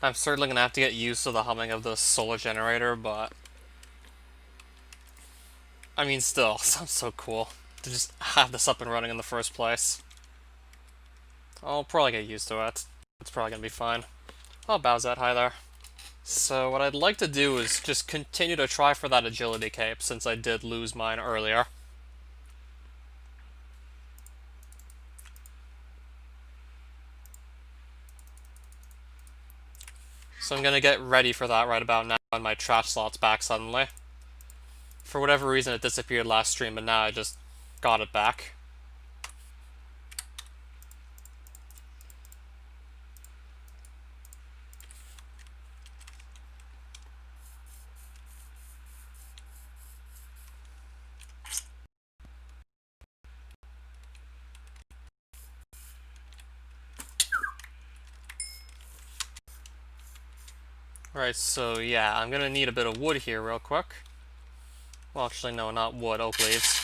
I'm certainly gonna have to get used to the humming of the solar generator, but I mean, still, sounds so cool to just have this up and running in the first place. I'll probably get used to it. It's probably gonna be fine. Oh, Bowsette, hi there. So what I'd like to do is just continue to try for that agility cape, since I did lose mine earlier. So I'm gonna get ready for that right about now when my trash slot's back suddenly. For whatever reason it disappeared last stream, but now I just got it back. Alright, so yeah, I'm gonna need a bit of wood here real quick. Well, actually, no, not wood, oak leaves.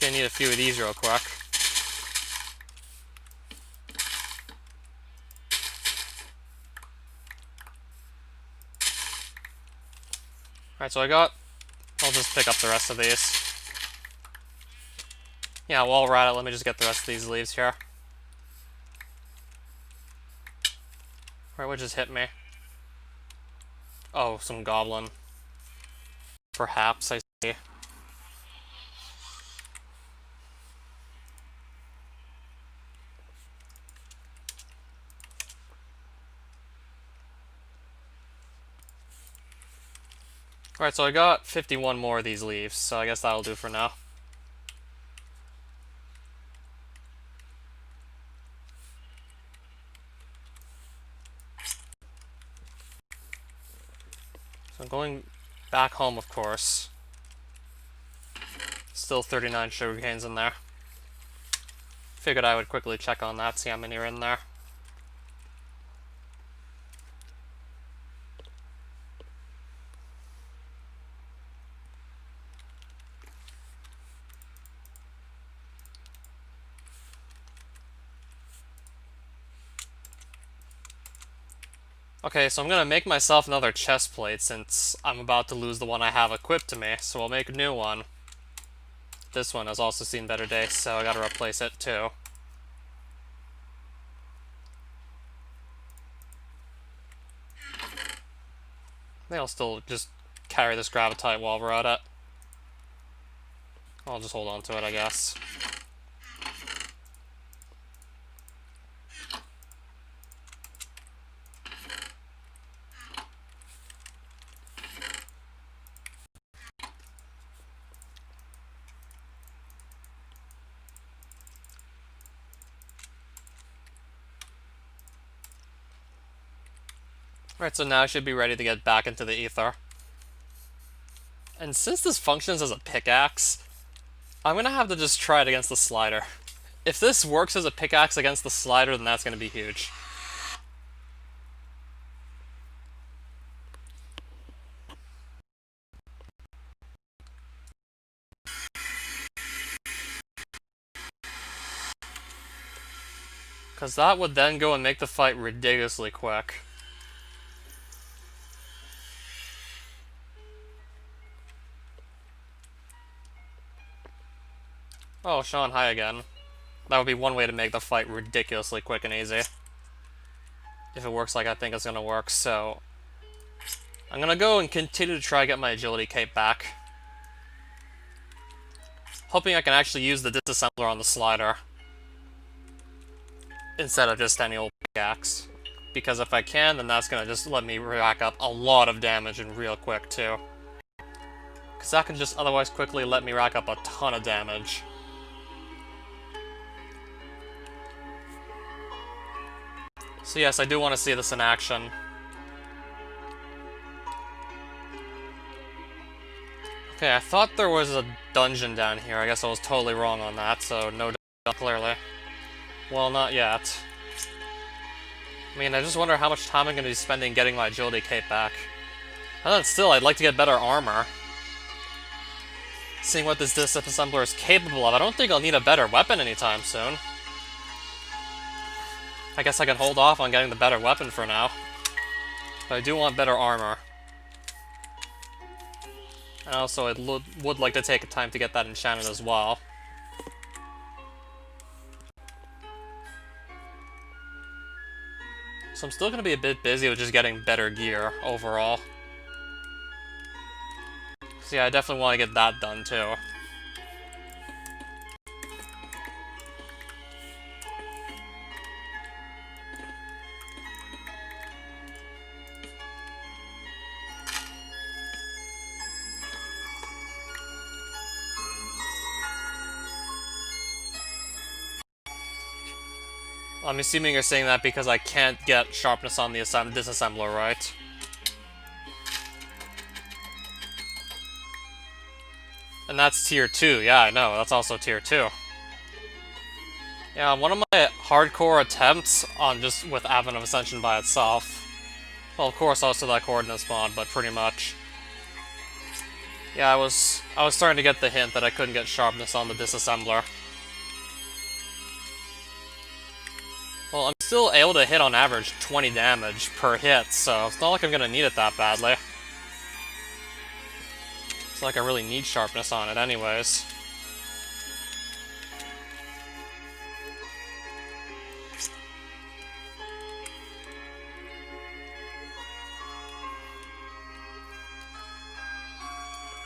Gonna need a few of these real quick. Alright, so I'll just pick up the rest of these. Yeah, while we're at it, let me just get the rest of these leaves here. Alright, what just hit me? Oh, some goblin. Perhaps, I see. Alright, so I got 51 more of these leaves, so I guess that'll do for now. So I'm going back home, of course. Still 39 sugar canes in there. Figured I would quickly check on that, see how many are in there. Okay, so I'm gonna make myself another chest plate since I'm about to lose the one I have equipped to me, so I'll make a new one. This one has also seen better days, so I gotta replace it too. I think I'll still just carry this gravitite while we're at it. I'll just hold on to it, I guess. Alright, so now I should be ready to get back into the ether. And since this functions as a pickaxe, I'm gonna have to just try it against the slider. If this works as a pickaxe against the slider, then that's gonna be huge. Because that would then go and make the fight ridiculously quick. Oh, Sean, hi again. That would be one way to make the fight ridiculously quick and easy. If it works like I think it's gonna work, so... I'm gonna go and continue to try to get my agility cape back. Hoping I can actually use the disassembler on the slider. Instead of just any old pickaxe. Because if I can, then that's gonna just let me rack up a lot of damage and real quick, too. Because that can just otherwise quickly let me rack up a ton of damage. So yes, I do want to see this in action. Okay, I thought there was a dungeon down here. I guess I was totally wrong on that, so no dungeon, clearly. Well, not yet. I mean, I just wonder how much time I'm going to be spending getting my agility cape back. And then still, I'd like to get better armor. Seeing what this disassembler is capable of, I don't think I'll need a better weapon anytime soon. I guess I can hold off on getting the better weapon for now. But I do want better armor. And also, I would like to take time to get that enchanted as well. So I'm still going to be a bit busy with just getting better gear overall. So yeah, I definitely want to get that done too. I'm assuming you're saying that because I can't get sharpness on the disassembler, right? And that's tier 2, yeah, I know, that's also tier 2. Yeah, one of my hardcore attempts on just with Advent of Ascension by itself. Well, of course, also that coordinates mod, but pretty much. Yeah, I was starting to get the hint that I couldn't get sharpness on the disassembler. Well, I'm still able to hit on average 20 damage per hit, so it's not like I'm gonna need it that badly. It's not like I really need sharpness on it anyways.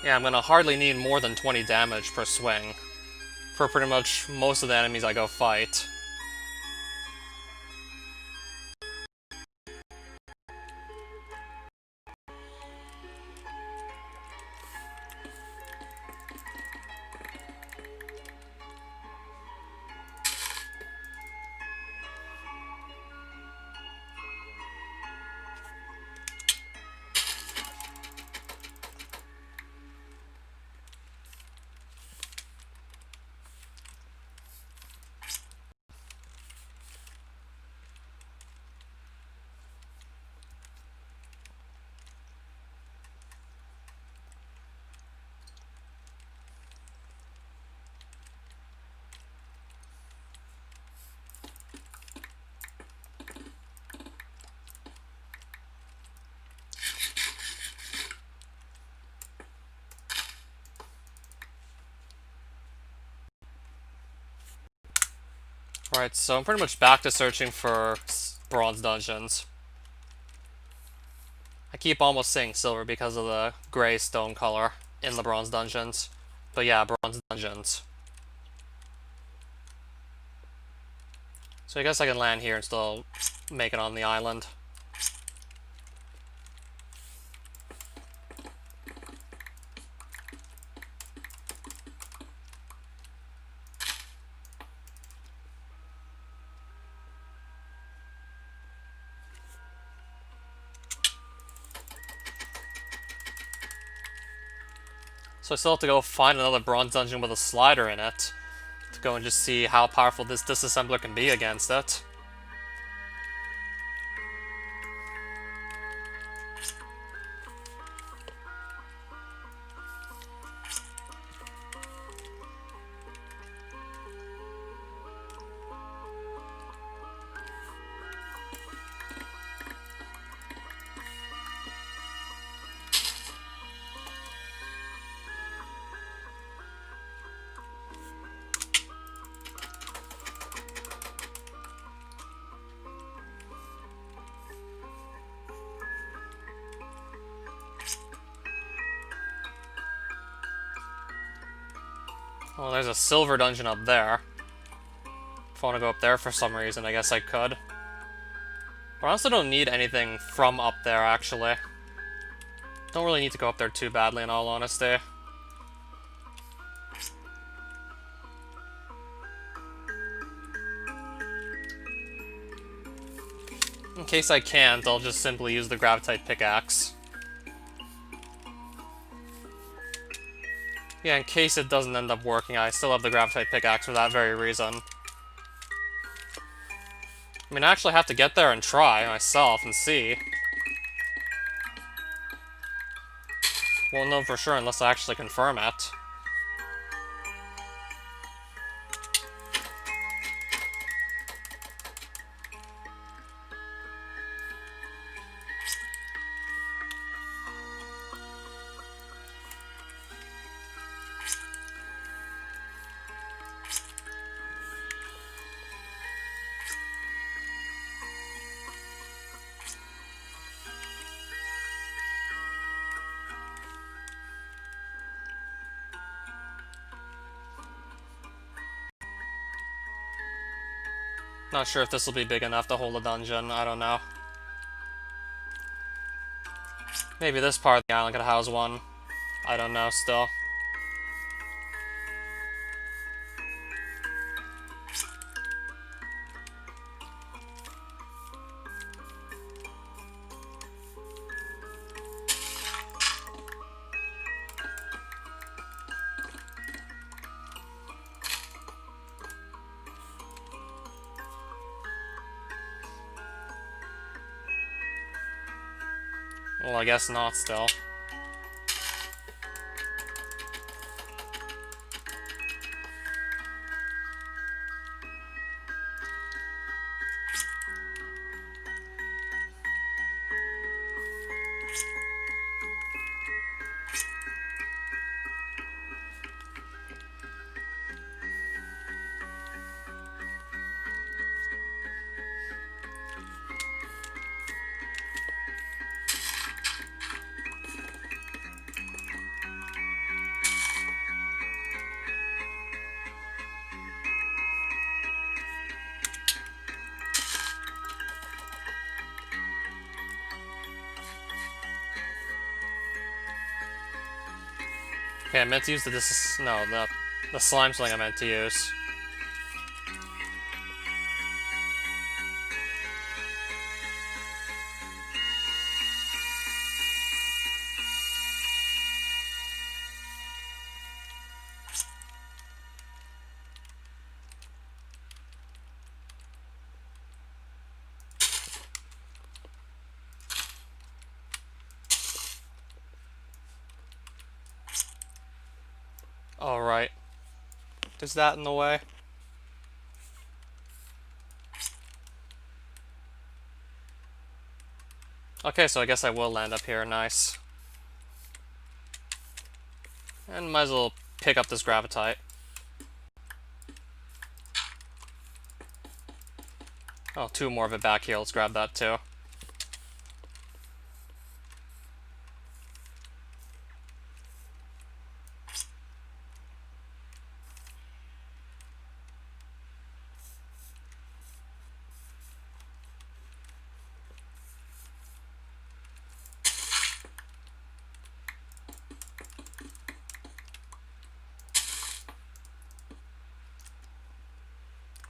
Yeah, I'm gonna hardly need more than 20 damage per swing for pretty much most of the enemies I go fight. Alright, so I'm pretty much back to searching for bronze dungeons. I keep almost saying silver because of the gray stone color in the bronze dungeons. But yeah, bronze dungeons. So I guess I can land here and still make it on the island. So I still have to go find another bronze dungeon with a slider in it to go and just see how powerful this disassembler can be against it. Well, there's a silver dungeon up there. If I want to go up there for some reason, I guess I could. But I also don't need anything from up there, actually. Don't really need to go up there too badly, in all honesty. In case I can't, I'll just simply use the Gravitite pickaxe. Yeah, in case it doesn't end up working, I still have the Gravitite pickaxe for that very reason. I mean, I actually have to get there and try myself and see. Won't know for sure unless I actually confirm it. Not sure if this will be big enough to hold a dungeon, I don't know. Maybe this part of the island could house one. I don't know still. Well, I guess not still. Okay, I meant to use the slime sling I meant to use. Alright. There's that in the way. Okay, so I guess I will land up here, nice. And might as well pick up this gravitite. Oh, two more of it back here, let's grab that too.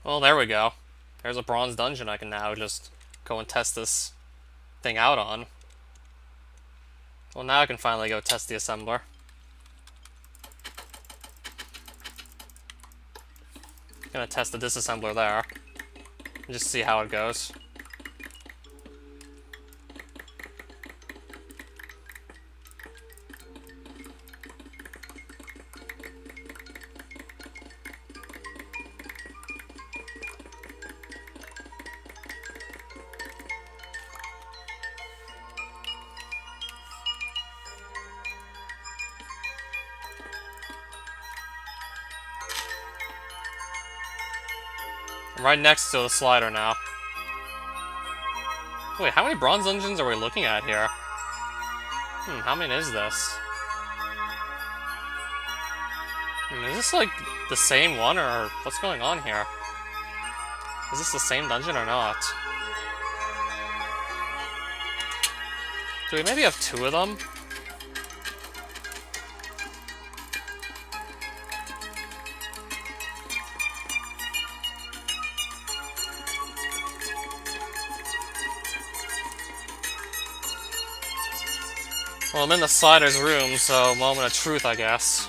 Well, there we go. There's a bronze dungeon I can now just go and test this thing out on. Well, now I can finally go test the assembler. Gonna test the disassembler there. And just see how it goes. I'm right next to the slider now. Wait, how many bronze dungeons are we looking at here? How many is this? Is this like the same one, or what's going on here? Is this the same dungeon or not? Do we maybe have two of them? Well, I'm in the slider's room, so moment of truth, I guess.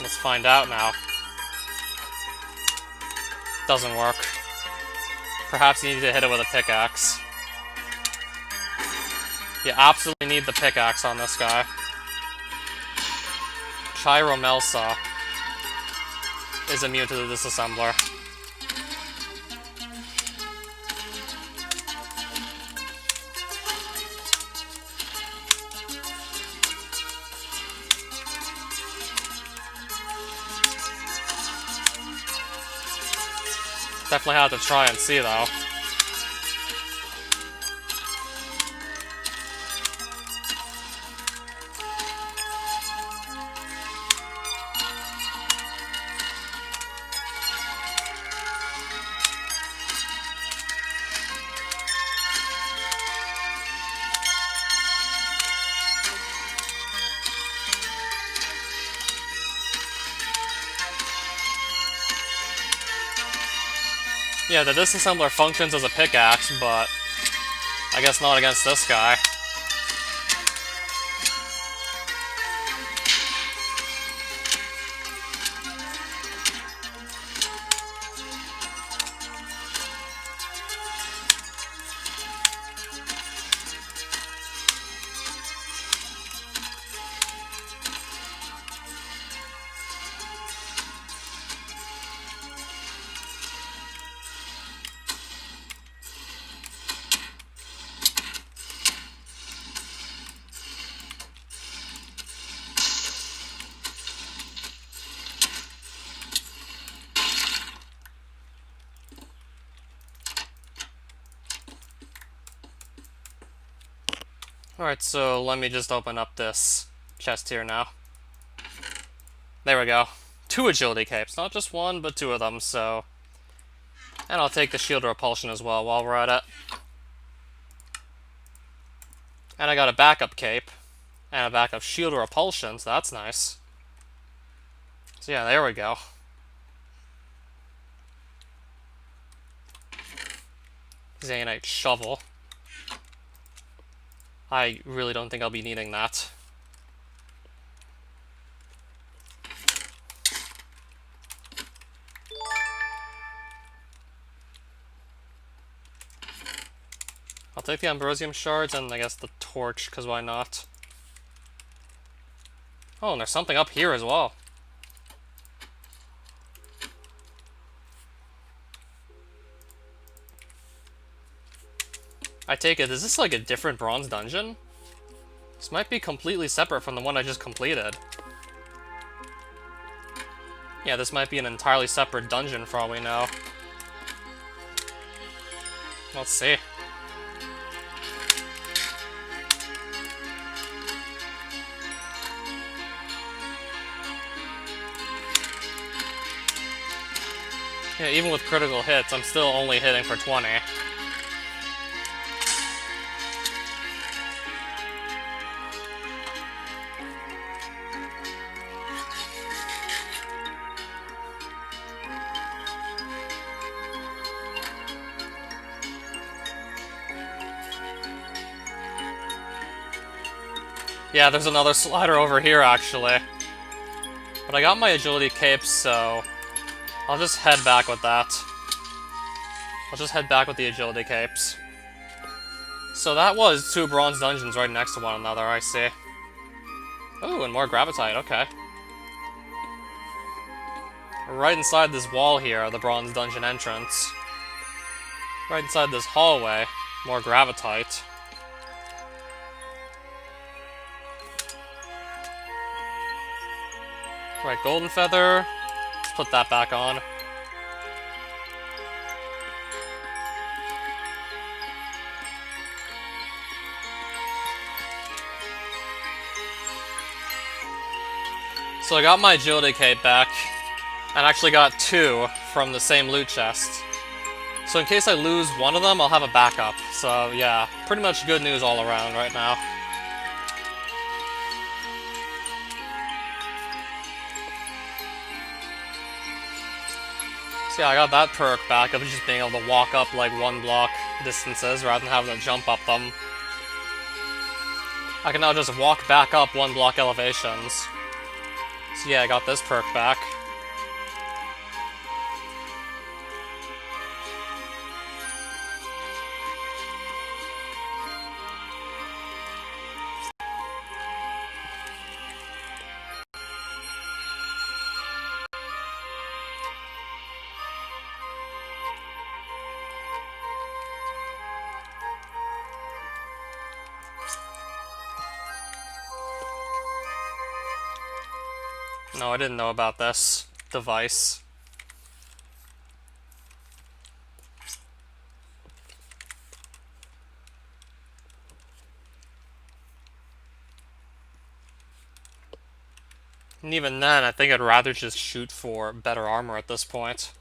Let's find out now. Doesn't work. Perhaps you need to hit it with a pickaxe. You absolutely need the pickaxe on this guy. Chiromelsa is immune to the disassembler. Definitely have to try and see, though. Yeah, the disassembler functions as a pickaxe, but I guess not against this guy. Alright, so let me just open up this chest here now. There we go. 2 agility capes, not just 1, but 2 of them, so... And I'll take the shield repulsion as well while we're at it. And I got a backup cape, and a backup shield repulsion, so that's nice. So yeah, there we go. Zanite shovel. I really don't think I'll be needing that. I'll take the Ambrosium shards and I guess the torch, because why not? Oh, and there's something up here as well. I take it, is this like a different bronze dungeon? This might be completely separate from the one I just completed. Yeah, this might be an entirely separate dungeon for all we know. Let's see. Yeah, even with critical hits, I'm still only hitting for 20. Yeah, there's another slider over here, actually. But I got my agility cape, so... I'll just head back with that. I'll just head back with the agility capes. So that was 2 bronze dungeons right next to one another, I see. Ooh, and more gravitite, okay. Right inside this wall here, the bronze dungeon entrance. Right inside this hallway, more gravitite. Right, golden feather. Let's put that back on. So I got my agility cape back, and actually got 2 from the same loot chest. So in case I lose one of them, I'll have a backup. So yeah, pretty much good news all around right now. So yeah, I got that perk back of just being able to walk up like 1 block distances rather than having to jump up them. I can now just walk back up 1 block elevations. So yeah, I got this perk back. No, I didn't know about this device. And even then, I think I'd rather just shoot for better armor at this point.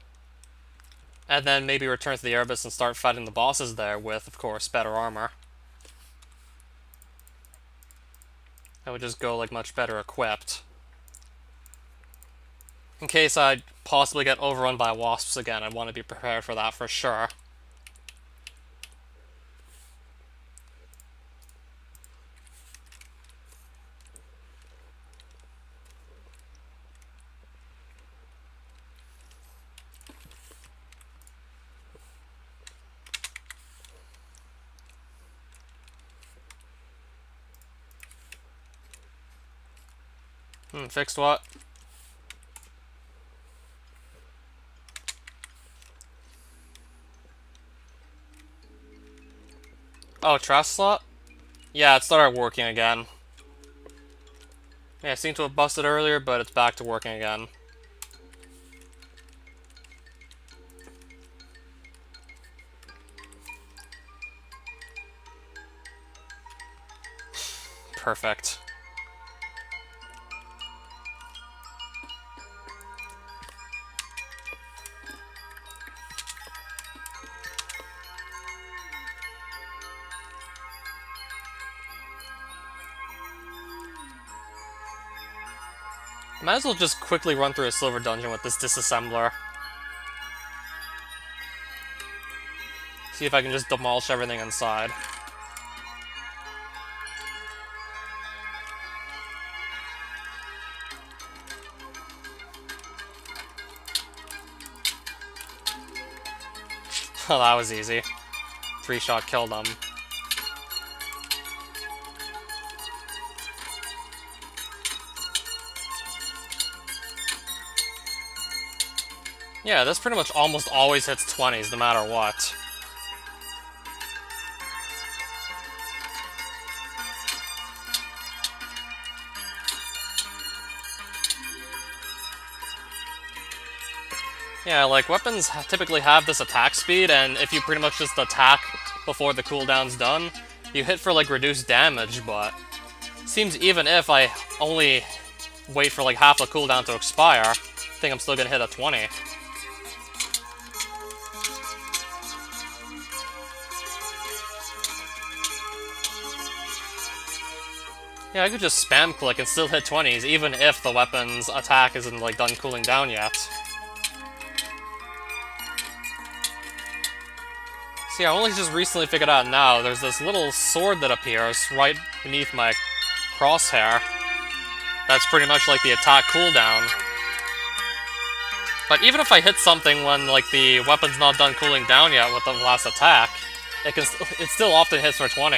And then maybe return to the Erebus and start fighting the bosses there with, of course, better armor. I would just go, like, much better equipped. In case I possibly get overrun by wasps again, I want to be prepared for that for sure. Fixed what? Oh, trash slot? Yeah, it started working again. Yeah, it seemed to have busted earlier, but it's back to working again. Perfect. Might as well just quickly run through a silver dungeon with this disassembler. See if I can just demolish everything inside. Oh, that was easy. 3-shot killed them. Yeah, this pretty much almost always hits 20s, no matter what. Yeah, like, weapons typically have this attack speed, and if you pretty much just attack before the cooldown's done, you hit for, like, reduced damage, but seems even if I only wait for, like, half the cooldown to expire, I think I'm still gonna hit a 20. Yeah, I could just spam click and still hit 20s, even if the weapon's attack isn't, like, done cooling down yet. See, I only just recently figured out now, there's this little sword that appears right beneath my crosshair. That's pretty much like the attack cooldown. But even if I hit something when, like, the weapon's not done cooling down yet with the last attack, it still often hits for 20.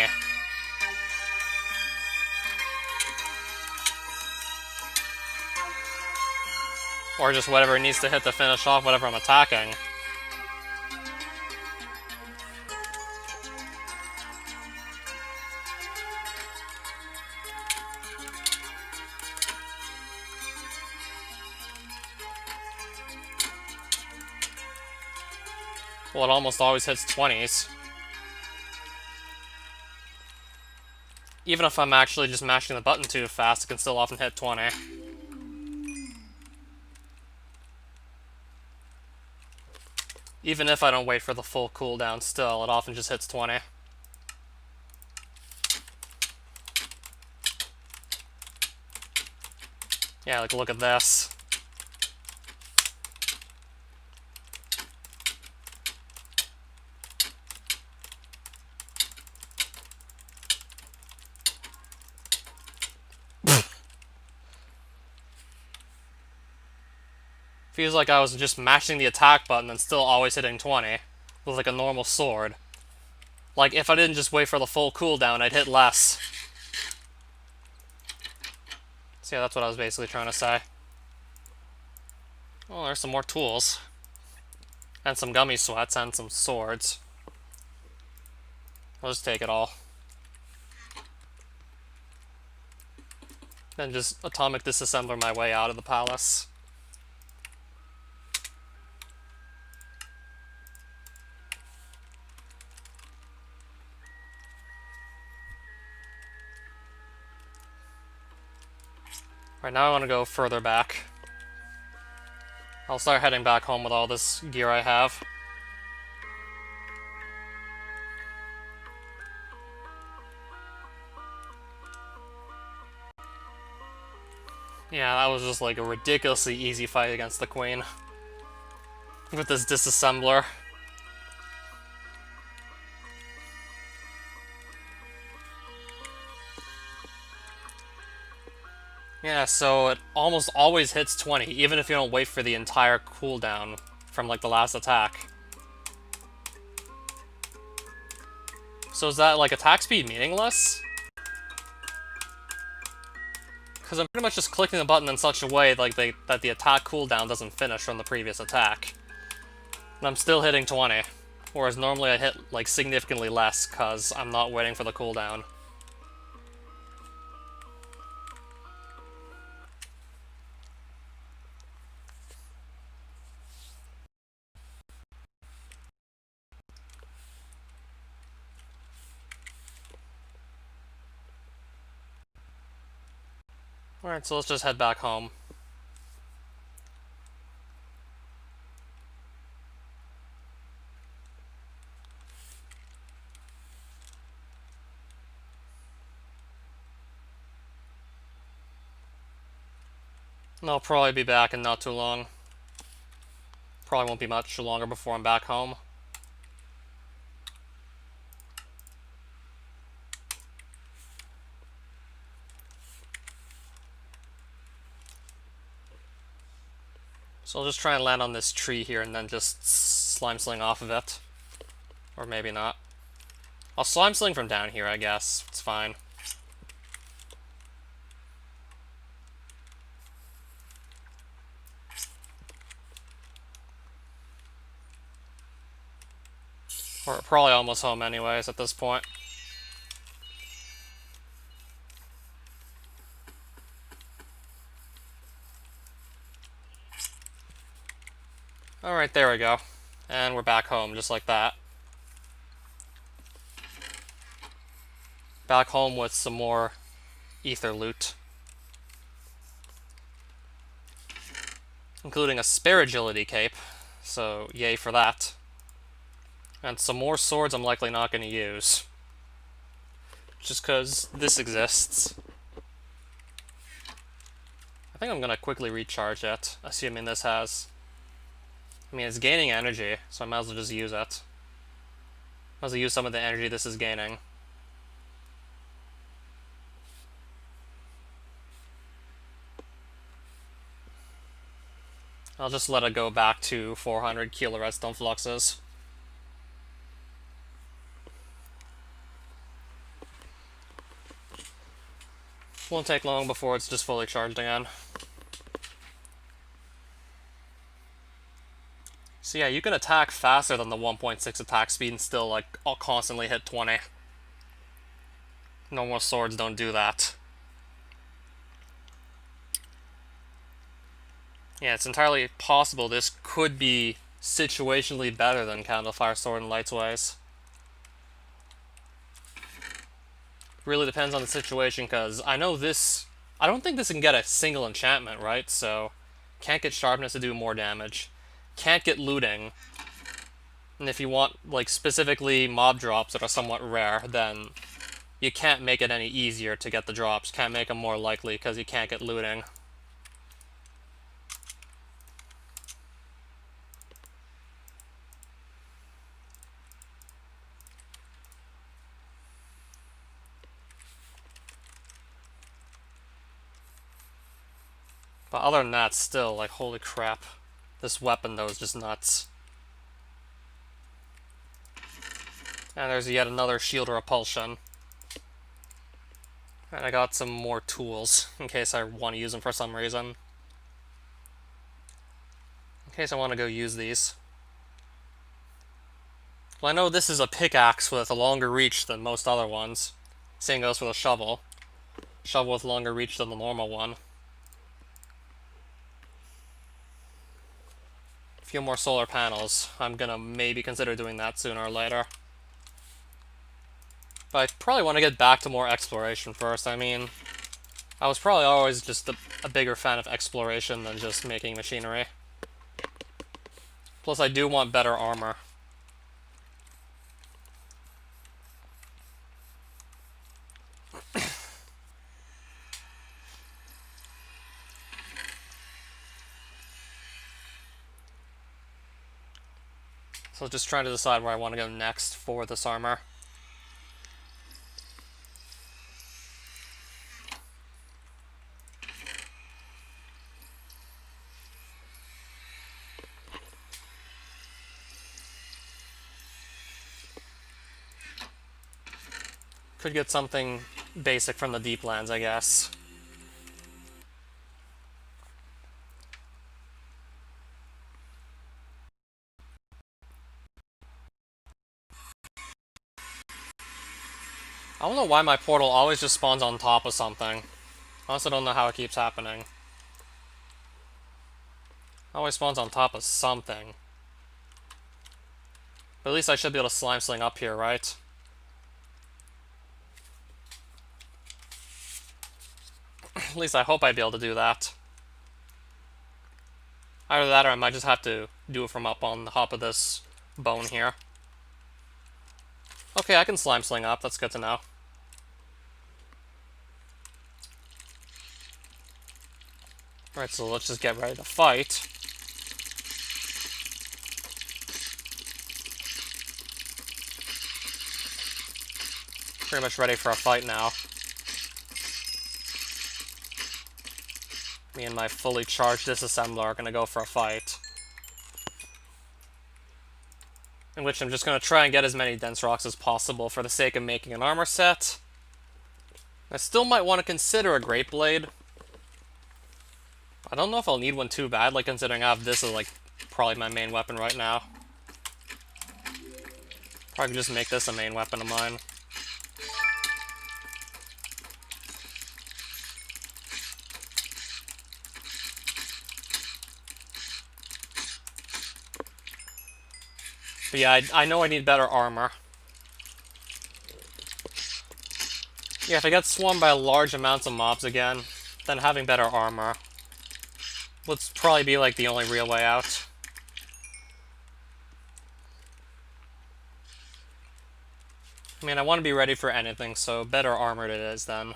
Or just whatever it needs to hit to finish off whatever I'm attacking. Well, it almost always hits 20s. Even if I'm actually just mashing the button too fast, it can still often hit 20. Even if I don't wait for the full cooldown still, it often just hits 20. Yeah, like, look at this. Feels like I was just mashing the attack button and still always hitting 20. With, like, a normal sword. Like, if I didn't just wait for the full cooldown, I'd hit less. So yeah, that's what I was basically trying to say. Oh, there's some more tools. And some gummy sweats and some swords. I'll just take it all. Then just atomic disassembler my way out of the palace. Right now I want to go further back. I'll start heading back home with all this gear I have. Yeah, that was just like a ridiculously easy fight against the queen. With this disassembler. Yeah, so it almost always hits 20, even if you don't wait for the entire cooldown from like the last attack. So is that like attack speed meaningless? Because I'm pretty much just clicking the button in such a way like that the attack cooldown doesn't finish from the previous attack. And I'm still hitting 20. Whereas normally I hit like significantly less because I'm not waiting for the cooldown. Alright, so let's just head back home. And I'll probably be back in not too long. Probably won't be much longer before I'm back home. So I'll just try and land on this tree here and then just slime sling off of it. Or maybe not. I'll slime sling from down here, I guess. It's fine. We're probably almost home anyways at this point. Alright, there we go. And we're back home, just like that. Back home with some more ether loot. Including a spare agility cape, so yay for that. And some more swords I'm likely not going to use. Just because this exists. I think I'm going to quickly recharge it, assuming this has... I mean, it's gaining energy, so I might as well just use it. Might as well use some of the energy this is gaining. I'll just let it go back to 400 kilo redstone fluxes. Won't take long before it's just fully charged again. So yeah, you can attack faster than the 1.6 attack speed and still like I'll constantly hit 20. Normal swords don't do that. Yeah, it's entirely possible this could be situationally better than Candlefire Sword and Light's Ways. Really depends on the situation, because I know this... I don't think this can get a single enchantment, right? So, can't get Sharpness to do more damage. Can't get Looting. And if you want, like, specifically mob drops that are somewhat rare, then you can't make it any easier to get the drops. Can't make them more likely, because you can't get Looting. But other than that, still, like, holy crap. This weapon, though, is just nuts. And there's yet another shield repulsion. And I got some more tools, in case I want to use them for some reason. In case I want to go use these. Well, I know this is a pickaxe with a longer reach than most other ones. Same goes for the shovel. Shovel with longer reach than the normal one. A few more solar panels. I'm gonna maybe consider doing that sooner or later. But I probably want to get back to more exploration first. I mean, I was probably always just a bigger fan of exploration than just making machinery. Plus, I do want better armor. So just trying to decide where I want to go next for this armor. Could get something basic from the deep lands, I guess. I don't know why my portal always just spawns on top of something. I also don't know how it keeps happening. Always spawns on top of something. But at least I should be able to slime sling up here, right? At least I hope I'd be able to do that. Either that or I might just have to do it from up on the top of this bone here. Okay, I can slime sling up. That's good to know. Alright, so let's just get ready to fight. Pretty much ready for a fight now. Me and my fully charged disassembler are going to go for a fight. In which I'm just going to try and get as many dense rocks as possible for the sake of making an armor set. I still might want to consider a Great Blade. I don't know if I'll need one too badly, considering I have this as, like, probably my main weapon right now. Probably just make this a main weapon of mine. But yeah, I know I need better armor. Yeah, if I get swarmed by large amounts of mobs again, then having better armor would probably be like the only real way out. I mean, I want to be ready for anything, so better armored it is then.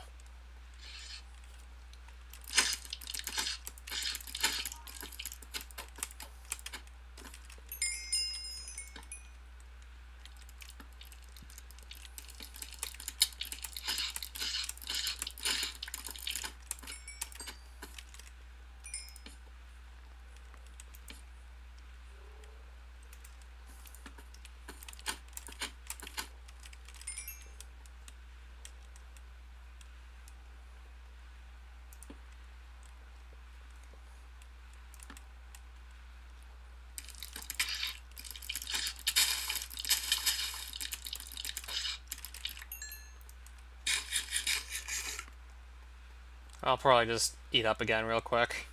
I'll probably just eat up again real quick.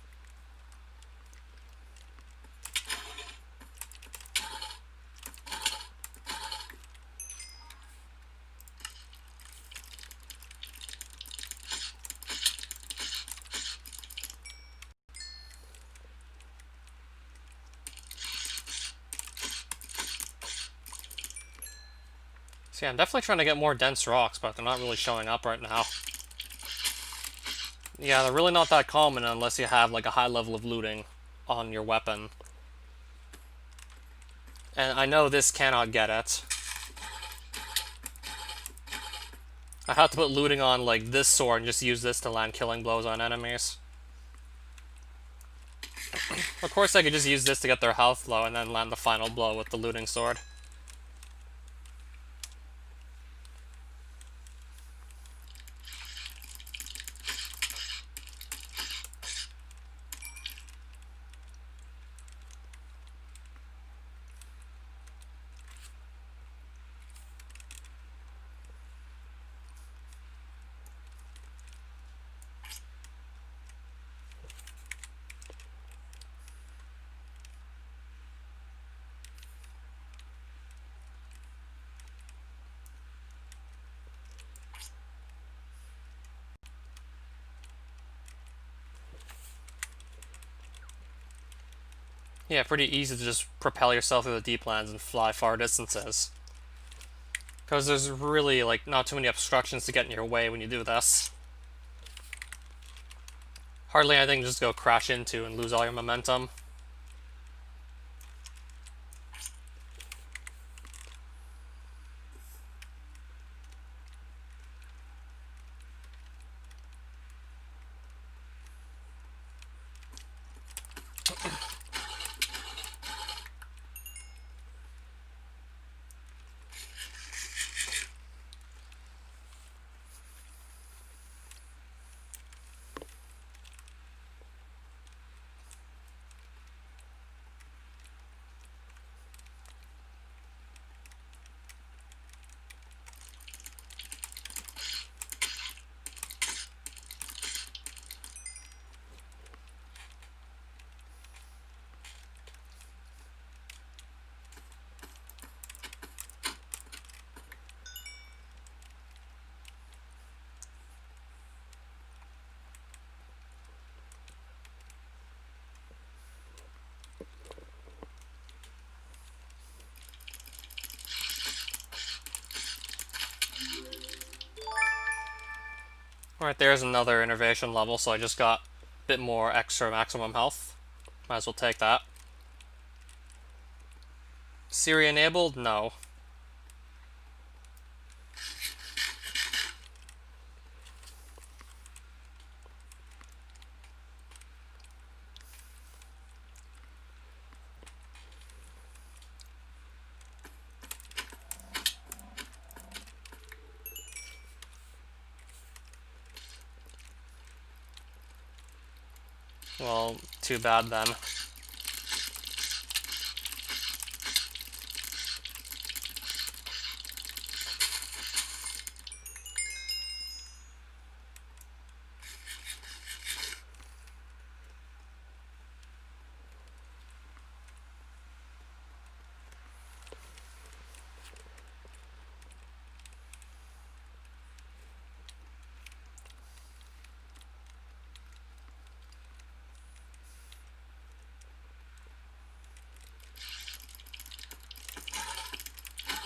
So yeah, I'm definitely trying to get more dense rocks, but they're not really showing up right now. Yeah, they're really not that common unless you have like a high level of looting on your weapon. And I know this cannot get it. I have to put looting on like this sword and just use this to land killing blows on enemies. Of course I could just use this to get their health low and then land the final blow with the looting sword. Yeah, pretty easy to just propel yourself through the deep lands and fly far distances. Because there's really, like, not too many obstructions to get in your way when you do this. Hardly anything to just go crash into and lose all your momentum. Alright, there's another innervation level, so I just got a bit more extra maximum health. Might as well take that. Siri enabled? No. Well, too bad then.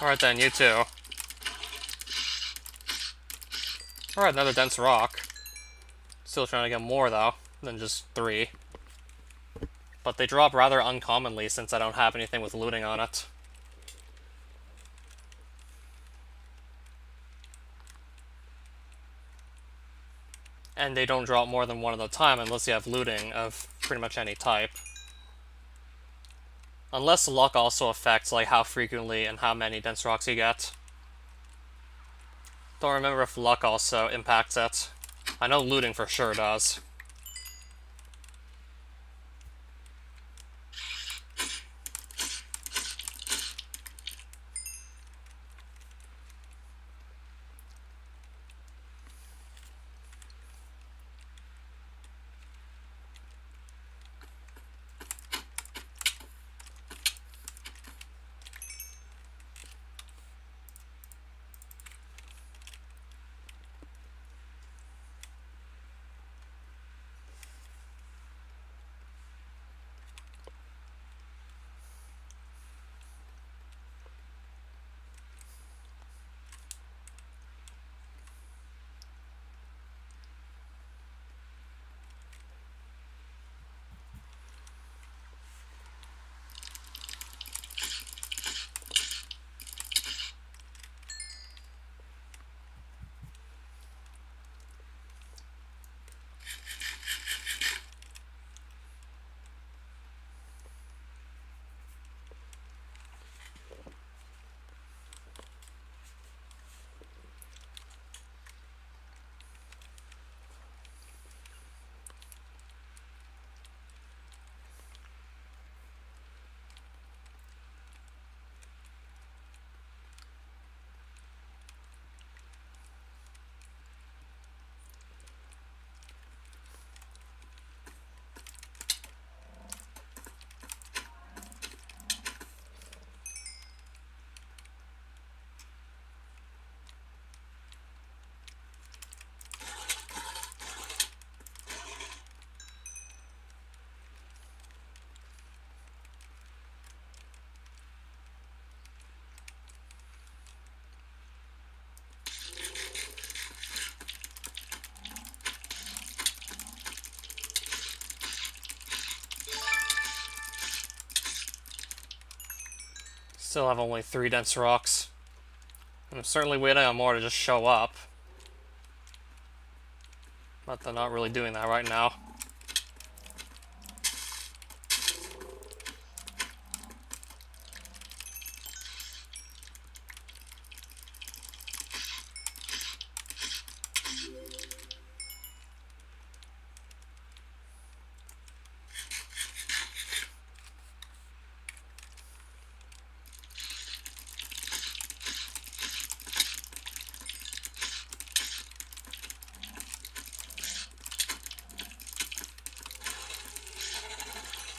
Alright then, you too. Alright, another dense rock. Still trying to get more though, than just 3. But they drop rather uncommonly since I don't have anything with looting on it. And they don't drop more than 1 at a time unless you have looting of pretty much any type. Unless luck also affects like how frequently and how many dense rocks you get. Don't remember if luck also impacts it. I know looting for sure does. Still have only 3 dense rocks. I'm certainly waiting on more to just show up. But they're not really doing that right now.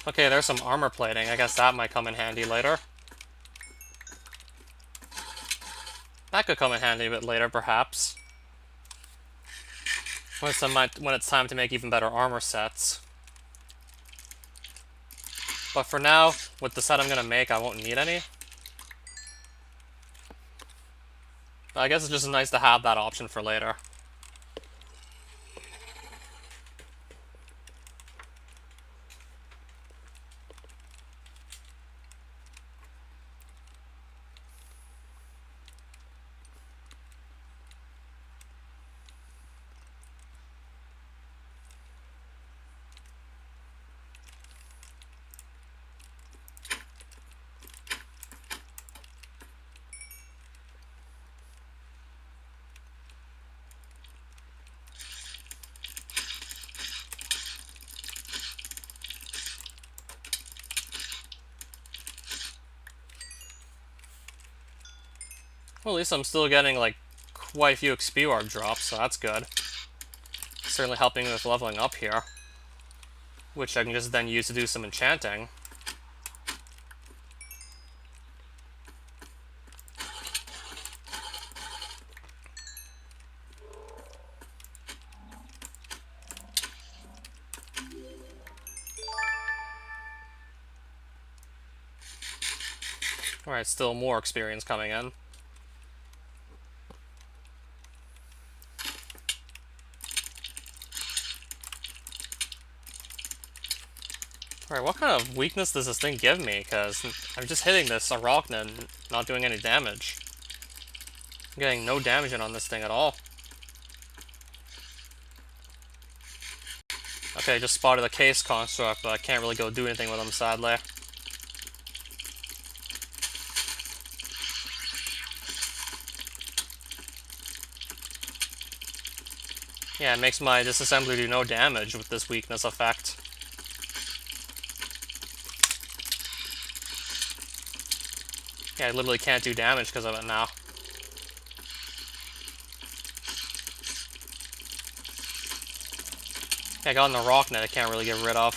Okay, there's some armor plating. I guess that might come in handy later. That could come in handy a bit later, perhaps. When it's time to make even better armor sets. But for now, with the set I'm gonna make, I won't need any. But I guess it's just nice to have that option for later. Well, at least I'm still getting, like, quite a few XP orb drops, so that's good. Certainly helping with leveling up here. Which I can just then use to do some enchanting. Alright, still more experience coming in. Alright, what kind of weakness does this thing give me? Because I'm just hitting this arachnid and not doing any damage. I'm getting no damage in on this thing at all. Okay, just spotted a case construct, but I can't really go do anything with him, sadly. Yeah, it makes my disassembler do no damage with this weakness effect. Yeah, I literally can't do damage because of it now. Yeah, I got an arachnid I can't really get rid of.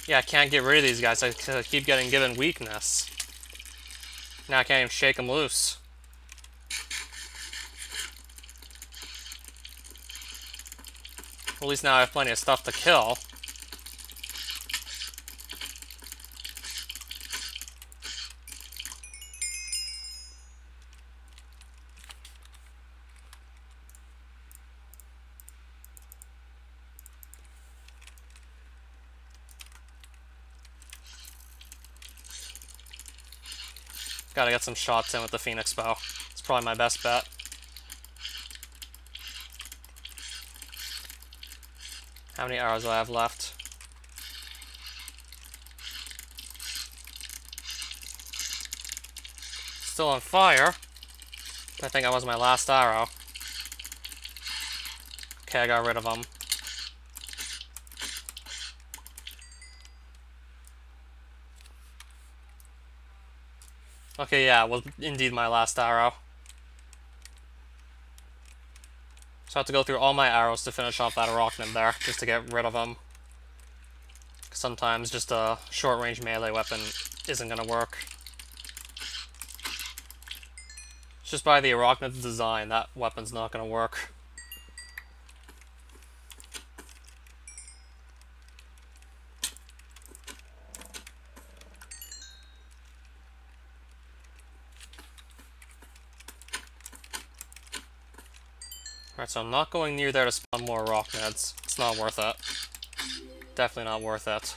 Yeah, I can't get rid of these guys. I keep getting given weakness. Now I can't even shake them loose. At least now I have plenty of stuff to kill. Gotta get some shots in with the Phoenix Bow. It's probably my best bet. How many arrows do I have left? Still on fire. I think that was my last arrow. Okay, I got rid of them. Okay, yeah, it was indeed my last arrow. So I have to go through all my arrows to finish off that arachnid there, just to get rid of them. Sometimes just a short-range melee weapon isn't gonna work. Just by the arachnid's design, that weapon's not gonna work. Alright, so I'm not going near there to spawn more arachnids. It's not worth it. Definitely not worth it.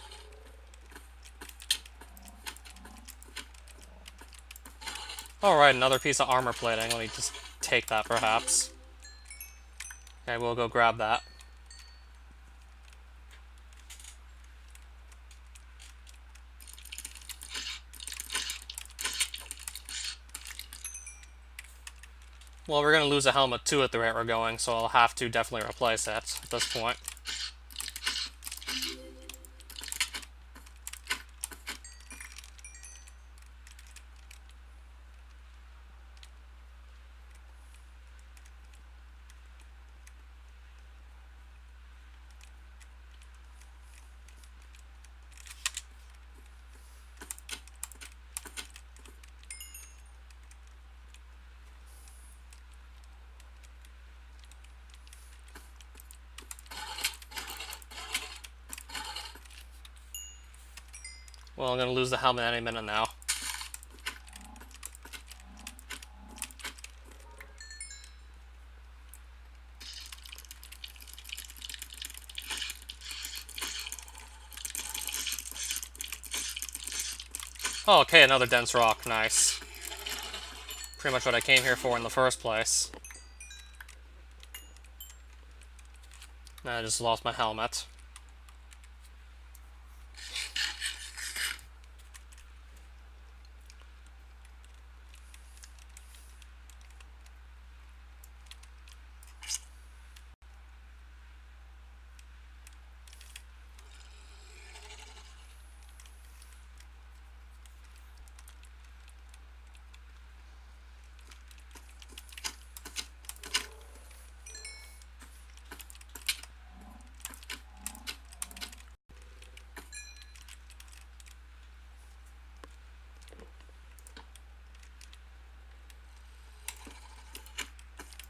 Alright, another piece of armor plating. Let me just take that, perhaps. Okay, we'll go grab that. Well, we're gonna lose a helmet too at the rate we're going, so I'll have to definitely replace it at this point. Well, I'm gonna lose the helmet any minute now. Oh, okay, another dense rock. Nice. Pretty much what I came here for in the first place. Now I just lost my helmet.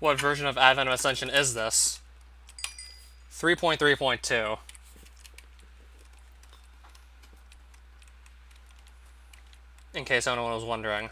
What version of Advent of Ascension is this? 3.3.2. In case anyone was wondering.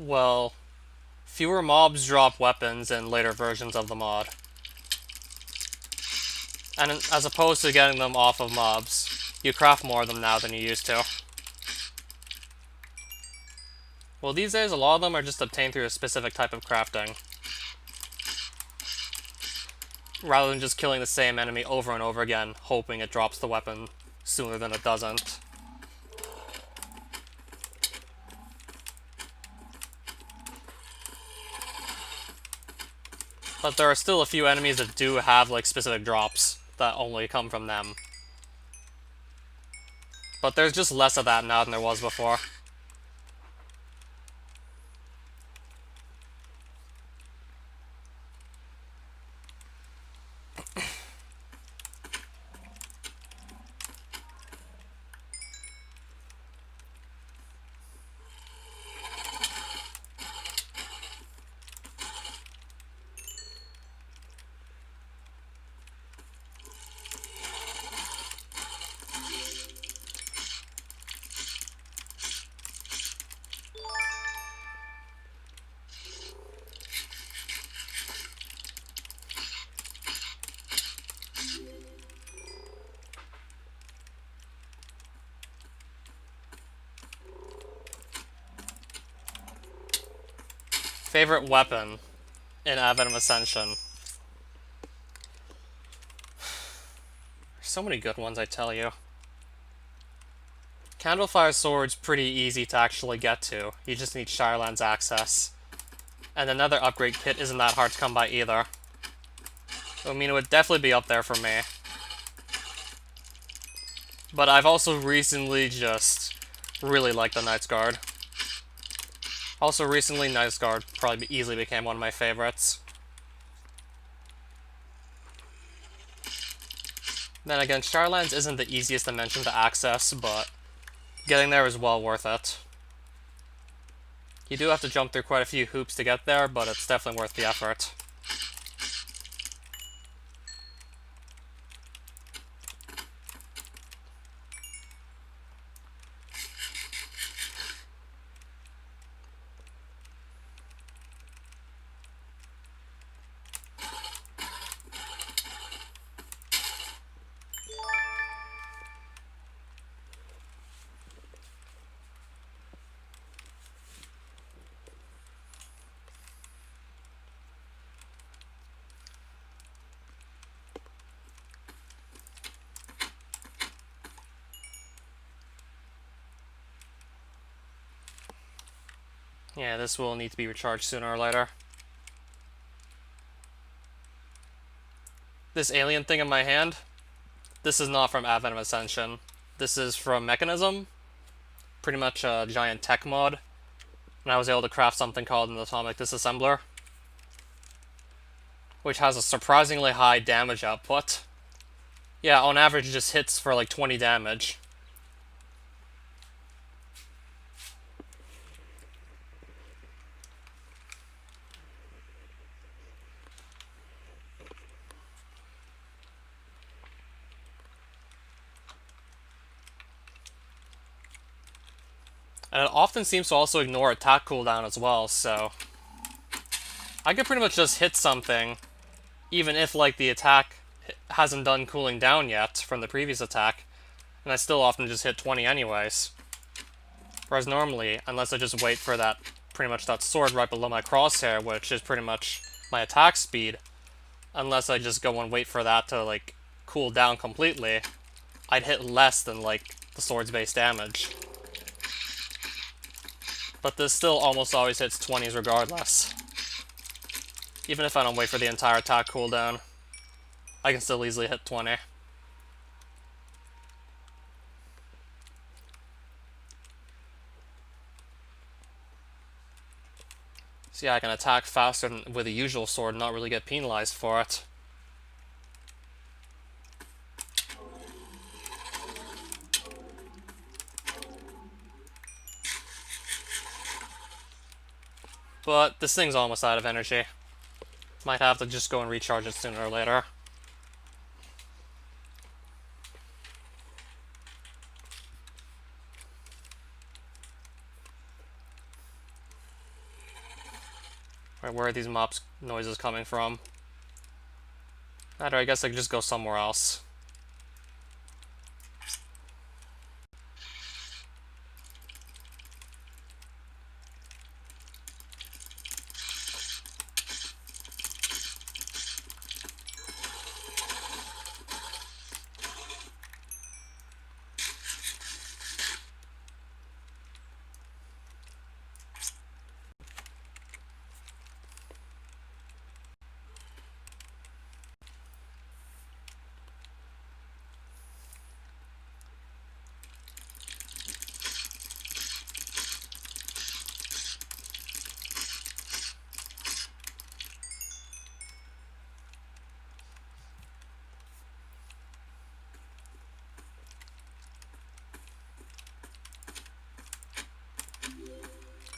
Well, fewer mobs drop weapons in later versions of the mod. And as opposed to getting them off of mobs, you craft more of them now than you used to. Well, these days a lot of them are just obtained through a specific type of crafting, rather than just killing the same enemy over and over again, hoping it drops the weapon sooner than it doesn't. But there are still a few enemies that do have like specific drops that only come from them. But there's just less of that now than there was before. Favorite weapon in Advent of Ascension. There's so many good ones, I tell you. Candlefire Sword's pretty easy to actually get to. You just need Shireland's access. And another upgrade kit isn't that hard to come by either. I mean, it would definitely be up there for me. But I've also recently just really liked the Knight's Guard. Also recently, Knight's Guard probably easily became one of my favorites. Then again, Shirelands isn't the easiest dimension to access, but getting there is well worth it. You do have to jump through quite a few hoops to get there, but it's definitely worth the effort. Yeah, this will need to be recharged sooner or later. This alien thing in my hand, this is not from Advent of Ascension. This is from Mechanism, pretty much a giant tech mod, and I was able to craft something called an atomic disassembler, which has a surprisingly high damage output. Yeah, on average it just hits for like 20 damage. And it often seems to also ignore attack cooldown as well, so I could pretty much just hit something, even if, like, the attack hasn't done cooling down yet from the previous attack, and I still often just hit 20 anyways. Whereas normally, unless I just wait for that, pretty much that sword right below my crosshair, which is pretty much my attack speed, unless I just go and wait for that to, like, cool down completely, I'd hit less than, like, the sword's base damage. But this still almost always hits 20s regardless. Even if I don't wait for the entire attack cooldown, I can still easily hit 20. So yeah, I can attack faster than with the usual sword and not really get penalized for it. But this thing's almost out of energy. Might have to just go and recharge it sooner or later. Right, where are these mobs noises coming from? I guess I could just go somewhere else.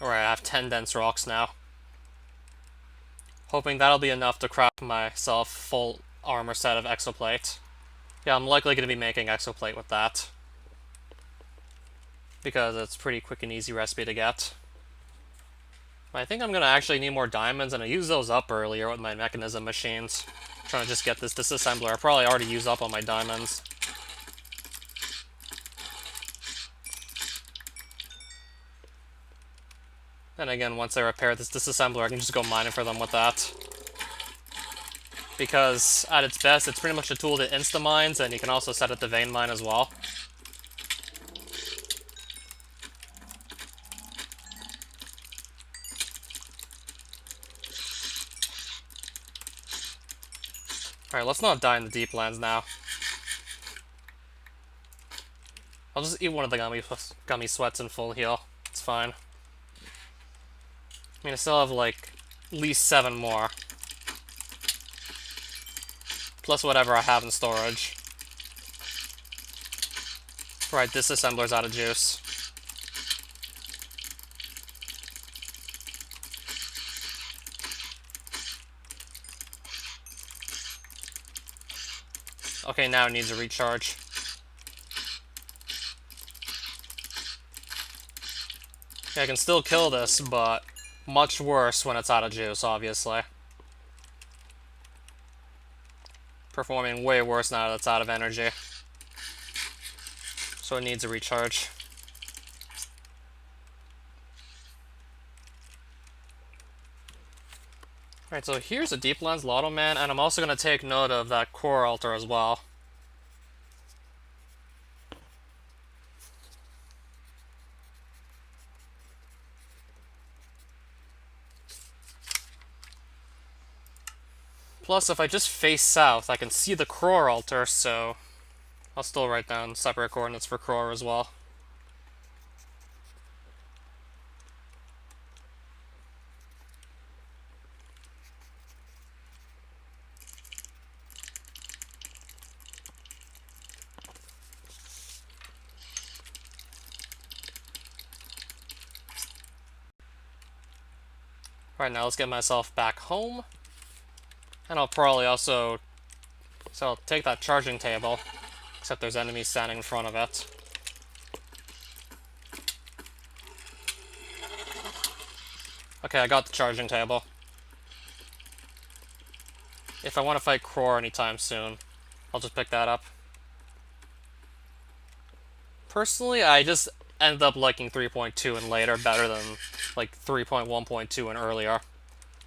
Alright, I have 10 dense rocks now. Hoping that'll be enough to craft myself full armor set of exoplate. Yeah, I'm likely going to be making exoplate with that, because it's a pretty quick and easy recipe to get. I think I'm going to actually need more diamonds, and I used those up earlier with my mechanism machines. I'm trying to just get this disassembler. I probably already used up all my diamonds. And again, once I repair this disassembler, I can just go mining for them with that. Because at its best, it's pretty much a tool that insta-mines, and you can also set it to vein mine as well. Alright, let's not die in the deep lands now. I'll just eat one of the gummy sweats and full heal. It's fine. I mean, I still have, like, at least 7 more. Plus whatever I have in storage. Right, disassembler's out of juice. Okay, now it needs a recharge. Yeah, I can still kill this, but much worse when it's out of juice, obviously. Performing way worse now that it's out of energy. So it needs a recharge. Alright, so here's a Deep Lens Lotto Man, and I'm also going to take note of that core altar as well. Plus, if I just face south, I can see the Crore altar, so I'll still write down separate coordinates for Crore as well. Alright, now let's get myself back home. And I'll probably also... So I'll take that charging table, except there's enemies standing in front of it. Okay, I got the charging table. If I want to fight Cror anytime soon, I'll just pick that up. Personally, I just ended up liking 3.2 and later better than like 3.1.2 and earlier.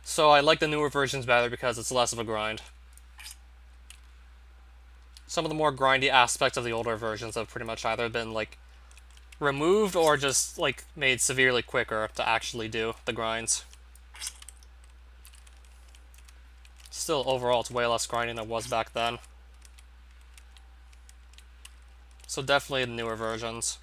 So I like the newer versions better because it's less of a grind. Some of the more grindy aspects of the older versions have pretty much either been like removed or just like made severely quicker to actually do the grinds. Still, overall, it's way less grinding than it was back then. So definitely the newer versions.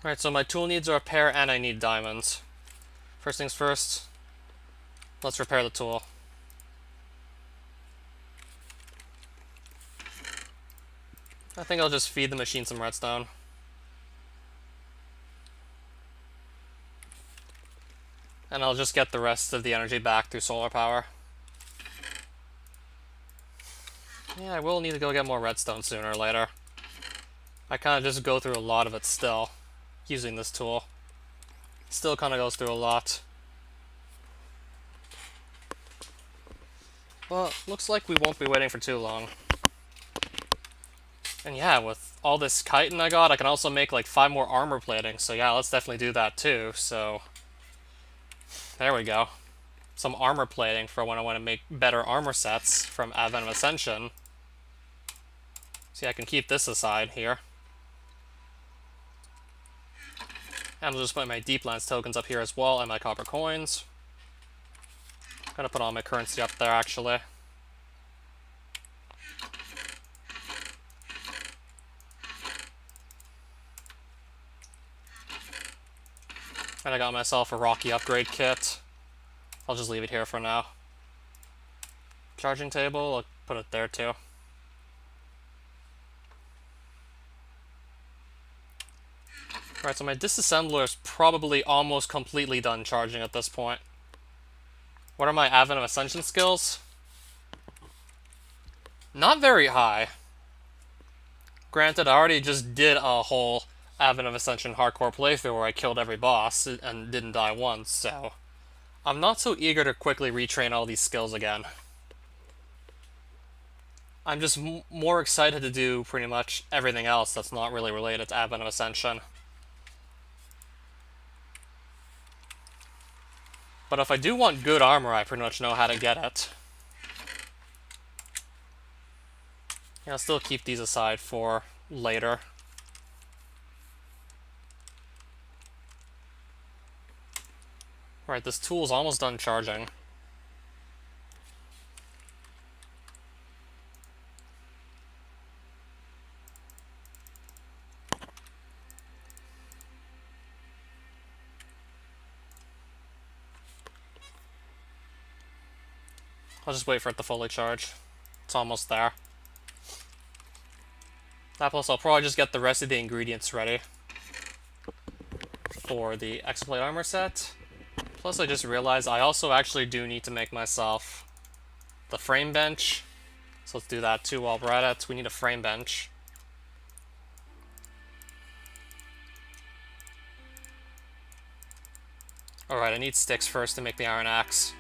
Alright, so my tool needs a repair and I need diamonds. First things first, let's repair the tool. I think I'll just feed the machine some redstone. And I'll just get the rest of the energy back through solar power. Yeah, I will need to go get more redstone sooner or later. I kind of just go through a lot of it still, using this tool. Still kind of goes through a lot. Well, looks like we won't be waiting for too long. And yeah, with all this chitin I got, I can also make like 5 more armor plating. So yeah, let's definitely do that too. So there we go. Some armor plating for when I want to make better armor sets from Advent of Ascension. See, I can keep this aside here. And I'll just put my Deeplands tokens up here as well, and my copper coins. I'm gonna put all my currency up there, actually. And I got myself a Rocky upgrade kit. I'll just leave it here for now. Charging table, I'll put it there too. Alright, so my disassembler is probably almost completely done charging at this point. What are my Advent of Ascension skills? Not very high. Granted, I already just did a whole Advent of Ascension hardcore playthrough where I killed every boss and didn't die once, so I'm not so eager to quickly retrain all these skills again. I'm just more excited to do pretty much everything else that's not really related to Advent of Ascension. But if I do want good armor, I pretty much know how to get it. Yeah, I'll still keep these aside for later. Right, this tool's almost done charging. I'll just wait for it to fully charge. It's almost there. That plus I'll probably just get the rest of the ingredients ready for the X-Plate armor set. Plus I just realized I also actually do need to make myself the frame bench. So let's do that too while we're at it. We need a frame bench. Alright, I need sticks first to make the iron axe,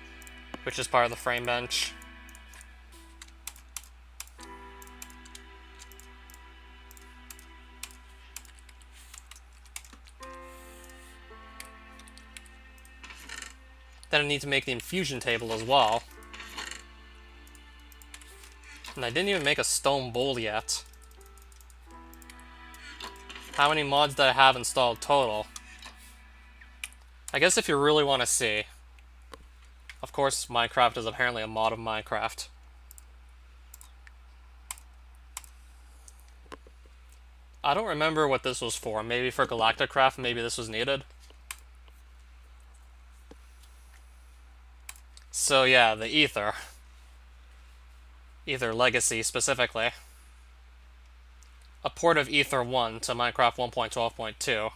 which is part of the frame bench. Then I need to make the infusion table as well. And I didn't even make a stone bowl yet. How many mods did I have installed total? I guess if you really want to see. Of course, Minecraft is apparently a mod of Minecraft. I don't remember what this was for. Maybe for Galacticraft, maybe this was needed. So yeah, the Ether. Ether Legacy specifically. a port of Ether 1 to Minecraft 1.12.2,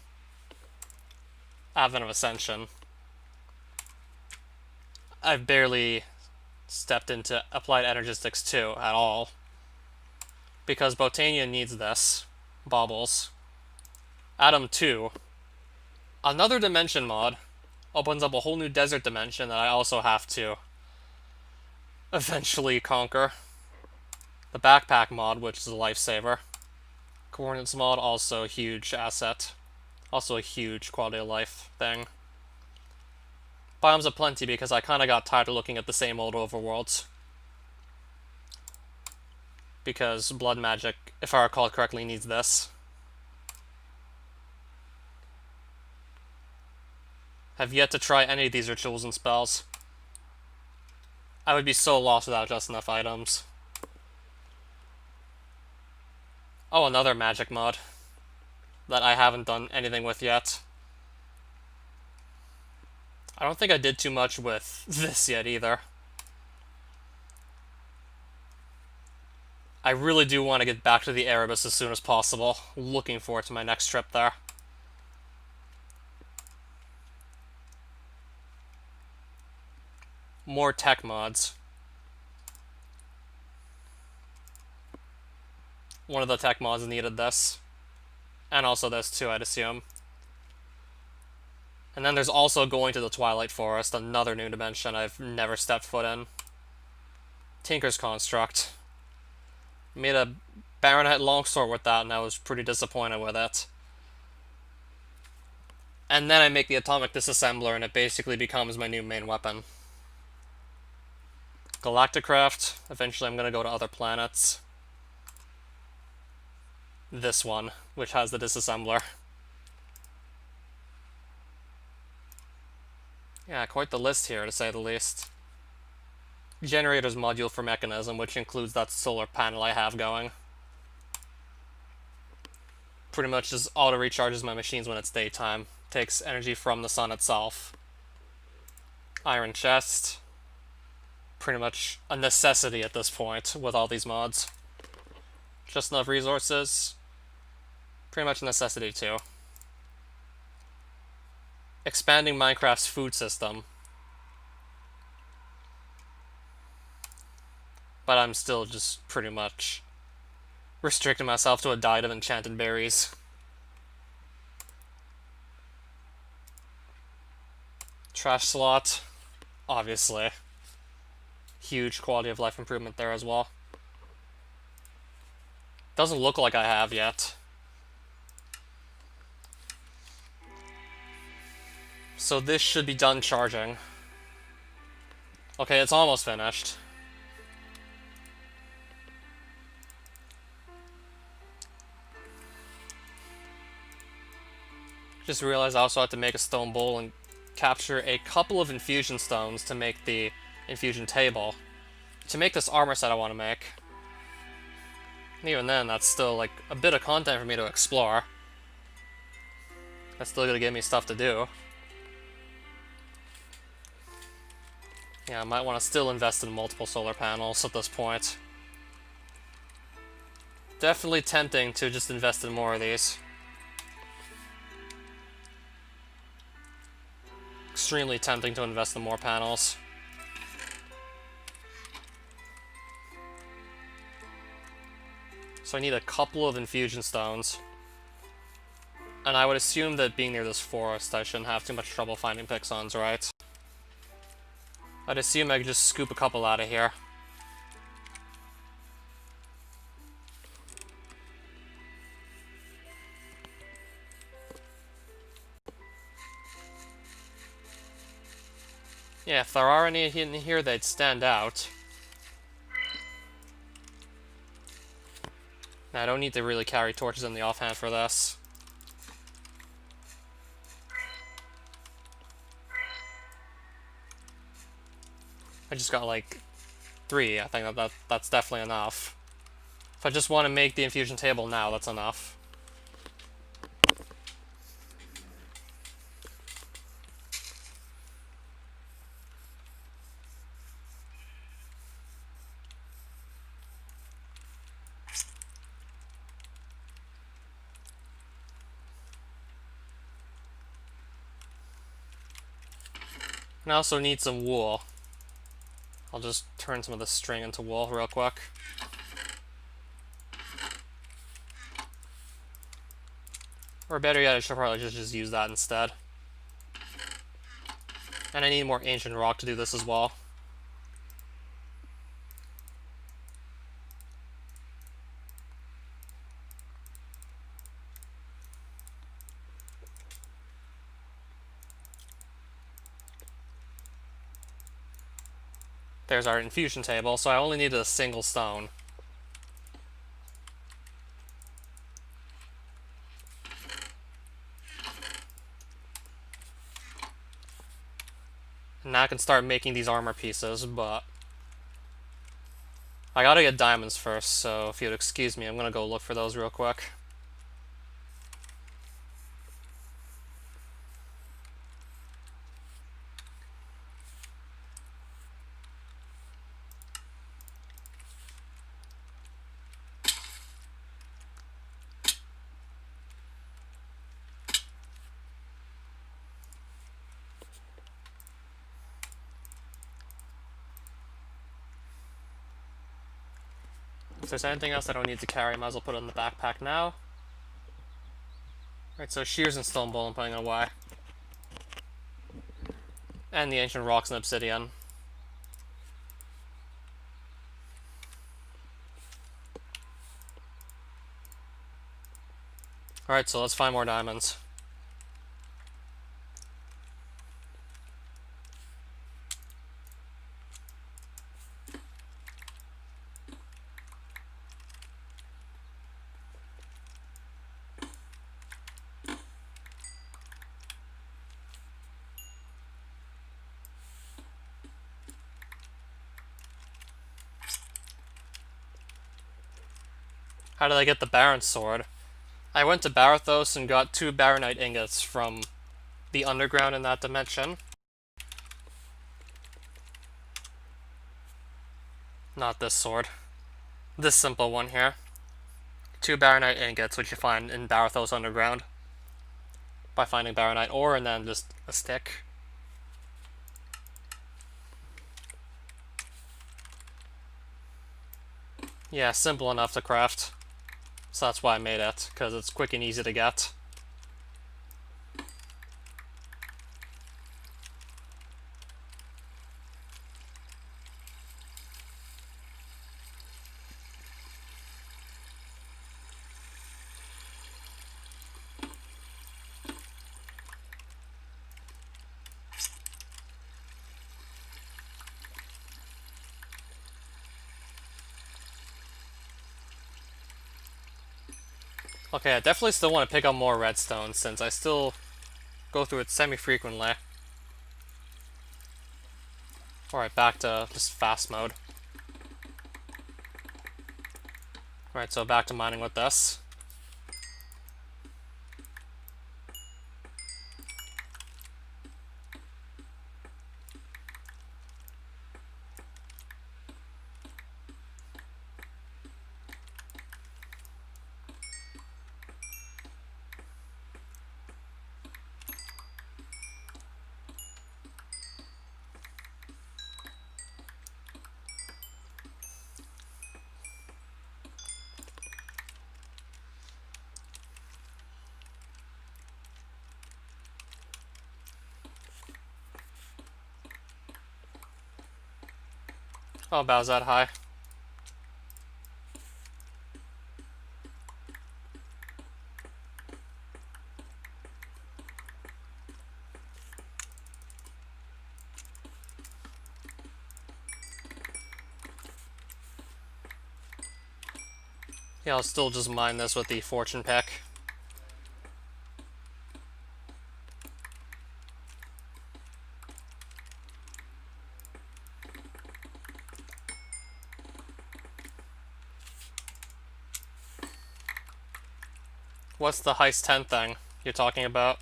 Advent of Ascension, I've barely stepped into Applied Energistics 2 at all, because Botania needs this. Baubles. Atom 2, another dimension mod, opens up a whole new desert dimension that I also have to eventually conquer. The backpack mod, which is a lifesaver. Coordinates mod, also a huge asset. Also a huge quality of life thing. Biomes aplenty because I kinda got tired of looking at the same old overworlds. Because blood magic, if I recall correctly, needs this. Have yet to try any of these rituals and spells. I would be so lost without just enough items. Oh, another magic mod that I haven't done anything with yet. I don't think I did too much with this yet either. I really do want to get back to the Erebus as soon as possible. Looking forward to my next trip there. More tech mods. One of the tech mods needed this. And also this too, I'd assume. And then there's also going to the Twilight Forest, another new dimension I've never stepped foot in. Tinker's Construct. Made a Baronet longsword with that, and I was pretty disappointed with it. And then I make the Atomic Disassembler, and it basically becomes my new main weapon. Galacticraft. Eventually I'm going to go to other planets. This one, which has the disassembler. Yeah, quite the list here, to say the least. Generators module for mechanism, which includes that solar panel I have going. Pretty much just auto-recharges my machines when it's daytime. Takes energy from the sun itself. Iron chest. Pretty much a necessity at this point with all these mods. Just enough resources. Pretty much a necessity too. Expanding Minecraft's food system. But I'm still just pretty much restricting myself to a diet of enchanted berries. Trash slot, obviously. Huge quality of life improvement there as well. Doesn't look like I have yet. So this should be done charging. Okay, it's almost finished. Just realized I also have to make a stone bowl and capture a couple of infusion stones to make the infusion table. To make this armor set I want to make. And even then, that's still like a bit of content for me to explore. That's still gonna give me stuff to do. Yeah, I might want to still invest in multiple solar panels at this point. Definitely tempting to just invest in more of these. Extremely tempting to invest in more panels. So I need a couple of infusion stones. And I would assume that being near this forest, I shouldn't have too much trouble finding Pixons, right? I'd assume I could just scoop a couple out of here. Yeah, if there are any in here, they'd stand out. Now, I don't need to really carry torches in the offhand for this. I just got like 3. I think that's definitely enough. If I just want to make the infusion table now, that's enough. And I also need some wool. I'll just turn some of the string into wool real quick. Or better yet, I should probably just use that instead. And I need more ancient rock to do this as well. There's our infusion table, so I only needed a single stone. And now I can start making these armor pieces, but I gotta get diamonds first, so if you'd excuse me, I'm gonna go look for those real quick. If there's anything else I don't need to carry, I might as well put it in the backpack now. Right, so shears and stone bowl I'm putting away. And the ancient rocks and obsidian. Alright, so let's find more diamonds. How did I get the Baron sword? I went to Barathos and got 2 Baronite ingots from the underground in that dimension. Not this sword. This simple one here. 2 Baronite ingots, which you find in Barathos underground. By finding Baronite ore and then just a stick. Yeah, simple enough to craft. So that's why I made it, because it's quick and easy to get. Okay, I definitely still want to pick up more redstone, since I still go through it semi-frequently. Alright, back to just fast mode. Alright, so back to mining with this. Oh, about that high. Yeah, I'll still just mine this with the fortune pick. What's the heist 10 thing you're talking about?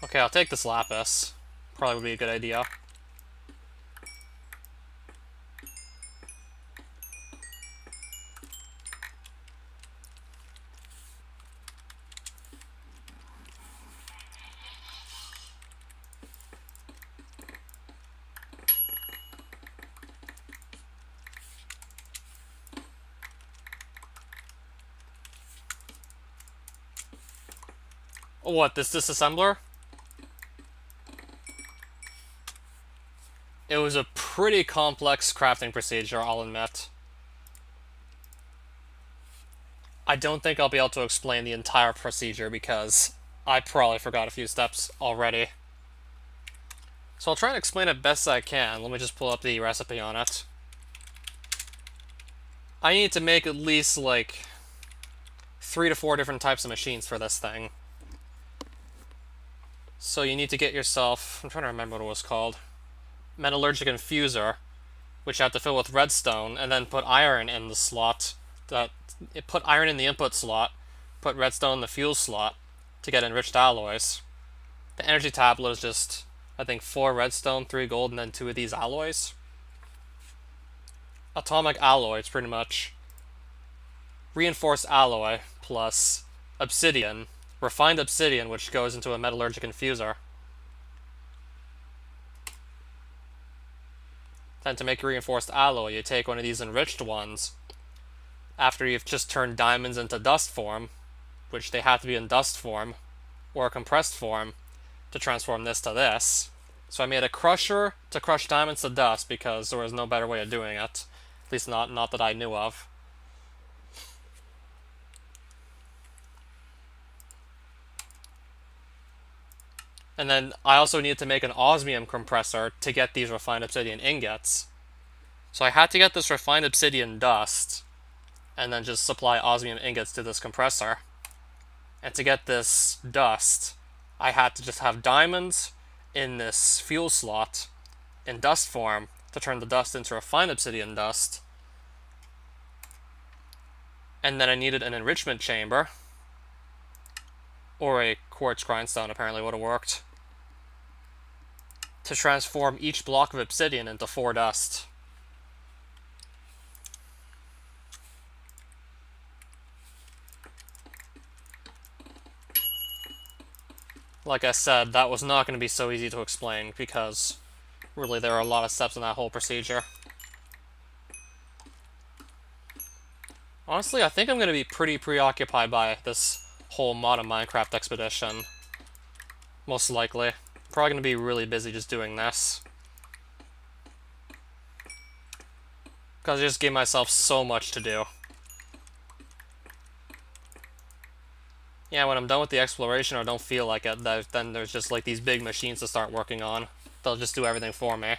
Okay, I'll take this lapis. Probably would be a good idea. What, this disassembler? It was a pretty complex crafting procedure, I'll admit. I don't think I'll be able to explain the entire procedure because I probably forgot a few steps already. So I'll try and explain it best I can. Let me just pull up the recipe on it. I need to make at least, like, 3 to 4 different types of machines for this thing. So you need to get yourself... I'm trying to remember what it was called. Metallurgic infuser, which you have to fill with redstone, and then put iron in the slot. Put iron in the input slot, put redstone in the fuel slot to get enriched alloys. The energy tablet is just, I think, 4 redstone, 3 gold, and then 2 of these alloys. Atomic alloy, it's pretty much reinforced alloy plus obsidian, refined obsidian, which goes into a metallurgic infuser. Then to make reinforced alloy, you take one of these enriched ones after you've just turned diamonds into dust form, which they have to be in dust form or compressed form to transform this to this. So I made a crusher to crush diamonds to dust because there was no better way of doing it. At least not that I knew of. And then I also needed to make an osmium compressor to get these refined obsidian ingots. So I had to get this refined obsidian dust and then just supply osmium ingots to this compressor. And to get this dust, I had to just have diamonds in this fuel slot in dust form to turn the dust into refined obsidian dust. And then I needed an enrichment chamber, or a quartz grindstone apparently would have worked, to transform each block of obsidian into 4 dust. Like I said, that was not going to be so easy to explain because really there are a lot of steps in that whole procedure. Honestly, I think I'm going to be pretty preoccupied by this whole mod of Minecraft expedition. Most likely. Probably going to be really busy just doing this. Because I just gave myself so much to do. Yeah, when I'm done with the exploration or don't feel like it, then there's just like these big machines to start working on. They'll just do everything for me.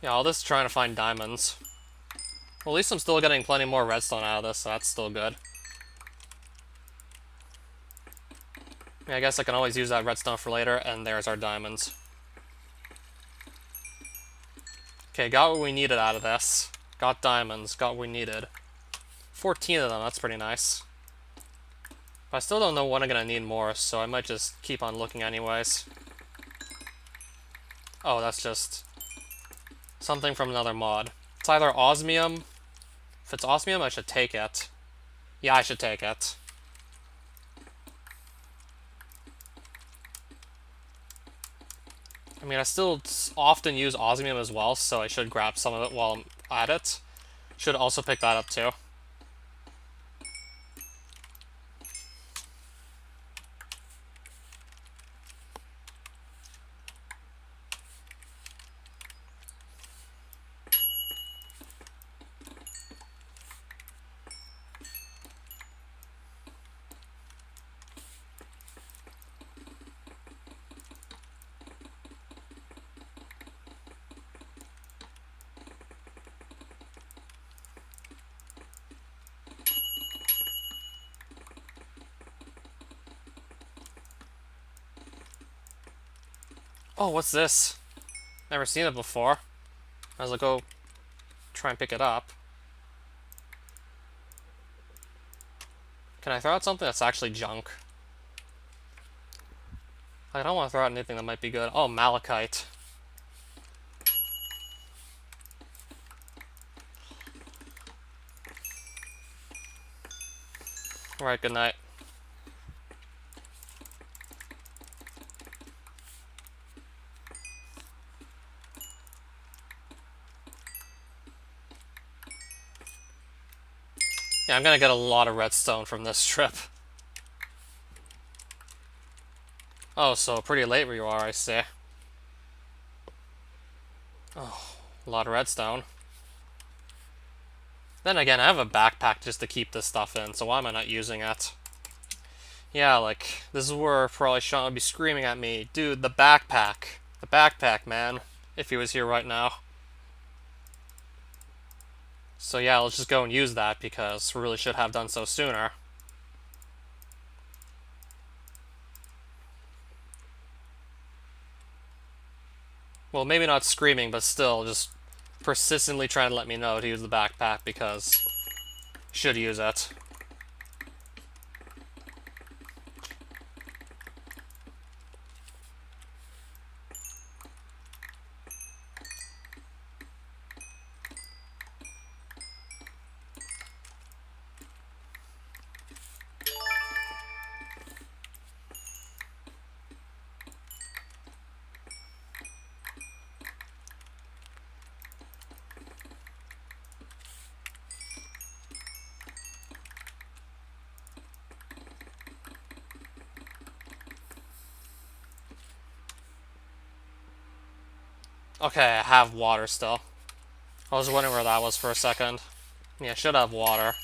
Yeah, all this trying to find diamonds. Well, at least I'm still getting plenty more redstone out of this, so that's still good. Yeah, I guess I can always use that redstone for later, and there's our diamonds. Okay, got what we needed out of this. Got diamonds, got what we needed. 14 of them, that's pretty nice. But I still don't know when I'm gonna need more, so I might just keep on looking anyways. Oh, that's just something from another mod. It's either osmium. If it's osmium, I should take it. Yeah, I should take it. I mean, I still often use osmium as well, so I should grab some of it while I'm at it. Should also pick that up too. Oh, what's this? Never seen it before. Might as well go try and pick it up. Can I throw out something that's actually junk? I don't want to throw out anything that might be good. Oh, malachite. Alright, good night. Yeah, I'm gonna get a lot of redstone from this trip. Oh, so pretty late where you are, I see. Oh, a lot of redstone. Then again, I have a backpack just to keep this stuff in, so why am I not using it? Yeah, like, this is where probably Sean would be screaming at me, dude, the backpack. The backpack, man. If he was here right now. So yeah, let's just go and use that, because we really should have done so sooner. Well, maybe not screaming, but still, just persistently trying to let me know to use the backpack, because should use it. Okay, I have water still. I was wondering where that was for a second. Yeah, I should have water.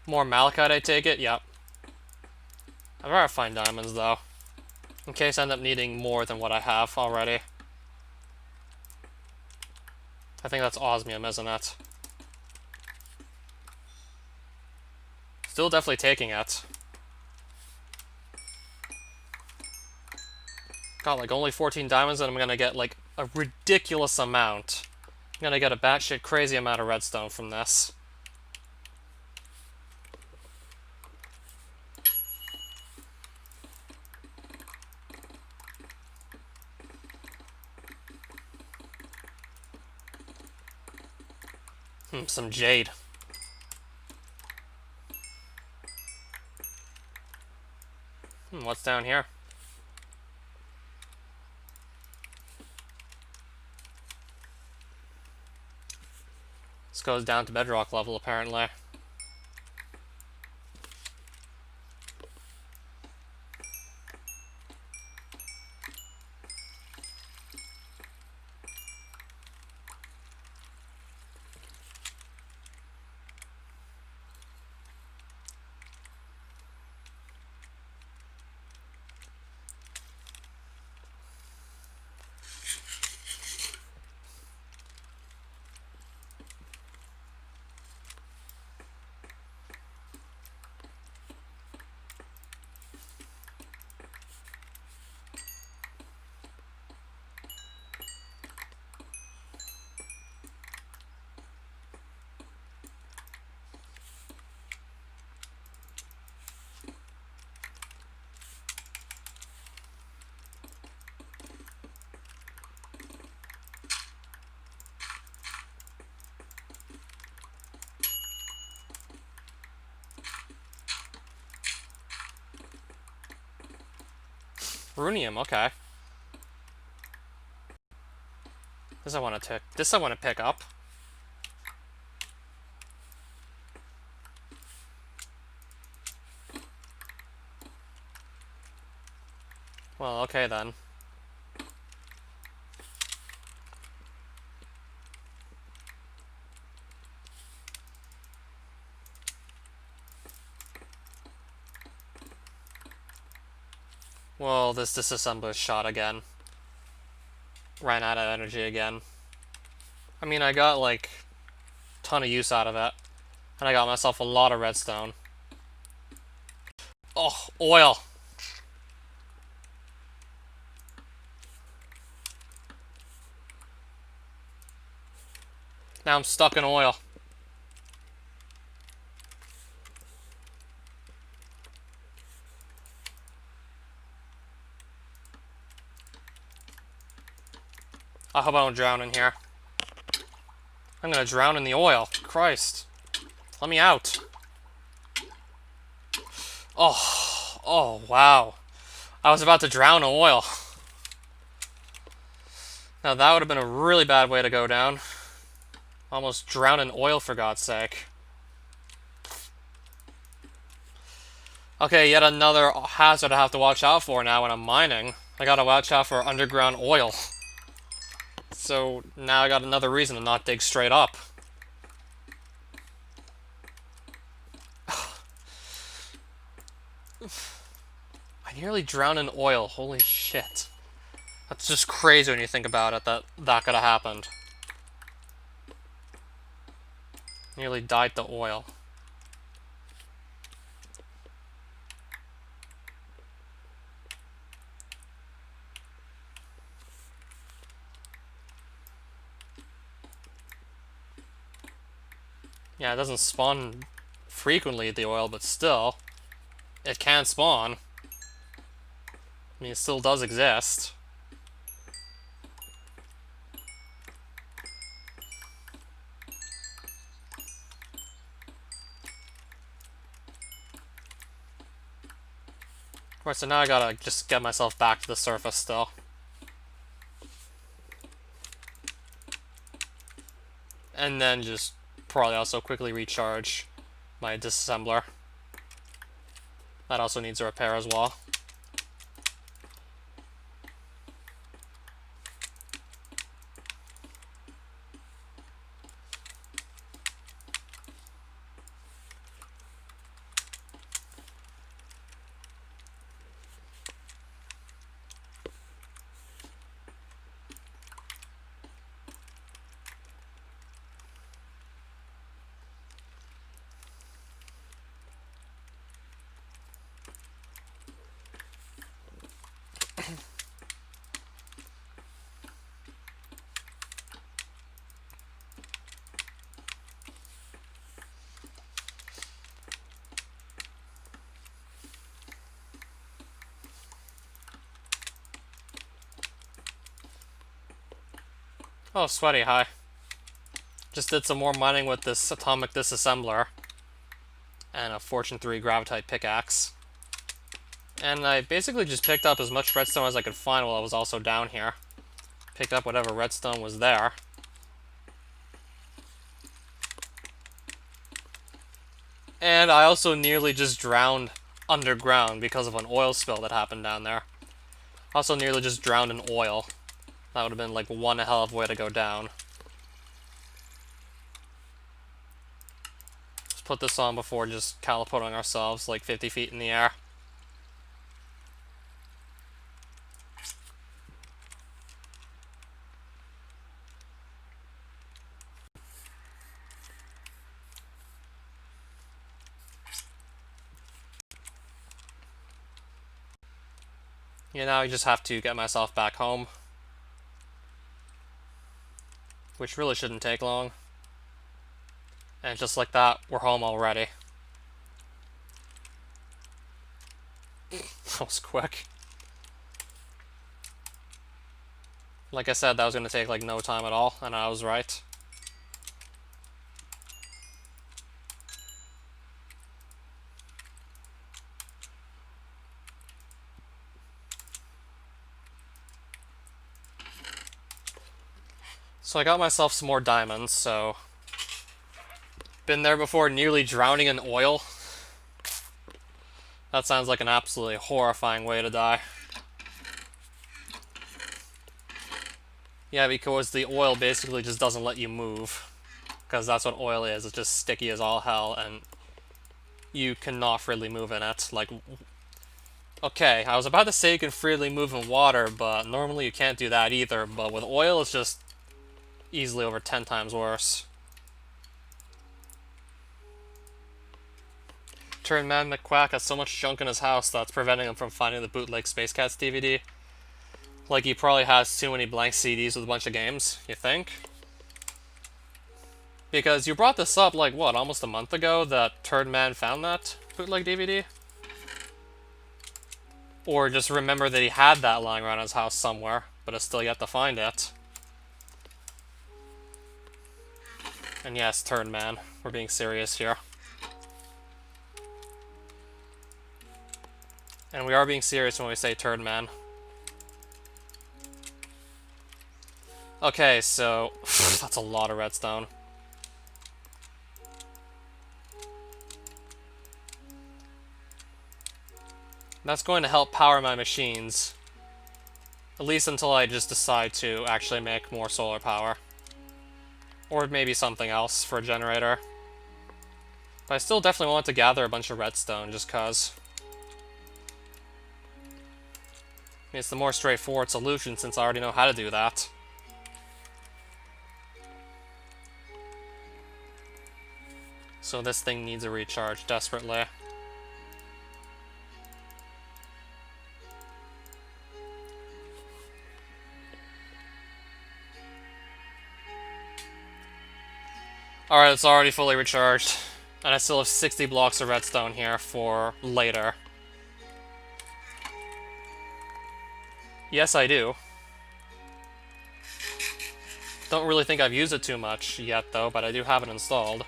More malachite, I take it? Yep. I'd rather find diamonds, though. In case I end up needing more than what I have already. I think that's osmium, isn't it? Still definitely taking it. Got like only 14 diamonds and I'm gonna get like a ridiculous amount. I'm gonna get a batshit crazy amount of redstone from this. Some jade. What's down here? This goes down to bedrock level, apparently. Runium, okay. This I want to pick up. Well, okay then. Well, this disassembler shot again. Ran out of energy again. I mean, I got, like, a ton of use out of it. And I got myself a lot of redstone. Oh, oil! Now I'm stuck in oil. I hope I don't drown in here. I'm gonna drown in the oil. Christ. Let me out. Oh, wow. I was about to drown in oil. Now that would have been a really bad way to go down. Almost drowned in oil, for God's sake. Okay, yet another hazard I have to watch out for now when I'm mining. I gotta watch out for underground oil. So now I got another reason to not dig straight up. I nearly drowned in oil. Holy shit. That's just crazy when you think about it, that could have happened. Nearly died to oil. Yeah, it doesn't spawn frequently, the oil, but still, it can spawn. I mean, it still does exist. Right, so now I gotta just get myself back to the surface still. And then just probably also quickly recharge my disassembler. That also needs a repair as well. Oh, sweaty, hi. Just did some more mining with this atomic disassembler and a Fortune 3 gravitite pickaxe. And I basically just picked up as much redstone as I could find while I was also down here. Picked up whatever redstone was there. And I also nearly just drowned underground because of an oil spill that happened down there. Also nearly just drowned in oil. That would have been like one hell of a way to go down. Let's put this on before just catapulting ourselves like 50 feet in the air. Yeah, now I just have to get myself back home. Which really shouldn't take long. And just like that, we're home already. That was quick. Like I said, that was going to take like no time at all, and I was right. So I got myself some more diamonds, so... Been there before, nearly drowning in oil. That sounds like an absolutely horrifying way to die. Yeah, because the oil basically just doesn't let you move. Because that's what oil is, it's just sticky as all hell, and you cannot freely move in it. Like, Okay, I was about to say you can freely move in water, but normally you can't do that either, but with oil it's just easily over 10 times worse. Turn Man McQuack has so much junk in his house that's preventing him from finding the bootleg Space Cats DVD. Like, he probably has too many blank CDs with a bunch of games, you think? Because you brought this up, like, what, almost a month ago, that Turd Man found that bootleg DVD? Or just remember that he had that lying around his house somewhere, but has still yet to find it. And yes, Turd Man, we're being serious here. And we are being serious when we say Turd Man. Okay, so that's a lot of redstone. That's going to help power my machines. At least until I just decide to actually make more solar power. Or maybe something else for a generator. But I still definitely want to gather a bunch of redstone, just cause. I mean, it's the more straightforward solution since I already know how to do that. So this thing needs a recharge desperately. Alright, it's already fully recharged. And I still have 60 blocks of redstone here for later. Yes, I do. Don't really think I've used it too much yet, though, but I do have it installed.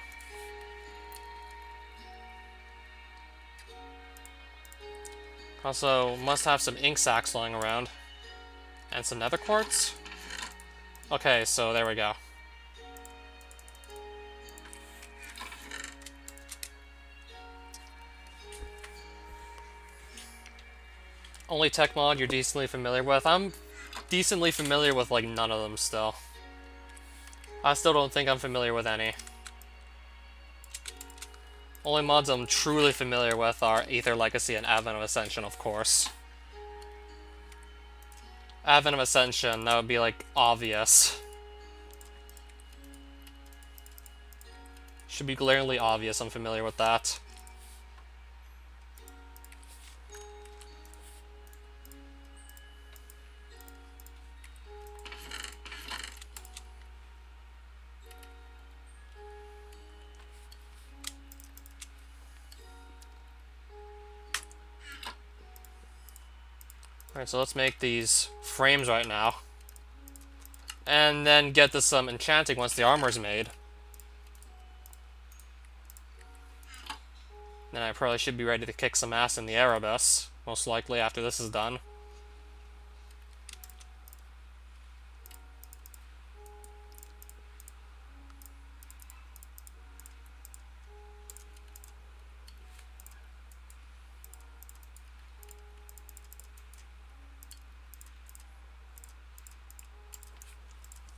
Also, must have some ink sacks lying around. And some nether quartz? Okay, so there we go. Only tech mod you're decently familiar with? I'm decently familiar with, like, none of them still. I still don't think I'm familiar with any. Only mods I'm truly familiar with are Aether Legacy and Advent of Ascension, of course. Advent of Ascension, that would be, like, obvious. Should be glaringly obvious I'm familiar with that. Alright, so let's make these frames right now. And then get to some enchanting once the armor's made. Then I probably should be ready to kick some ass in the Erebus, most likely after this is done.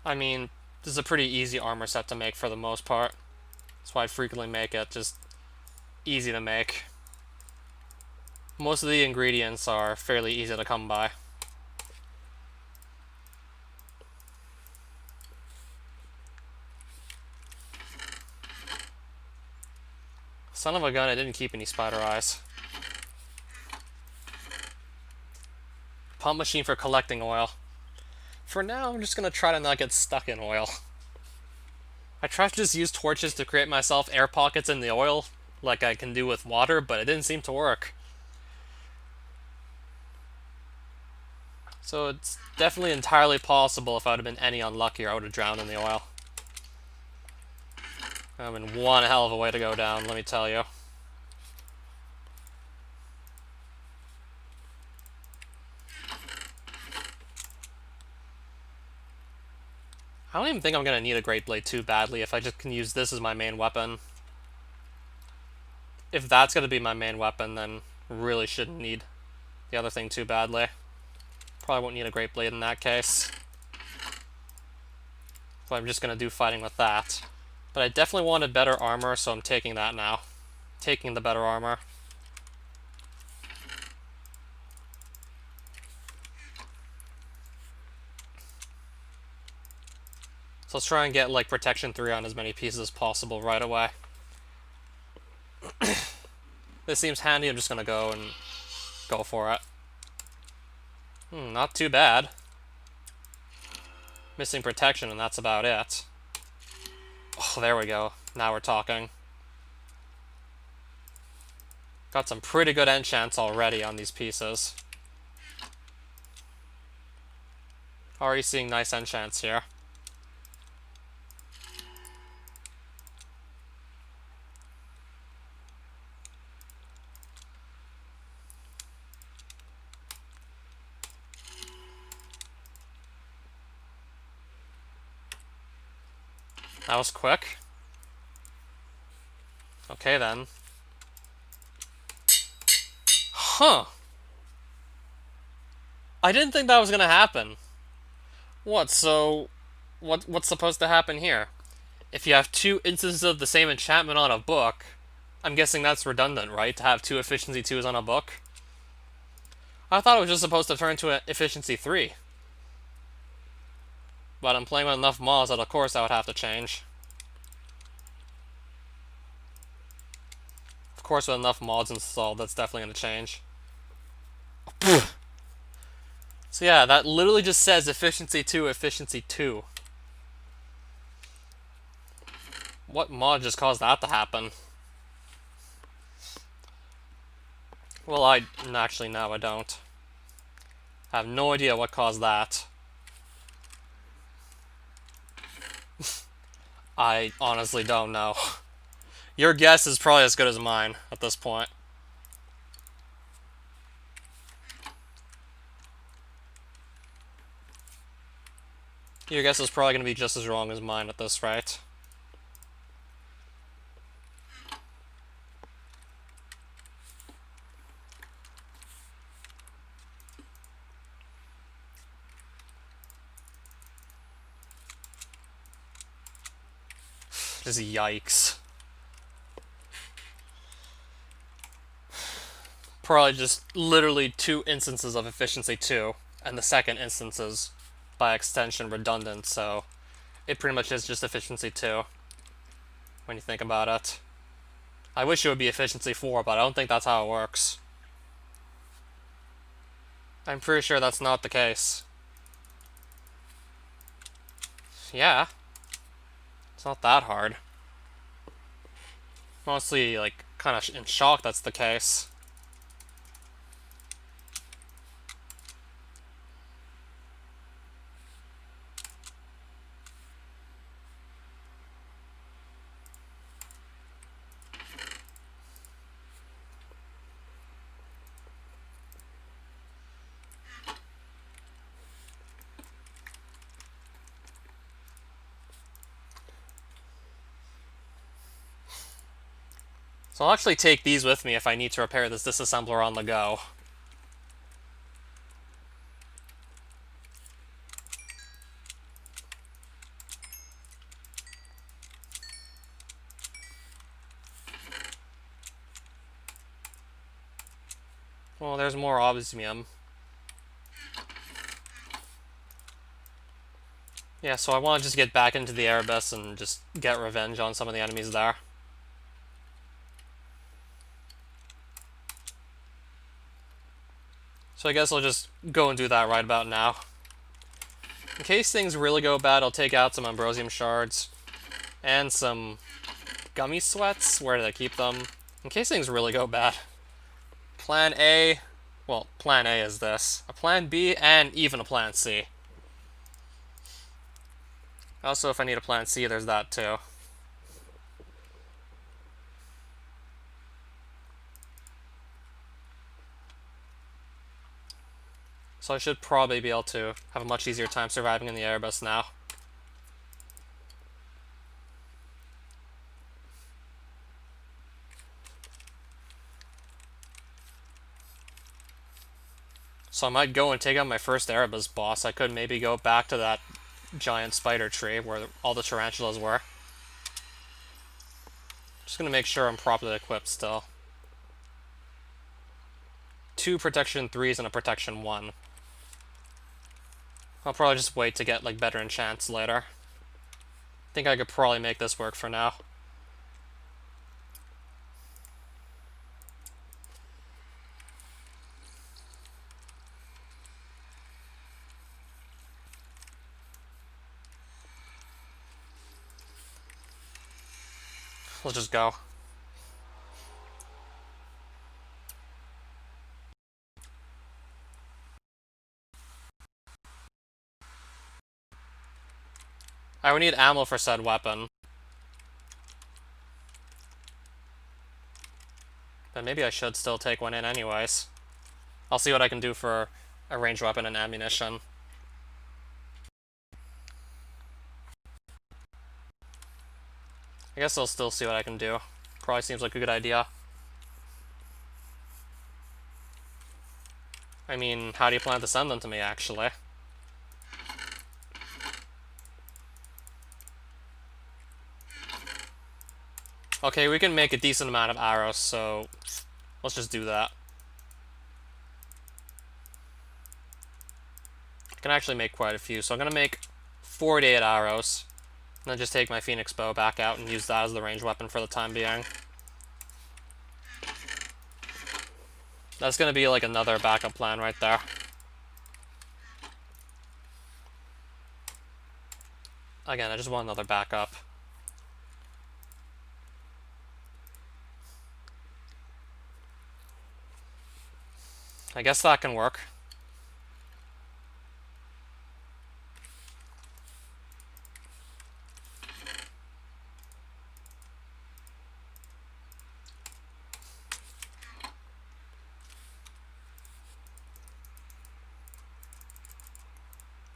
I mean, this is a pretty easy armor set to make for the most part. That's why I frequently make it, just easy to make. Most of the ingredients are fairly easy to come by. Son of a gun, I didn't keep any spider eyes. Pump machine for collecting oil. For now, I'm just gonna try to not get stuck in oil. I tried to just use torches to create myself air pockets in the oil, like I can do with water, but it didn't seem to work. So it's definitely entirely possible if I would have been any unluckier, I would have drowned in the oil. That would have been one hell of a way to go down, let me tell you. I don't even think I'm going to need a Great Blade too badly if I just can use this as my main weapon. If that's going to be my main weapon, then really shouldn't need the other thing too badly. Probably won't need a Great Blade in that case. So I'm just going to do fighting with that. But I definitely wanted better armor, so I'm taking that now. Taking the better armor. So let's try and get like protection 3 on as many pieces as possible right away. This seems handy, I'm just gonna go and go for it. Not too bad. Missing protection and that's about it. Oh, there we go. Now we're talking. Got some pretty good enchants already on these pieces. Already seeing nice enchants here. That was quick. Okay then. Huh. I didn't think that was gonna happen. What, so... What's supposed to happen here? If you have 2 instances of the same enchantment on a book, I'm guessing that's redundant, right? To have 2 efficiency 2s on a book? I thought it was just supposed to turn into an efficiency 3. But I'm playing with enough mods that of course that would have to change. Of course with enough mods installed, that's definitely going to change. So yeah, that literally just says efficiency 2, efficiency 2. What mod just caused that to happen? Well, actually, no, I don't. I have no idea what caused that. I honestly don't know. Your guess is probably as good as mine at this point. Your guess is probably going to be just as wrong as mine at this rate. Just yikes. Probably just literally 2 instances of efficiency 2, and the second instance is, by extension, redundant, so it pretty much is just efficiency 2, when you think about it. I wish it would be efficiency 4, but I don't think that's how it works. I'm pretty sure that's not the case. Yeah. It's not that hard. Mostly, like, kind of in shock that's the case. So I'll actually take these with me if I need to repair this disassembler on the go. Well, there's more osmium. Yeah, so I want to just get back into the Erebus and just get revenge on some of the enemies there. So I guess I'll just go and do that right about now. In case things really go bad, I'll take out some Ambrosium shards and some gummy sweats. Where did I keep them? In case things really go bad. Plan A, well, plan A is this. A plan B and even a plan C. Also, if I need a plan C, there's that too. So I should probably be able to have a much easier time surviving in the Erebus now. So I might go and take out my first Erebus boss. I could maybe go back to that giant spider tree where all the tarantulas were. Just gonna make sure I'm properly equipped still. 2 protection 3s and a protection 1. I'll probably just wait to get like better enchants later. think I could probably make this work for now. Let's just go. I would need ammo for said weapon. But maybe I should still take one in anyways. I'll see what I can do for a ranged weapon and ammunition. I guess I'll still see what I can do. Probably seems like a good idea. I mean, how do you plan to send them to me, actually? Okay, we can make a decent amount of arrows, so let's just do that. I can actually make quite a few, so I'm gonna make 48 arrows, and then just take my Phoenix bow back out and use that as the ranged weapon for the time being. That's gonna be like another backup plan right there. Again, I just want another backup. I guess that can work.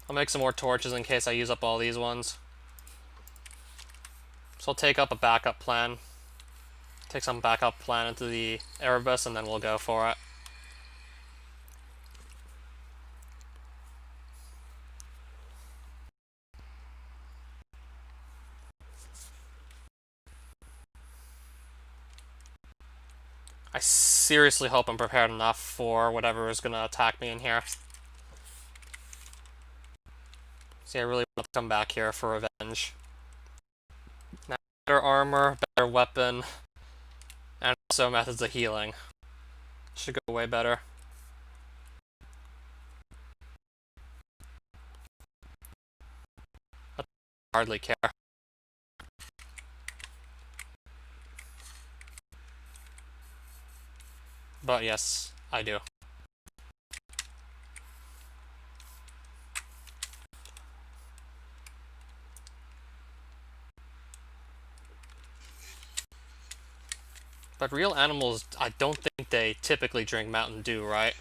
I'll make some more torches in case I use up all these ones. So I'll take up a backup plan. Take some backup plan into the Erebus, and then we'll go for it. I seriously hope I'm prepared enough for whatever is going to attack me in here. See, I really want to come back here for revenge. Now, better armor, better weapon, and also methods of healing. Should go way better. I hardly care. But yes, I do. But real animals, I don't think they typically drink Mountain Dew, right?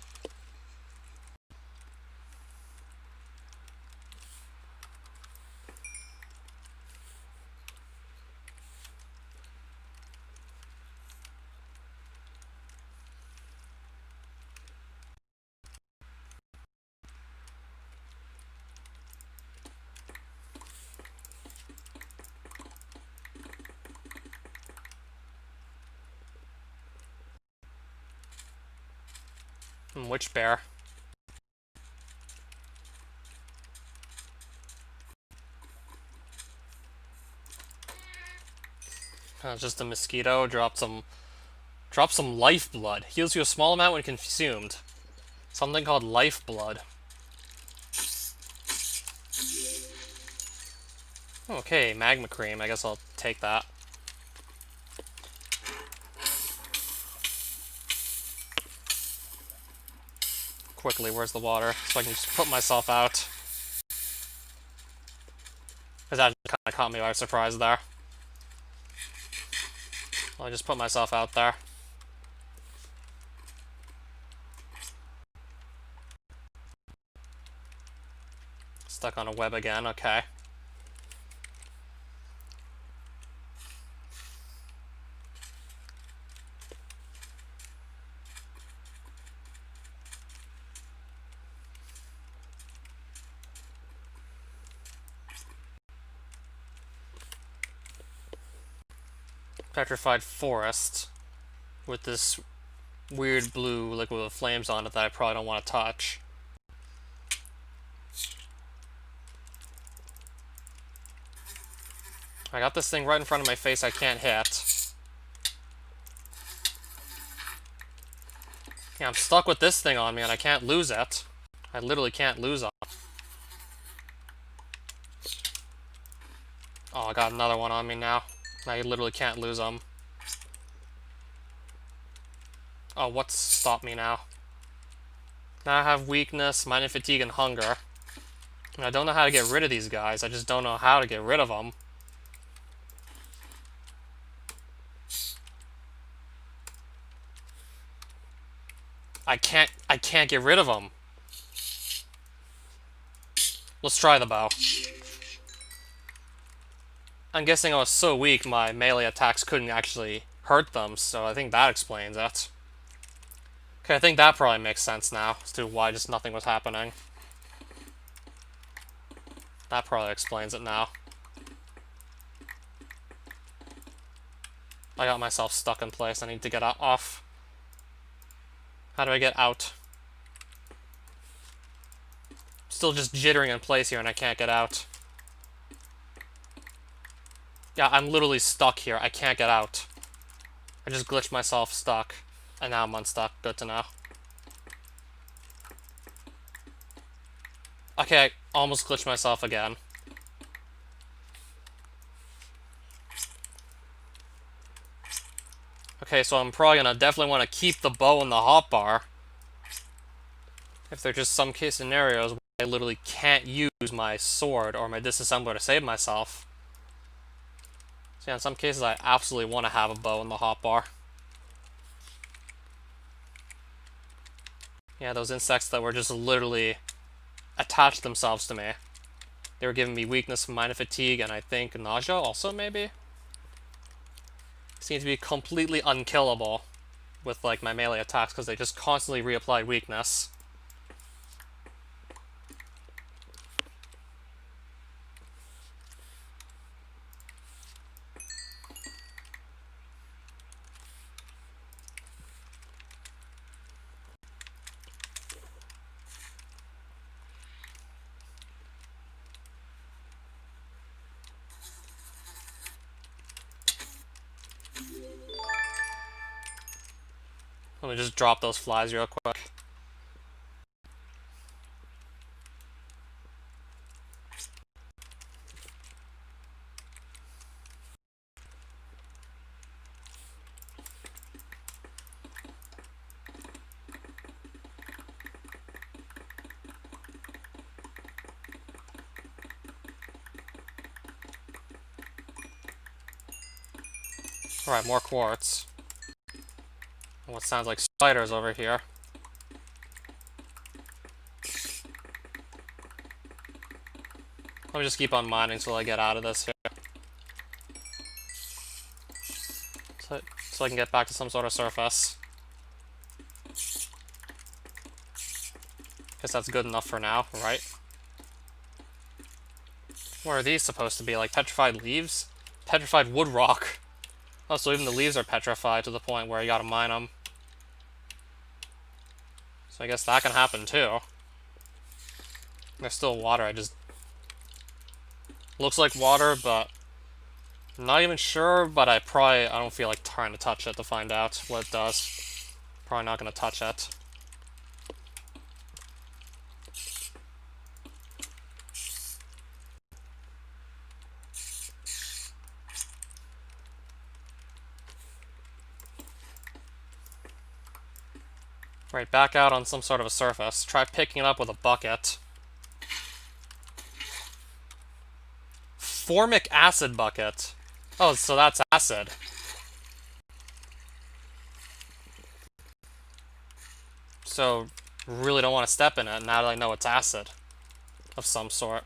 Which bear? Just a mosquito. Drop some lifeblood. Heals you a small amount when consumed. Something called lifeblood. Okay, magma cream. I guess I'll take that. Quickly, where's the water? So I can just put myself out. Because that kind of caught me by surprise there. I'll just put myself out there. Stuck on a web again, okay. Petrified forest with this weird blue liquid with flames on it that I probably don't want to touch. I got this thing right in front of my face I can't hit. Yeah, I'm stuck with this thing on me and I can't lose it. I literally can't lose it. Oh, I got another one on me now. I literally can't lose them. Oh, what's stopped me now? Now I have weakness, minor fatigue, and hunger. And I don't know how to get rid of these guys. I just don't know how to get rid of them. I can't get rid of them. Let's try the bow. I'm guessing I was so weak my melee attacks couldn't actually hurt them, so I think that explains it. Okay, I think that probably makes sense now as to why just nothing was happening. That probably explains it now. I got myself stuck in place. I need to get off. How do I get out? Still just jittering in place here and I can't get out. Yeah, I'm literally stuck here. I can't get out. I just glitched myself stuck. And now I'm unstuck. Good to know. Okay, I almost glitched myself again. Okay, so I'm probably gonna definitely want to keep the bow and the hotbar. If there's just some case scenarios where I literally can't use my sword or my disassembler to save myself. So yeah, in some cases I absolutely want to have a bow and the hotbar. Yeah, those insects that were just literally attached themselves to me. They were giving me weakness, minor fatigue, and I think nausea also, maybe? Seem to be completely unkillable with, like, my melee attacks because they just constantly reapplied weakness. Let me just drop those flies real quick. Alright, more quartz. What sounds like spiders over here. Let me just keep on mining until I get out of this here. So I can get back to some sort of surface. Guess that's good enough for now, right? What are these supposed to be? Like petrified leaves? Petrified wood rock. Oh, so even the leaves are petrified to the point where you gotta mine them. So I guess that can happen too. There's still water, I just... Looks like water, but... I'm not even sure, but I don't feel like trying to touch it to find out what it does. Probably not gonna touch it. Right, back out on some sort of a surface. Try picking it up with a bucket. Formic acid bucket. Oh, so that's acid. So, really don't want to step in it now that I know it's acid. Of some sort.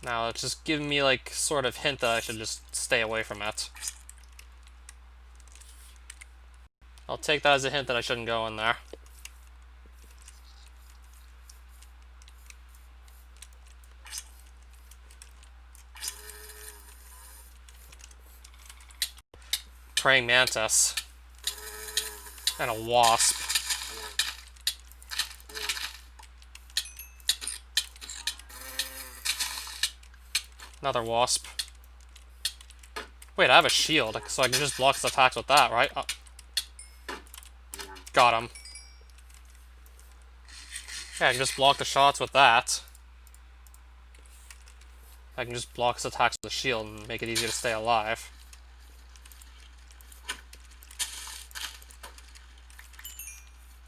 Now, it's just giving me, like, sort of hint that I should just stay away from it. I'll take that as a hint that I shouldn't go in there. Praying mantis. And a wasp. Another wasp. Wait, I have a shield, so I can just block his attacks with that, right? Oh. Got him. Yeah, I can just block the shots with that. I can just block his attacks with the shield and make it easier to stay alive.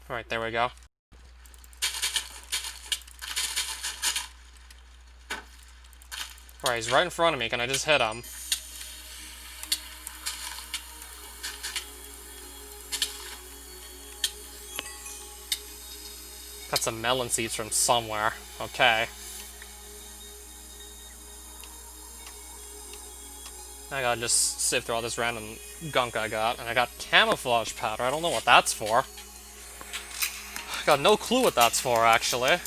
Alright, there we go. Alright, he's right in front of me. Can I just hit him? Got some melon seeds from somewhere. Okay. I gotta just sift through all this random gunk I got. And I got camouflage powder. I don't know what that's for. I got no clue what that's for, actually.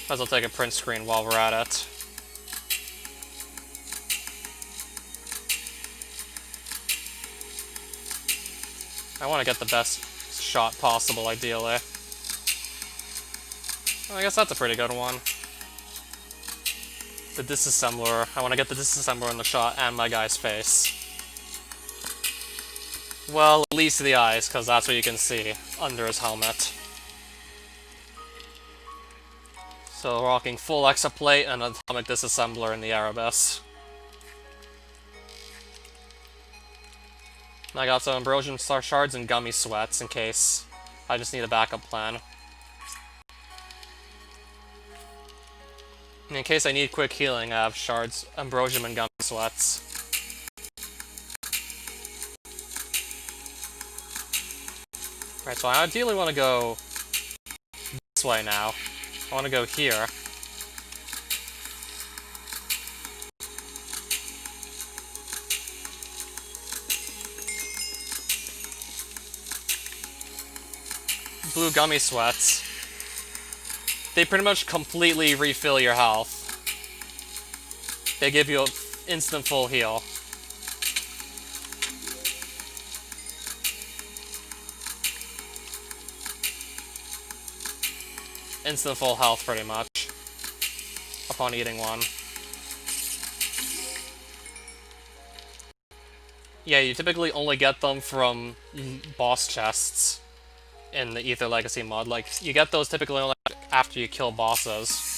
Might as well take a print screen while we're at it. I want to get the best shot possible, ideally. Well, I guess that's a pretty good one. The disassembler. I want to get the disassembler in the shot and my guy's face. Well, at least the eyes, because that's what you can see under his helmet. So, rocking full exoplate and atomic disassembler in the Erebus. I got some Ambrosian Star Shards and Gummy Sweats in case I just need a backup plan. And in case I need quick healing, I have Shards, Ambrosium, and Gummy Sweats. Right, so I ideally want to go this way now. I want to go here. Blue Gummy Sweats. They pretty much completely refill your health. They give you an instant full heal. Instant full health, pretty much, upon eating one. Yeah, you typically only get them from boss chests in the Aether Legacy mod. Like, you get those typically only after you kill bosses.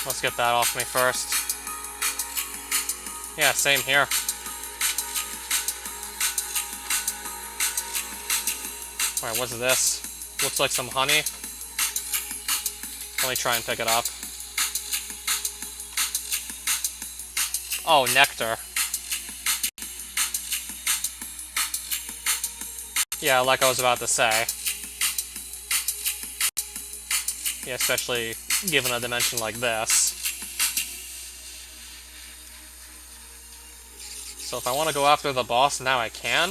Let's get that off me first. Yeah, same here. Alright, what's this? Looks like some honey. Let me try and pick it up. Oh, nectar. Yeah, like I was about to say. Yeah, especially given a dimension like this. So if I want to go after the boss, now I can.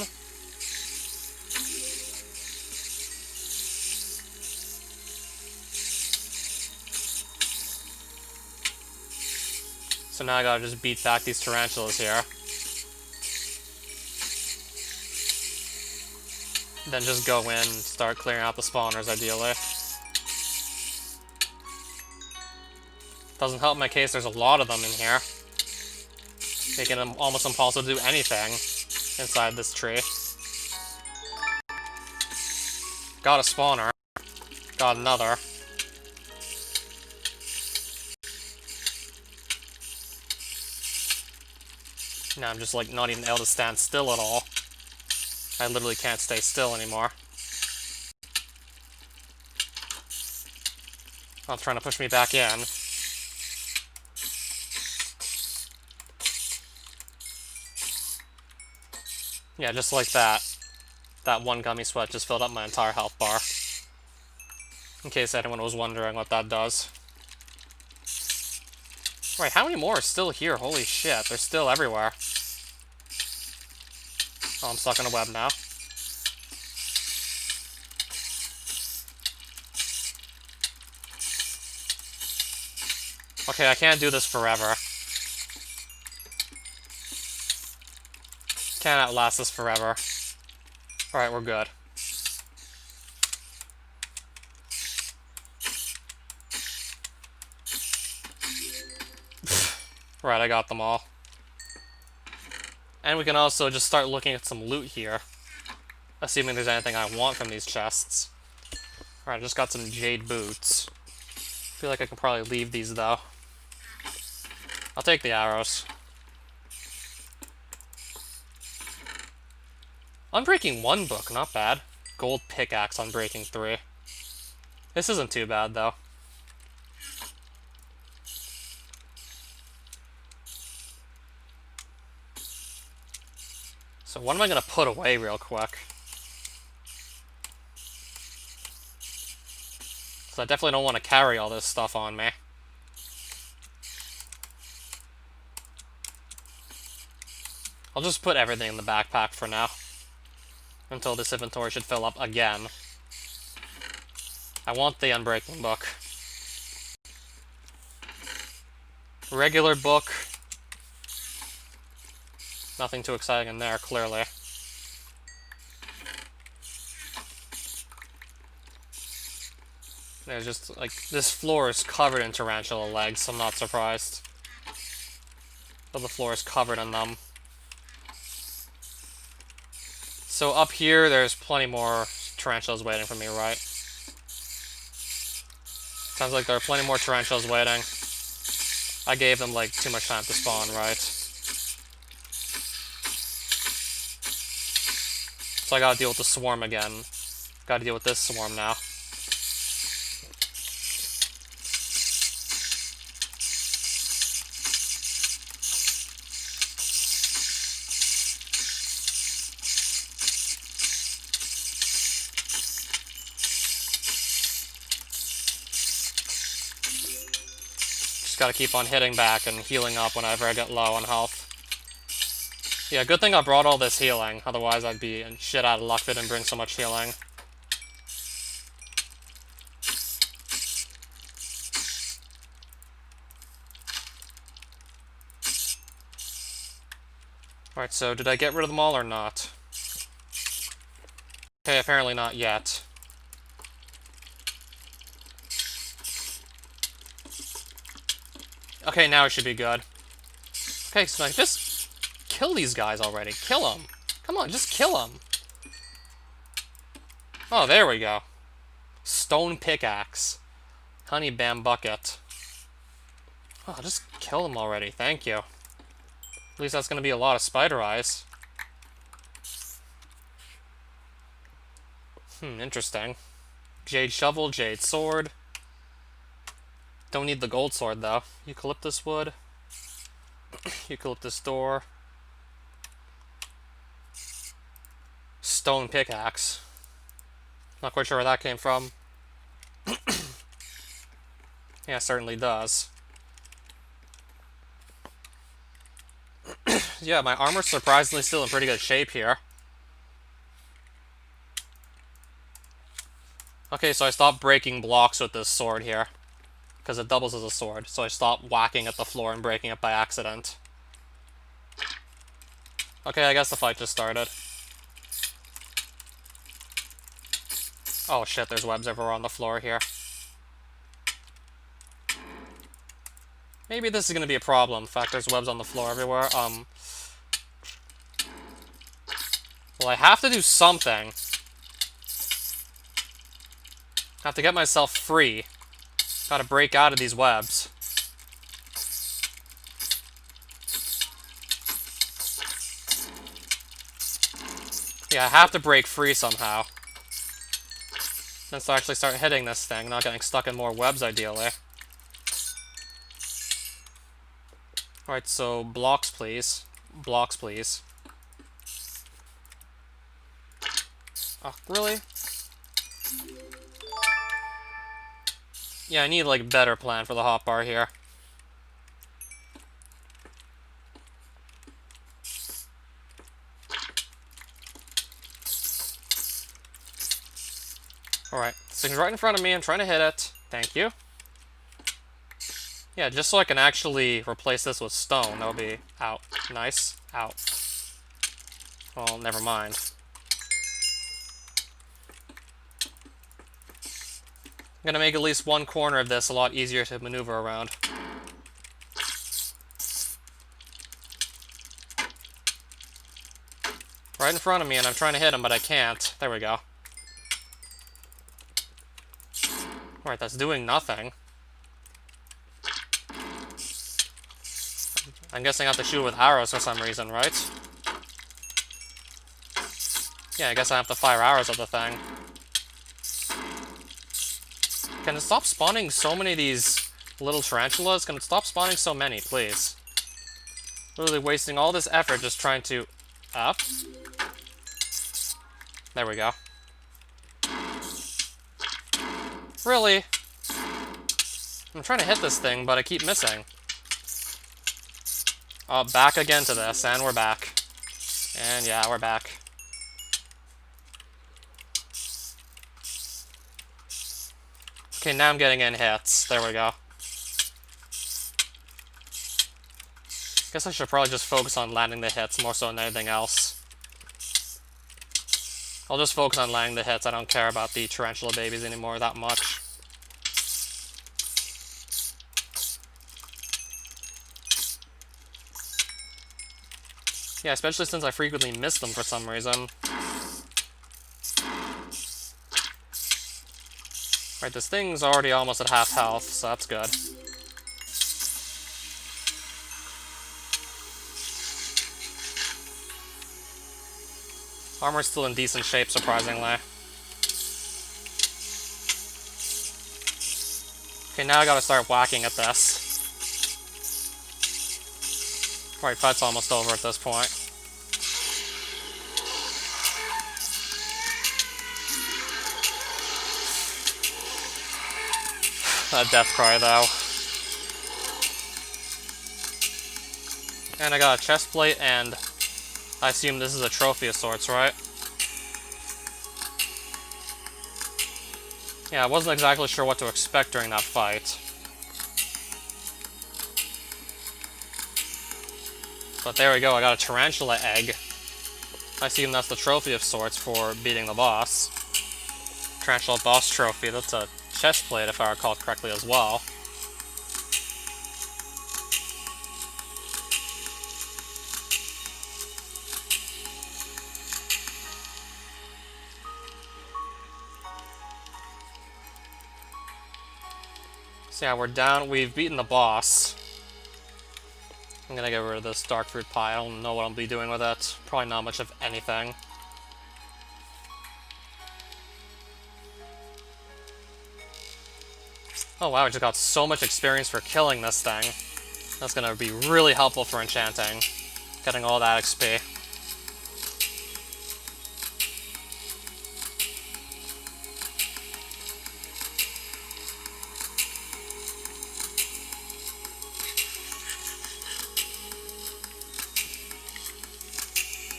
So now I gotta just beat back these tarantulas here. Then just go in and start clearing out the spawners, ideally. Doesn't help my case, there's a lot of them in here. Making it almost impossible to do anything inside this tree. Got a spawner. Got another. Now I'm just like not even able to stand still at all. I literally can't stay still anymore. Oh, trying to push me back in. Yeah, just like that. That one gummy sweat just filled up my entire health bar. In case anyone was wondering what that does. Wait, how many more are still here? Holy shit, they're still everywhere. Oh, I'm stuck in a web now. Okay, I can't do this forever. Can't outlast this forever. Alright, we're good. Right, I got them all. And we can also just start looking at some loot here. Assuming there's anything I want from these chests. Alright, I just got some jade boots. Feel like I can probably leave these, though. I'll take the arrows. Unbreaking 1 book, not bad. Gold pickaxe on breaking 3. This isn't too bad, though. So what am I going to put away real quick? So I definitely don't want to carry all this stuff on me. I'll just put everything in the backpack for now. Until this inventory should fill up again. I want the Unbreaking book. Regular book. Nothing too exciting in there, clearly. There's just, like, this floor is covered in tarantula legs, so I'm not surprised. But the floor is covered in them. So up here, there's plenty more tarantulas waiting for me, right? Sounds like there are plenty more tarantulas waiting. I gave them, like, too much time to spawn, right? So I gotta deal with the swarm again. Gotta deal with this swarm now. Gotta keep on hitting back and healing up whenever I get low on health. Yeah, good thing I brought all this healing, otherwise I'd be shit out of luck if it didn't bring so much healing. Alright, so did I get rid of them all or not? Okay, apparently not yet. Okay, now it should be good. Okay, so like, just kill these guys already. Kill them. Come on, just kill them. Oh, there we go. Stone pickaxe. Honey bam bucket. Oh, just kill them already. Thank you. At least that's going to be a lot of spider eyes. Interesting. Jade shovel, jade sword. Don't need the gold sword, though. Eucalyptus wood. Eucalyptus door. Stone pickaxe. Not quite sure where that came from. Yeah, it certainly does. Yeah, my armor's surprisingly still in pretty good shape here. Okay, so I stopped breaking blocks with this sword here. Because it doubles as a sword, so I stopped whacking at the floor and breaking it by accident. Okay, I guess the fight just started. Oh shit, there's webs everywhere on the floor here. Maybe this is gonna be a problem. In fact, there's webs on the floor everywhere. Well, I have to do something. I have to get myself free. Gotta break out of these webs. Yeah, I have to break free somehow. Then to actually start hitting this thing, not getting stuck in more webs, ideally. Alright, so blocks, please. Blocks, please. Oh, really? Yeah, I need, like, better plan for the hotbar here. Alright, this thing's right in front of me. I'm trying to hit it. Thank you. Yeah, just so I can actually replace this with stone. That would be out. Nice. Out. Well, never mind. I'm gonna make at least one corner of this a lot easier to maneuver around. Right in front of me, and I'm trying to hit him, but I can't. There we go. Alright, that's doing nothing. I'm guessing I have to shoot with arrows for some reason, right? Yeah, I guess I have to fire arrows at the thing. Can it stop spawning so many of these little tarantulas? Can it stop spawning so many, please? Literally wasting all this effort just trying to... Up? There we go. Really? I'm trying to hit this thing, but I keep missing. Oh, back again to this, and we're back. And yeah, we're back. Okay, now I'm getting in hits. There we go. Guess I should probably just focus on landing the hits more so than anything else. I'll just focus on landing the hits. I don't care about the tarantula babies anymore that much. Yeah, especially since I frequently miss them for some reason. Right, this thing's already almost at half health, so that's good. Armor's still in decent shape, surprisingly. Okay, now I gotta start whacking at this. Right, fight's almost over at this point. That death cry, though. And I got a chest plate, and I assume this is a trophy of sorts, right? Yeah, I wasn't exactly sure what to expect during that fight. But there we go, I got a tarantula egg. I assume that's the trophy of sorts for beating the boss. Tarantula boss trophy, that's a chest plate if I recall correctly as well. So yeah, we're down, we've beaten the boss. I'm gonna get rid of this dark fruit pie, I don't know what I'll be doing with it. Probably not much of anything. Oh wow, I just got so much experience for killing this thing. That's gonna be really helpful for enchanting. Getting all that XP.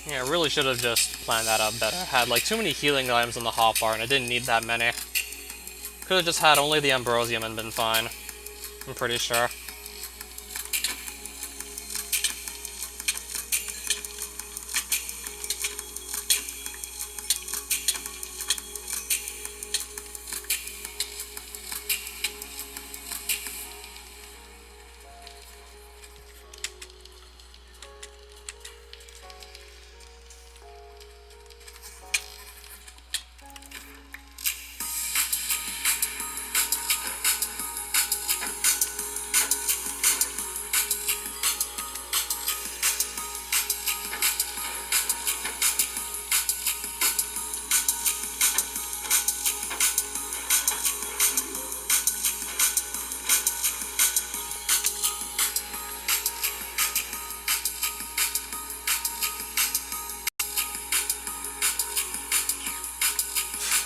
Yeah, I really should have just planned that out better. I had like too many healing items in the hotbar and I didn't need that many. Could have just had only the Ambrosium and been fine. I'm pretty sure.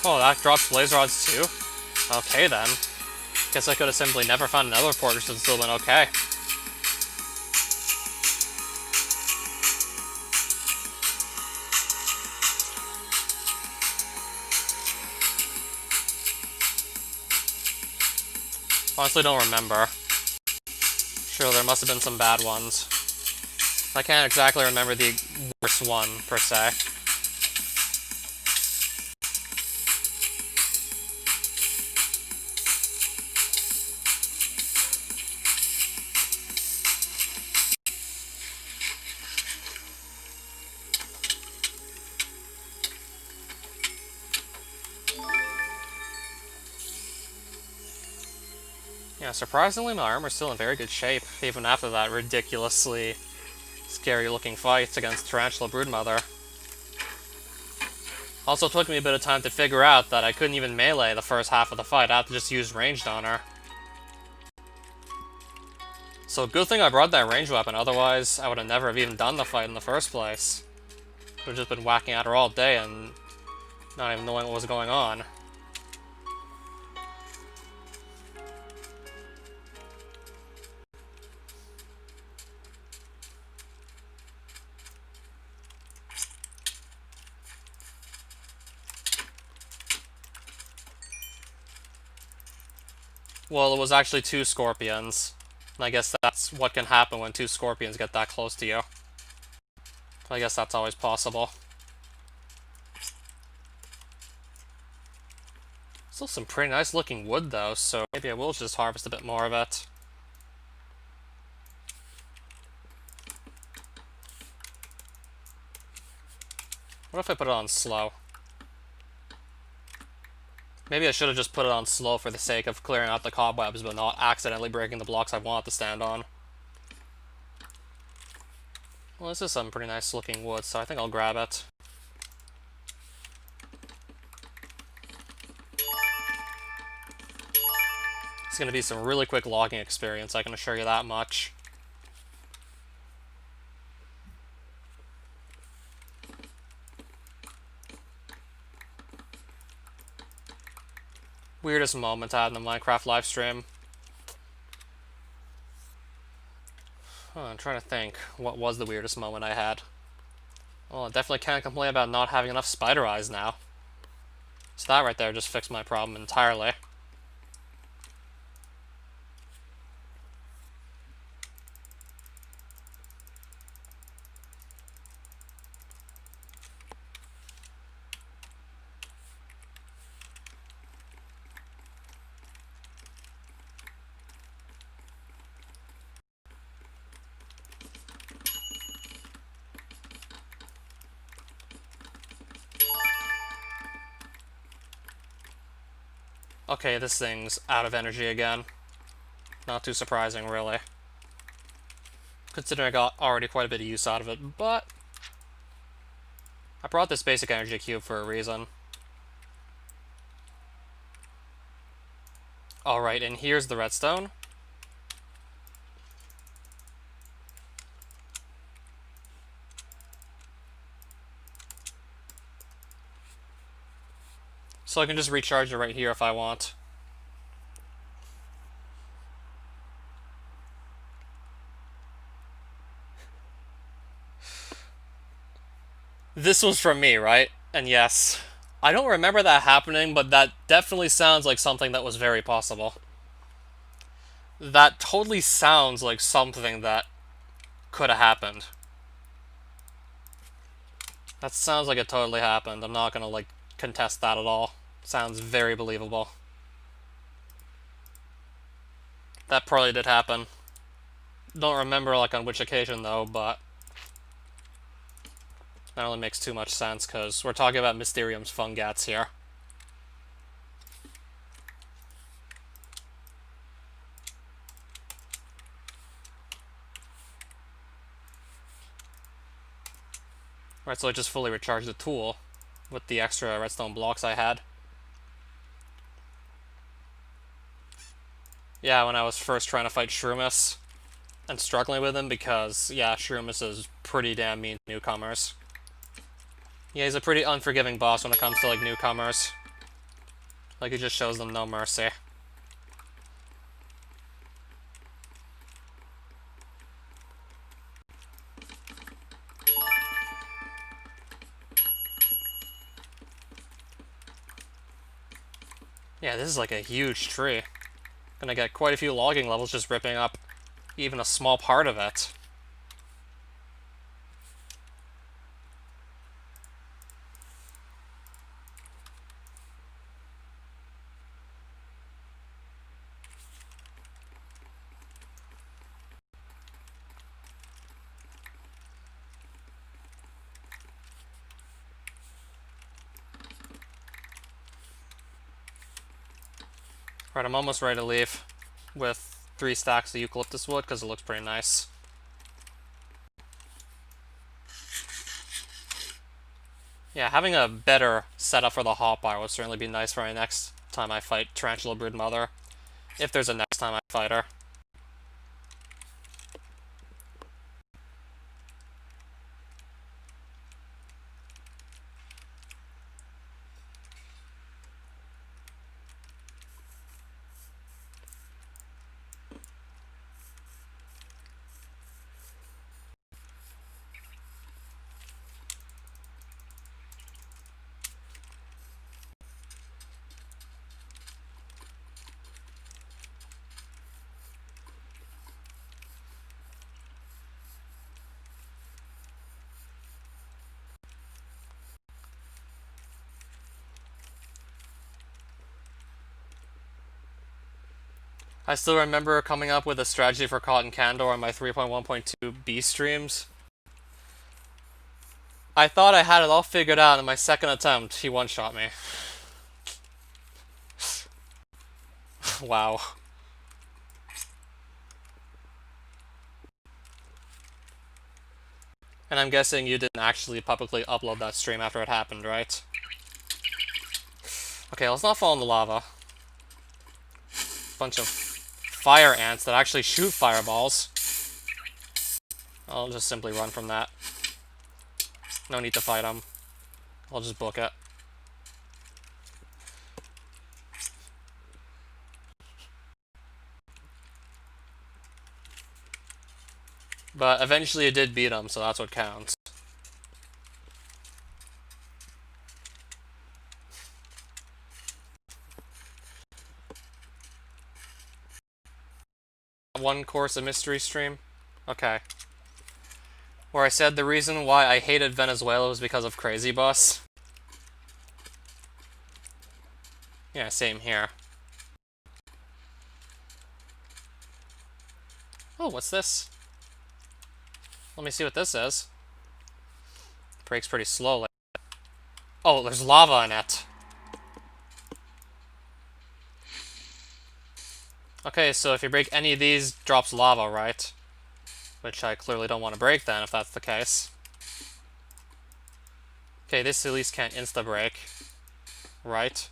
Oh, that drops blaze rods too? Okay then. Guess I could have simply never found another port, which would still been okay. Honestly, don't remember. Sure, there must have been some bad ones. I can't exactly remember the worst one, per se. Yeah, surprisingly, my armor's still in very good shape, even after that ridiculously scary-looking fight against Tarantula Broodmother. Also took me a bit of time to figure out that I couldn't even melee the first half of the fight. I had to just use ranged on her. So good thing I brought that ranged weapon, otherwise I would have never have even done the fight in the first place. Would have just been whacking at her all day and not even knowing what was going on. Well, it was actually 2 scorpions. And I guess that's what can happen when 2 scorpions get that close to you. I guess that's always possible. Still some pretty nice looking wood though, so maybe I will just harvest a bit more of it. What if I put it on slow? Maybe I should have just put it on slow for the sake of clearing out the cobwebs, but not accidentally breaking the blocks I want to stand on. Well, this is some pretty nice looking wood, so I think I'll grab it. It's going to be some really quick logging experience, I can assure you that much. Weirdest moment I had in the Minecraft livestream. I'm trying to think, what was the weirdest moment I had? Well, I definitely can't complain about not having enough spider eyes now. So that right there just fixed my problem entirely. Okay, this thing's out of energy again. Not too surprising, really. Considering I got already quite a bit of use out of it, but I brought this basic energy cube for a reason. Alright, and here's the redstone. So I can just recharge it right here if I want. This was from me, right? And yes, I don't remember that happening, but that definitely sounds like something that was very possible. That totally sounds like something that could have happened. That sounds like it totally happened. I'm not gonna, like, contest that at all. Sounds very believable. That probably did happen. Don't remember, like, on which occasion, though, but that only makes too much sense, because we're talking about Mysterium's Fungats here. Right, so I just fully recharged the tool with the extra redstone blocks I had. Yeah, when I was first trying to fight Shroomus and struggling with him because, yeah, Shroomus is pretty damn mean to newcomers. Yeah, he's a pretty unforgiving boss when it comes to, like, newcomers. Like, it just shows them no mercy. Yeah, this is like a huge tree. Gonna get quite a few logging levels just ripping up even a small part of it. Right, I'm almost ready to leave with 3 stacks of eucalyptus wood because it looks pretty nice. Yeah, having a better setup for the hotbar would certainly be nice for my next time I fight Tarantula Brood Mother. If there's a next time I fight her. I still remember coming up with a strategy for Cotton Candor on my 3.1.2 B streams. I thought I had it all figured out, and in my second attempt, he one-shot me. Wow. And I'm guessing you didn't actually publicly upload that stream after it happened, right? Okay, let's not fall in the lava. Bunch of fire ants that actually shoot fireballs. I'll just simply run from that. No need to fight them. I'll just book it. But eventually it did beat him, so that's what counts. One course of mystery stream? Okay. Where I said the reason why I hated Venezuela was because of Crazy Bus. Yeah, same here. Oh, what's this? Let me see what this is. Breaks pretty slowly. Oh, there's lava in it. Okay, so if you break any of these, drops lava, right? Which I clearly don't want to break then, if that's the case. Okay, this at least can't insta-break. Right?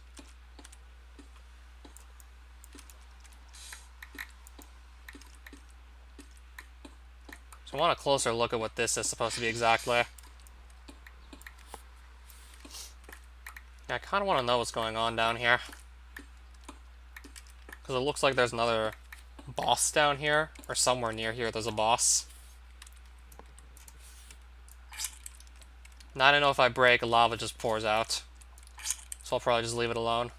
So I want a closer look at what this is supposed to be exactly. Yeah, I kind of want to know what's going on down here. Because it looks like there's another boss down here, or somewhere near here there's a boss. Now I don't know if I break, lava just pours out. So I'll probably just leave it alone.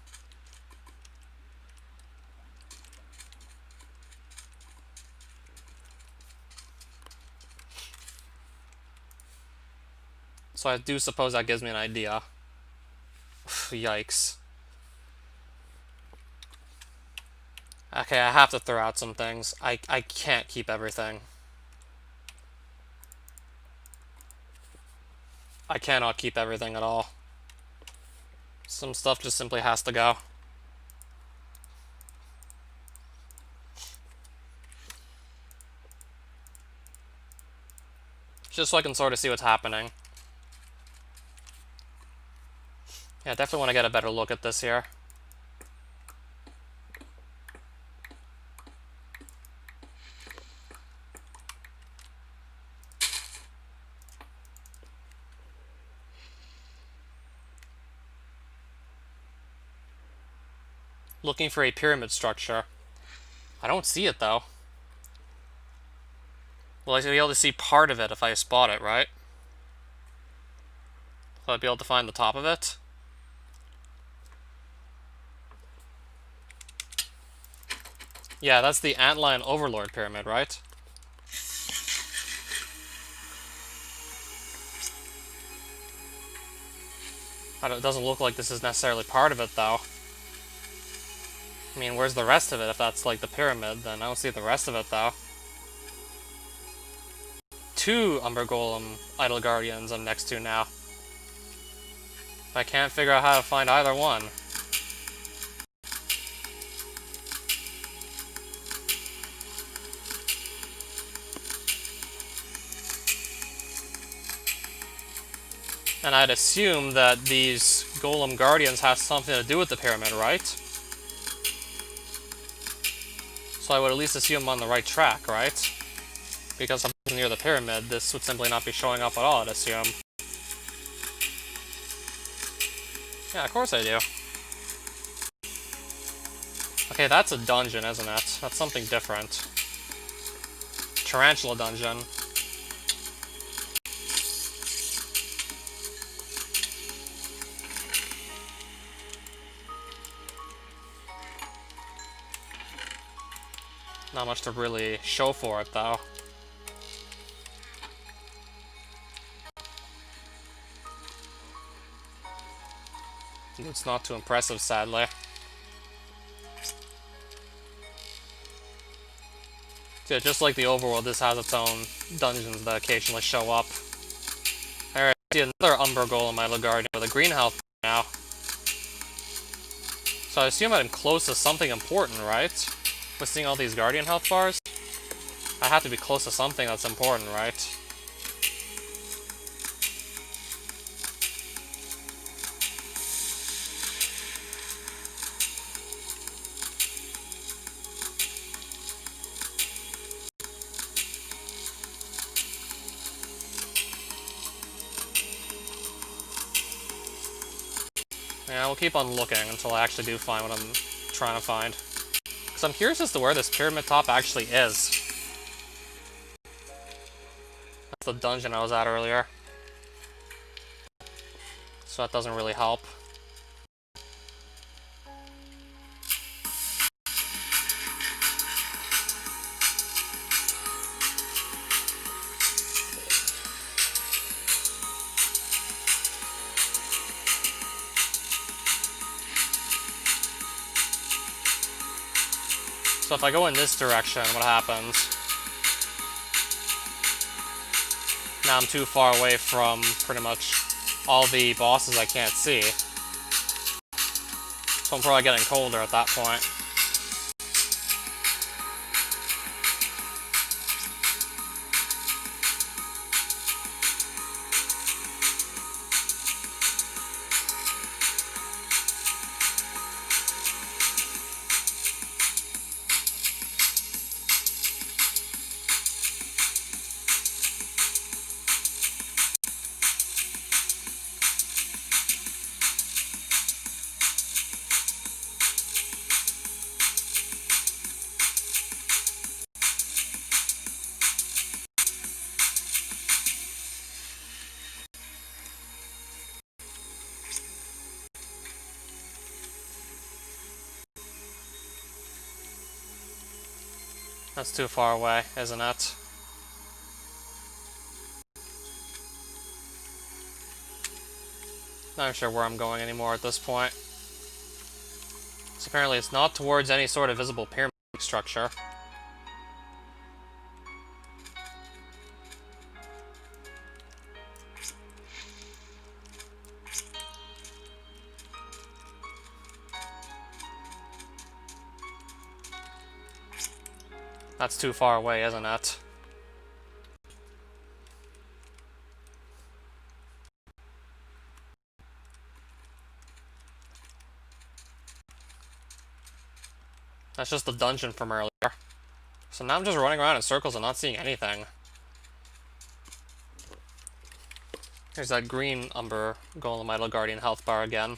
So I do suppose that gives me an idea. Yikes. Okay, I have to throw out some things. I can't keep everything. I cannot keep everything at all. Some stuff just simply has to go. Just so I can sort of see what's happening. Yeah, definitely want to get a better look at this here. Looking for a pyramid structure. I don't see it, though. Well, I should be able to see part of it if I spot it, right? Will I be able to find the top of it? Yeah, that's the Antlion Overlord Pyramid, right? It doesn't look like this is necessarily part of it, though. I mean, where's the rest of it? If that's like the pyramid, then I don't see the rest of it, though. 2 Umber Golem Idol Guardians I'm next to now. I can't figure out how to find either one. And I'd assume that these Golem Guardians have something to do with the pyramid, right? So I would at least assume I'm on the right track, right? Because I'm near the pyramid, this would simply not be showing up at all, I'd assume. Yeah, of course I do. Okay, that's a dungeon, isn't it? That's something different. Tarantula dungeon. Not much to really show for it, though. It's not too impressive, sadly. Yeah, just like the overworld, this has its own dungeons that occasionally show up. Alright, I see another Umber Golem Idol Guardian with a green health now. So I assume I'm close to something important, right? With seeing all these Guardian health bars? I have to be close to something that's important, right? Yeah, we'll keep on looking until I actually do find what I'm trying to find. Because I'm curious as to where this pyramid top actually is. That's the dungeon I was at earlier. So that doesn't really help. So if I go in this direction, what happens? Now I'm too far away from pretty much all the bosses I can't see. So I'm probably getting colder at that point. That's too far away, isn't it? Not sure where I'm going anymore at this point. So apparently it's not towards any sort of visible pyramid structure. That's too far away, isn't it? That's just the dungeon from earlier. So now I'm just running around in circles and not seeing anything. Here's that green Umber Golem Idol Guardian health bar again.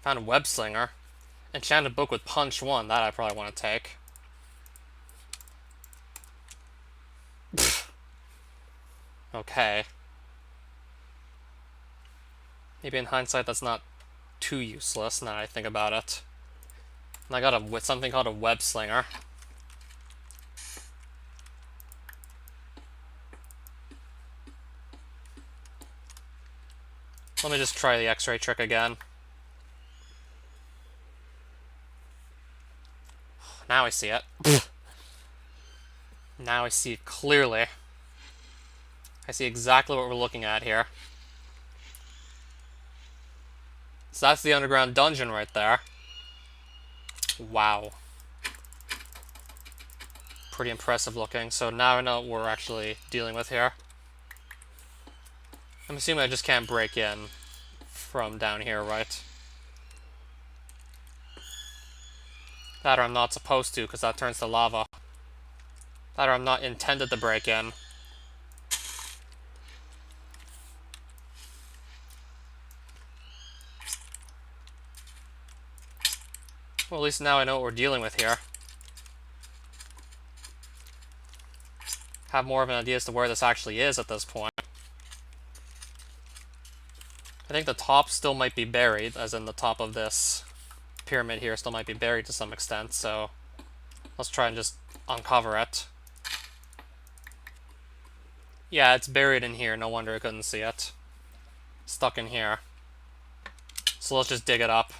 Found a web slinger. Enchanted book with punch 1. That I probably want to take. Okay. Maybe in hindsight that's not too useless now that I think about it. And I got something called a web slinger. Let me just try the X-ray trick again. Now I see it. Now I see it clearly. I see exactly what we're looking at here. So that's the underground dungeon right there. Wow. Pretty impressive looking. So now I know what we're actually dealing with here. I'm assuming I just can't break in from down here, right? That or I'm not supposed to, because that turns to lava. That or I'm not intended to break in. Well, at least now I know what we're dealing with here. Have more of an idea as to where this actually is at this point. I think the top still might be buried, as in the top of this pyramid here still might be buried to some extent, so let's try and just uncover it. Yeah, it's buried in here, no wonder I couldn't see it. Stuck in here. So let's just dig it up.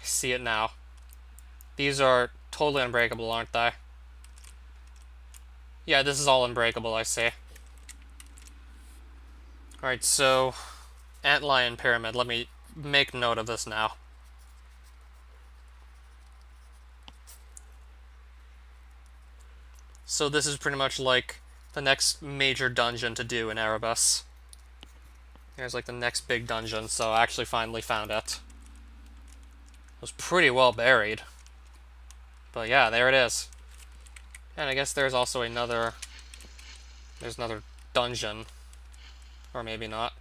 See it now. These are totally unbreakable, aren't they? Yeah, this is all unbreakable, I see. Alright, so Antlion Pyramid. Let me make note of this now. So this is pretty much like the next major dungeon to do in Erebus. Here's like the next big dungeon, so I actually finally found it. It was pretty well buried. But yeah, there it is. And I guess there's also another... There's another dungeon. Or maybe not.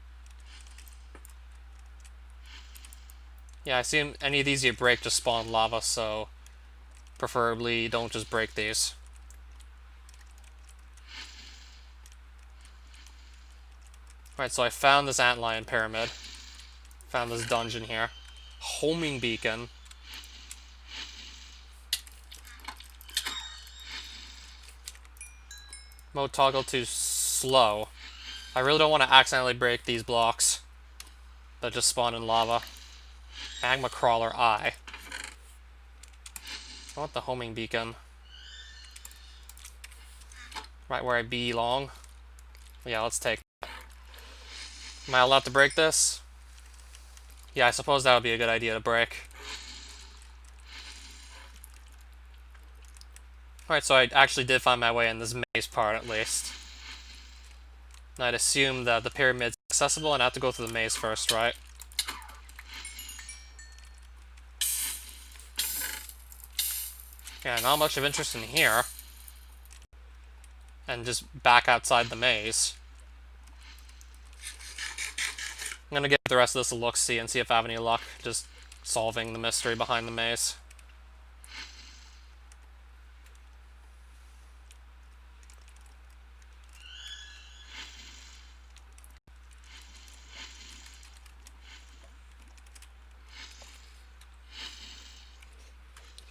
Yeah, I assume any of these you break just spawn lava, so... Preferably don't just break these. Alright, so I found this Antlion Pyramid. Found this dungeon here. Homing beacon. Mode toggle to slow. I really don't want to accidentally break these blocks that just spawn in lava. Magma crawler eye. I want the homing beacon. Right where I belong. Yeah, let's take that. Am I allowed to break this? Yeah, I suppose that would be a good idea to break. Alright, so I actually did find my way in this maze part, at least. And I'd assume that the pyramid's accessible and I have to go through the maze first, right? Yeah, not much of interest in here. And just back outside the maze. I'm gonna give the rest of this a look-see and see if I have any luck just solving the mystery behind the maze.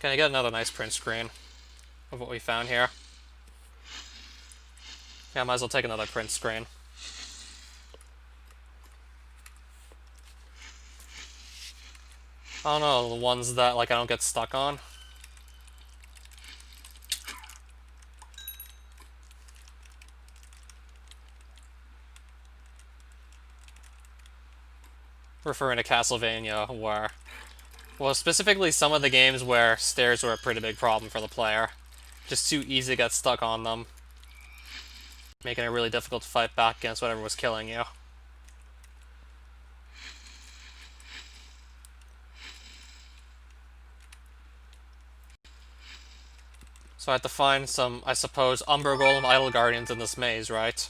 Can I get another nice print screen of what we found here? Yeah, I might as well take another print screen. I don't know, the ones that like I don't get stuck on. Referring to Castlevania, where... Well, specifically some of the games where stairs were a pretty big problem for the player. Just too easy to get stuck on them. Making it really difficult to fight back against whatever was killing you. So I have to find some, I suppose, Umber Golem Idol Guardians in this maze, right?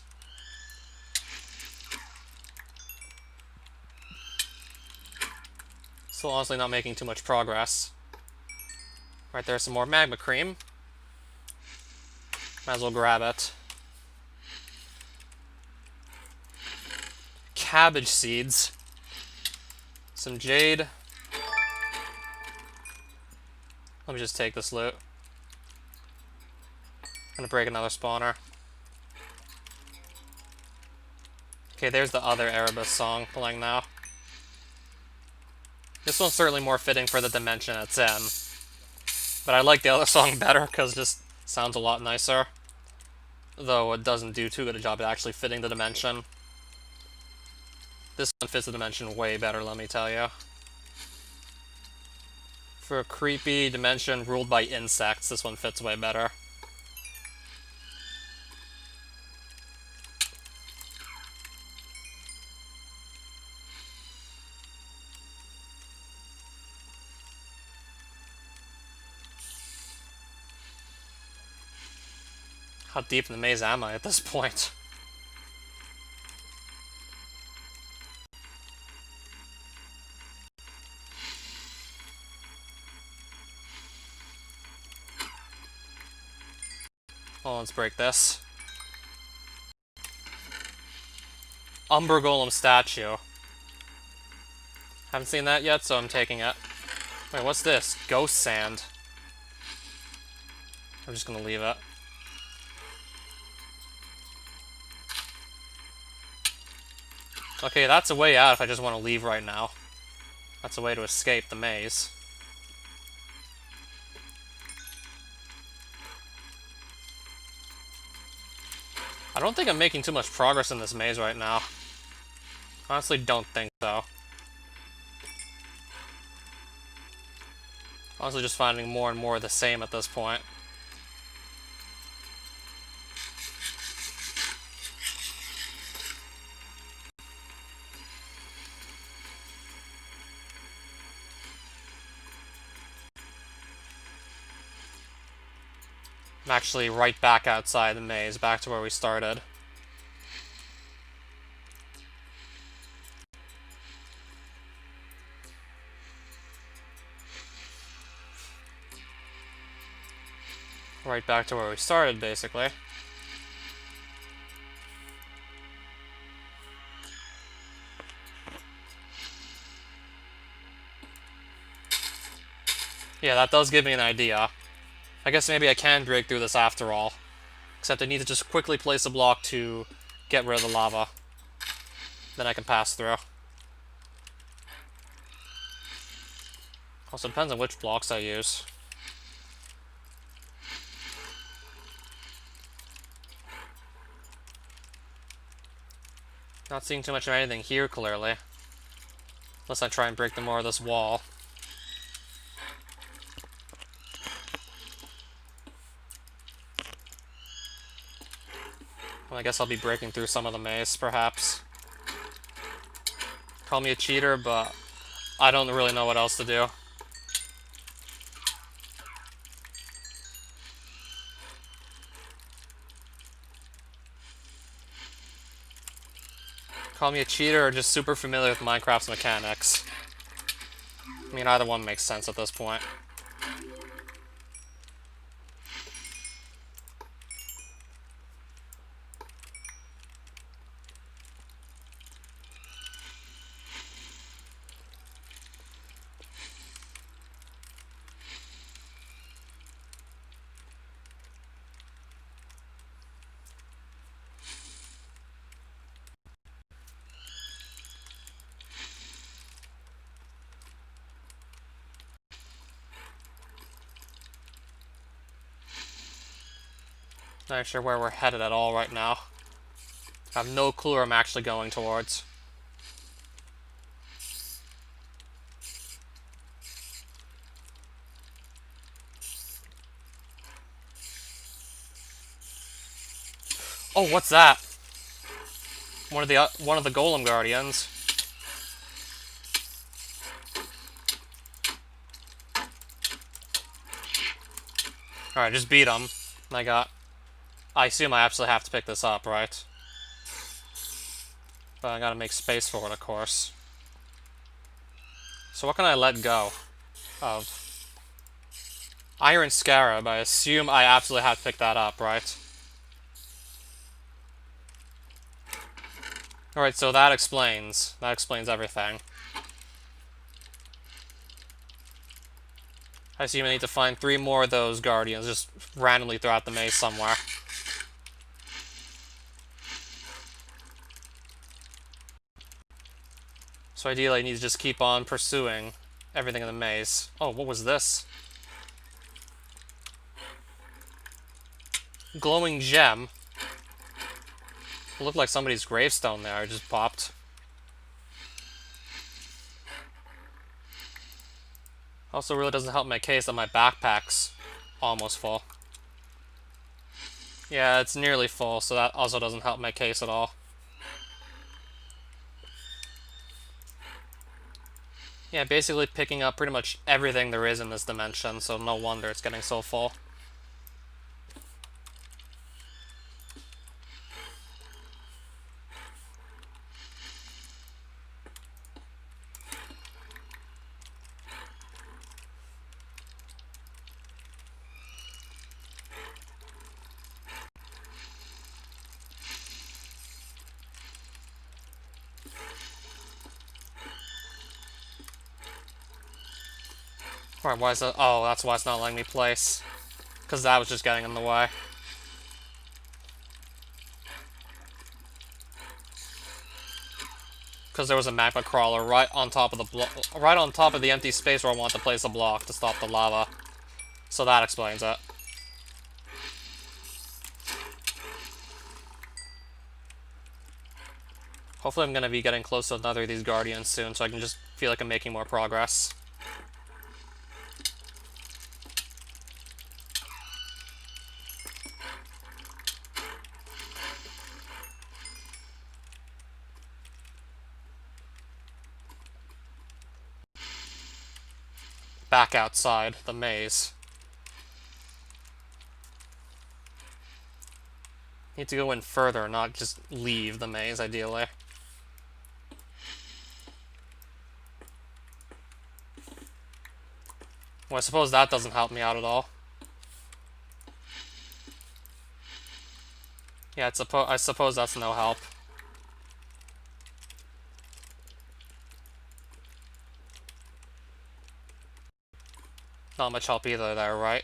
Still honestly not making too much progress. Right, there's some more magma cream. Might as well grab it. Cabbage seeds. Some jade. Let me just take this loot. I'm gonna break another spawner. Okay, there's the other Erebus song playing now. This one's certainly more fitting for the dimension it's in. But I like the other song better because it just sounds a lot nicer. Though it doesn't do too good a job at actually fitting the dimension. This one fits the dimension way better, let me tell you. For a creepy dimension ruled by insects, this one fits way better. How deep in the maze am I at this point? Well, let's break this. Umber Golem statue. Haven't seen that yet, so I'm taking it. Wait, what's this? Ghost sand. I'm just gonna leave it. Okay, that's a way out if I just want to leave right now. That's a way to escape the maze. I don't think I'm making too much progress in this maze right now. Honestly, don't think so. Honestly, just finding more and more of the same at this point. I'm actually right back outside the maze, back to where we started. Right back to where we started, basically. Yeah, that does give me an idea. I guess maybe I can break through this after all. Except I need to just quickly place a block to get rid of the lava. Then I can pass through. Also depends on which blocks I use. Not seeing too much of anything here, clearly. Unless I try and break more of this wall. Well, I guess I'll be breaking through some of the maze, perhaps. Call me a cheater, but I don't really know what else to do. Call me a cheater or just super familiar with Minecraft's mechanics. I mean, either one makes sense at this point. Not sure where we're headed at all right now. I have no clue where I'm actually going towards. Oh, what's that? One of the Golem Guardians. Alright, just beat him. I assume I absolutely have to pick this up, right? But I gotta make space for it, of course. So what can I let go of? Iron Scarab, I assume I absolutely have to pick that up, right? Alright, so that explains everything. I assume I need to find 3 more of those Guardians just randomly throughout the maze somewhere. So ideally I need to just keep on pursuing everything in the maze. Oh, what was this? Glowing gem. It looked like somebody's gravestone there. It just popped. Also really doesn't help my case that my backpack's almost full. Yeah, it's nearly full, so that also doesn't help my case at all. Yeah, basically picking up pretty much everything there is in this dimension, so no wonder it's getting so full. Alright, why is that? Oh, that's why it's not letting me place. Because that was just getting in the way. Because there was a magma crawler right on top of the empty space where I want to place a block to stop the lava. So that explains it. Hopefully I'm going to be getting close to another of these Guardians soon, so I can just feel like I'm making more progress. Back outside the maze. Need to go in further, not just leave the maze, ideally. Well, I suppose that doesn't help me out at all. Yeah, I suppose that's no help. Not much help either there, right?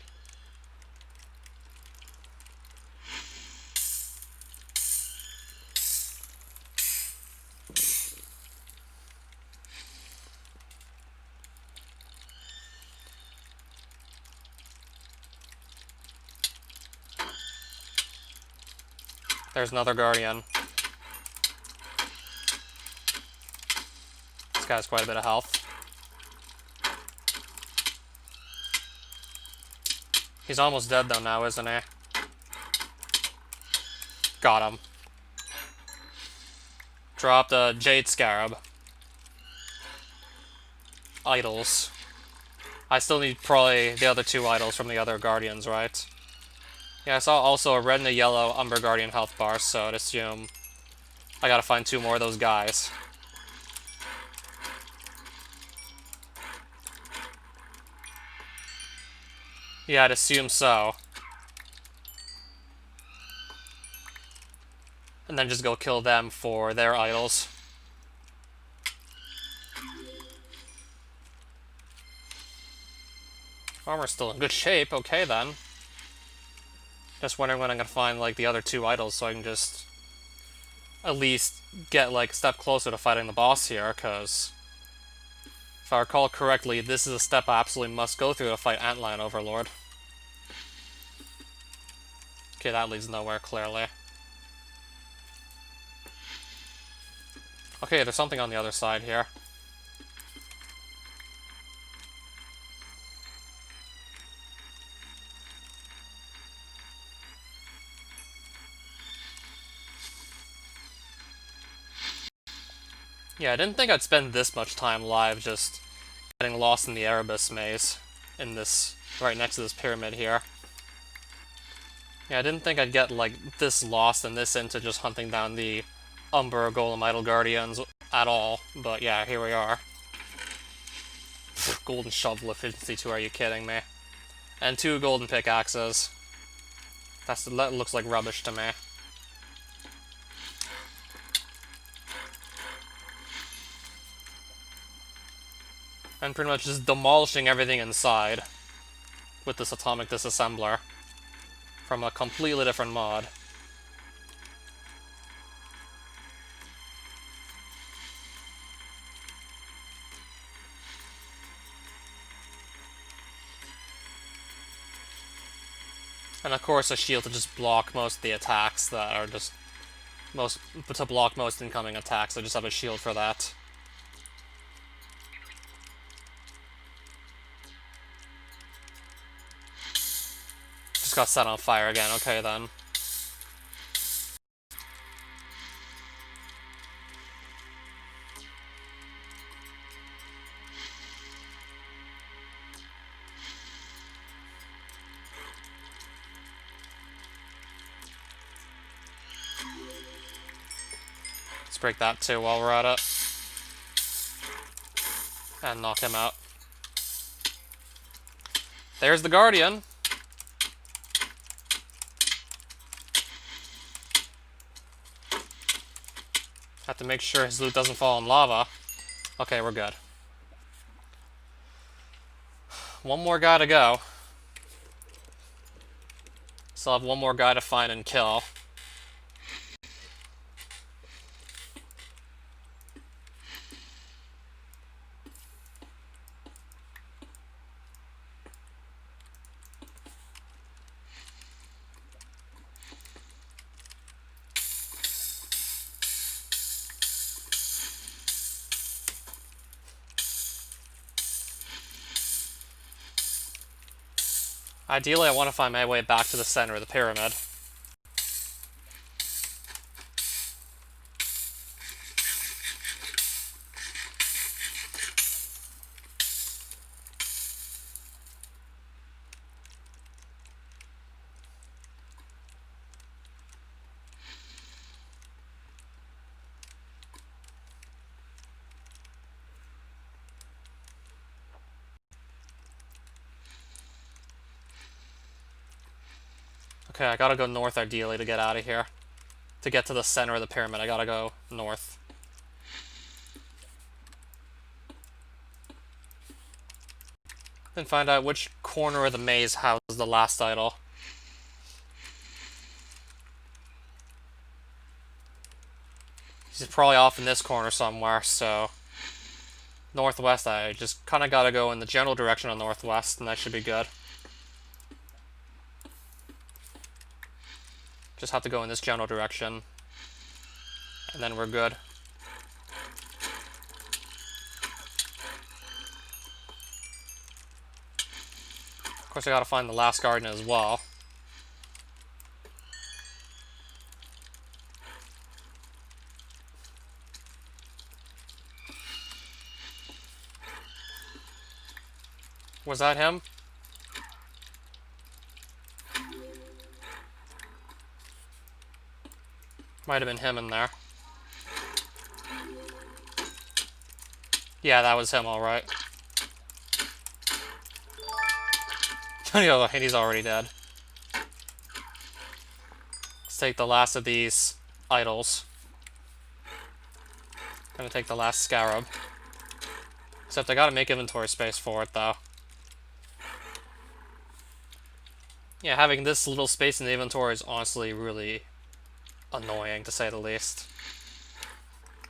There's another Guardian. This guy has quite a bit of health. He's almost dead though now, isn't he? Got him. Dropped a Jade Scarab. Idols. I still need probably the other 2 idols from the other Guardians, right? Yeah, I saw also a red and a yellow Umber Guardian health bar, so I'd assume I gotta find 2 more of those guys. Yeah, I'd assume so. And then just go kill them for their idols. Armor's still in good shape, okay then. Just wondering when I'm gonna find, like, the other 2 idols so I can just at least get, like, a step closer to fighting the boss here, because if I recall correctly, this is a step I absolutely must go through to fight Antlion Overlord. Okay, that leads nowhere, clearly. Okay, there's something on the other side here. Yeah, I didn't think I'd spend this much time live just getting lost in the Erebus maze in this, right next to this pyramid here. Yeah, I didn't think I'd get, like, this lost and this into just hunting down the Umber Golem Idol Guardians at all, but yeah, here we are. Golden Shovel Efficiency 2, are you kidding me? And 2 Golden Pickaxes. That looks like rubbish to me. And pretty much just demolishing everything inside with this Atomic Disassembler from a completely different mod. And of course a shield to just block most of the attacks that are just to block most incoming attacks. I just have a shield for that. Just got set on fire again, okay then. Let's break that too while we're at it. And knock him out. There's the Guardian. Have to make sure his loot doesn't fall in lava. Okay, we're good. One more guy to go. Still have one more guy to find and kill. Ideally, I want to find my way back to the center of the pyramid. Okay, I gotta go north ideally to get out of here. To get to the center of the pyramid, I gotta go north. Then find out which corner of the maze houses the last idol. He's probably off in this corner somewhere, so... Northwest, I just kinda gotta go in the general direction of northwest, and that should be good. Just have to go in this general direction. And then we're good. Of course, I gotta find the last garden as well. Was that him? Might have been him in there. Yeah, that was him, alright. And he's already dead. Let's take the last of these idols. Gonna take the last scarab. Except I gotta make inventory space for it, though. Yeah, having this little space in the inventory is honestly really annoying, to say the least.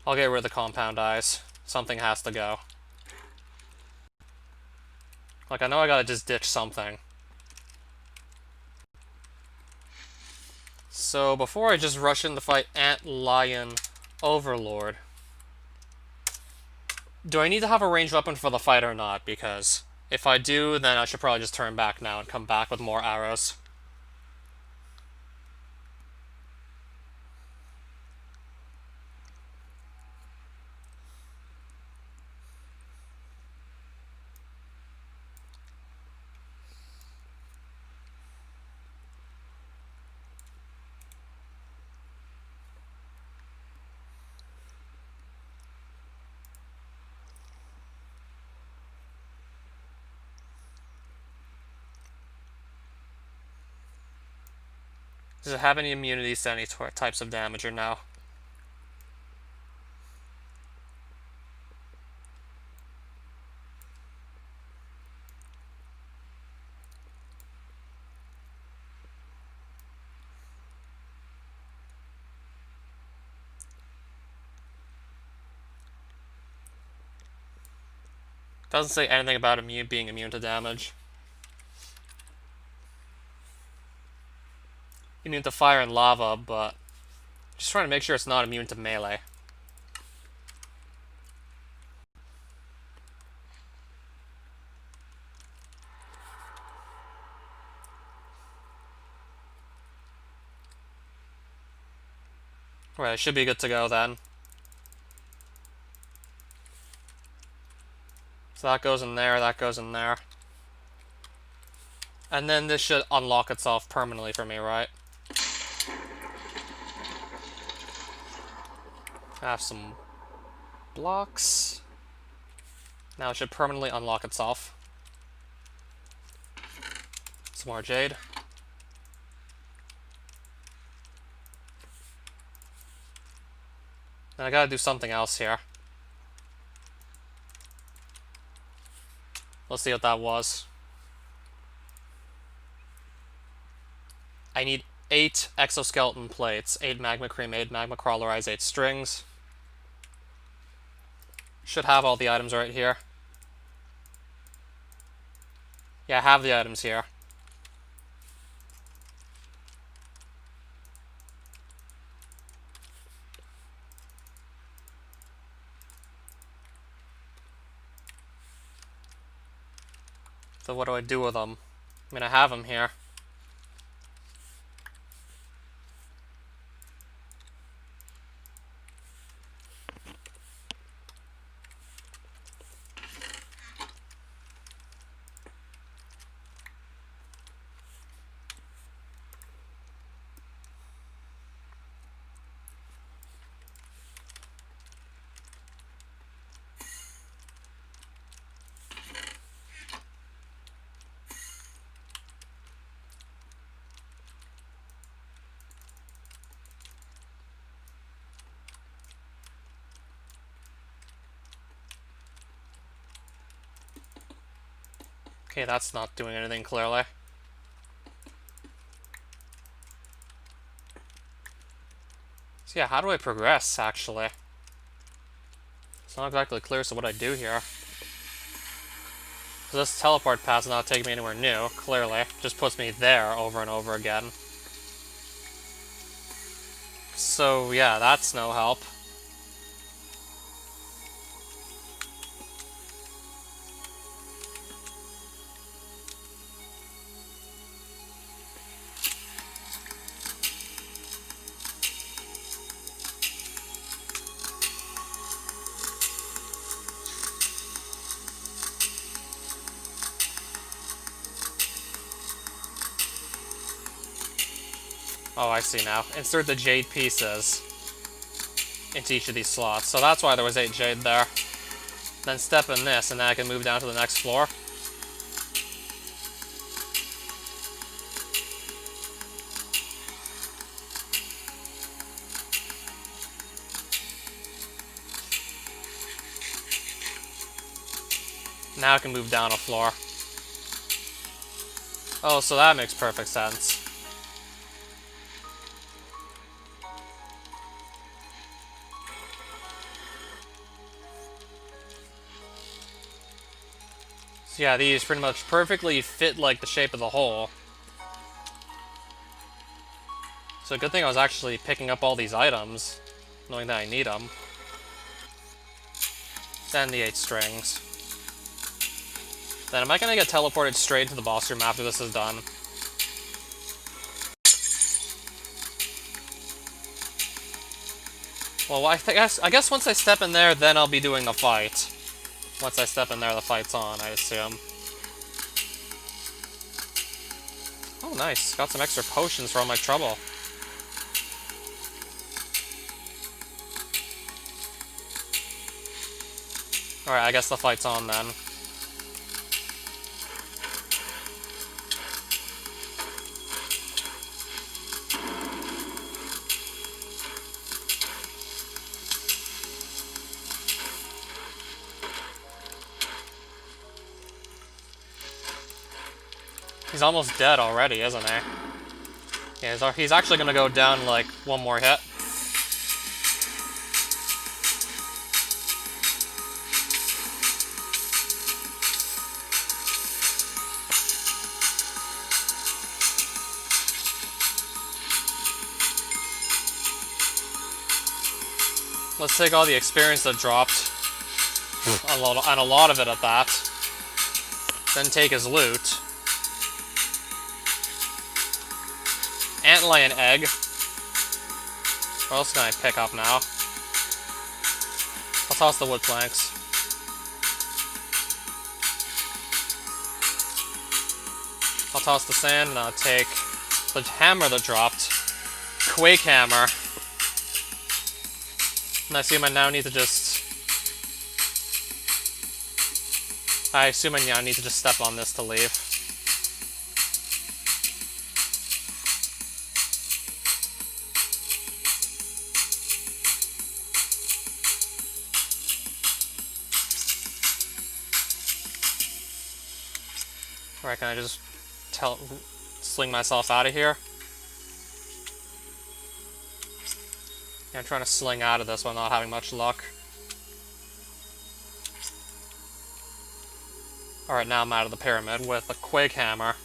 I'll get rid of the compound eyes. Something has to go. Like, I know I gotta just ditch something. So, before I just rush in to fight Ant Lion Overlord, do I need to have a ranged weapon for the fight or not? Because if I do, then I should probably just turn back now and come back with more arrows. Does it have any immunities to any types of damage or no? Doesn't say anything about being immune to damage. Immune to fire and lava, but just trying to make sure it's not immune to melee. Right, it should be good to go then. So that goes in there, that goes in there. And then this should unlock itself permanently for me, right? I have some blocks. Now it should permanently unlock itself. Some more jade. And I gotta do something else here. Let's see what that was. I need 8 exoskeleton plates, 8 magma cream, 8 magma crawler eyes, 8 strings. Should have all the items right here. Yeah, I have the items here. So what do I do with them? I mean, I have them here. Okay, that's not doing anything clearly. So yeah, how do I progress, actually? It's not exactly clear so what I do here. So this teleport path's not taking me anywhere new, clearly. Just puts me there over and over again. So yeah, that's no help. Oh, I see now. Insert the jade pieces into each of these slots. So that's why there was 8 jade there. Then step in this, and then I can move down to the next floor. Now I can move down a floor. Oh, so that makes perfect sense. So yeah, these pretty much perfectly fit like the shape of the hole. So good thing I was actually picking up all these items, knowing that I need them. Then the 8 strings. Then am I gonna get teleported straight to the boss room after this is done? Well, I guess once I step in there, then I'll be doing the fight. Once I step in there, the fight's on, I assume. Oh, nice. Got some extra potions for all my trouble. Alright, I guess the fight's on then. He's almost dead already, isn't he? Yeah, he's actually gonna go down like one more hit. Let's take all the experience that dropped, and a lot of it at that. Then take his loot. Antlion an egg. What else can I pick up now? I'll toss the wood planks. I'll toss the sand, and I'll take the hammer that dropped. Quake hammer. And I assume I now need to just... I assume I now need to just step on this to leave. Alright, can I just sling myself out of here? Yeah, I'm trying to sling out of this while not having much luck. Alright, now I'm out of the pyramid with a quake hammer.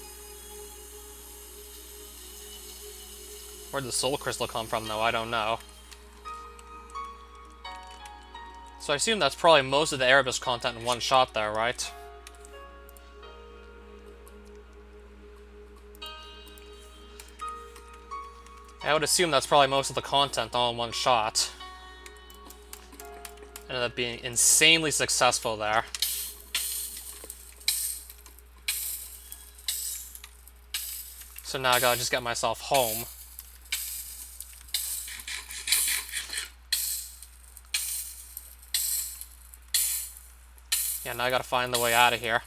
Where'd the soul crystal come from, though? I don't know. So I assume that's probably most of the Erebus content in one shot there, right? I would assume that's probably most of the content all in one shot. Ended up being insanely successful there. So now I gotta just get myself home. Yeah, now I gotta find the way out of here.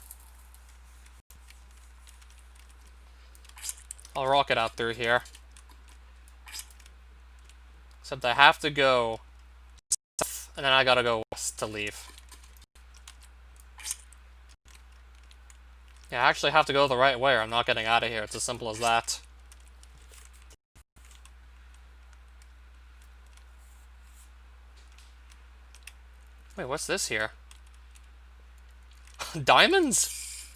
I'll rocket out through here. Except I have to go south, and then I gotta go west to leave. Yeah, I actually have to go the right way or I'm not getting out of here. It's as simple as that. Wait, what's this here? Diamonds?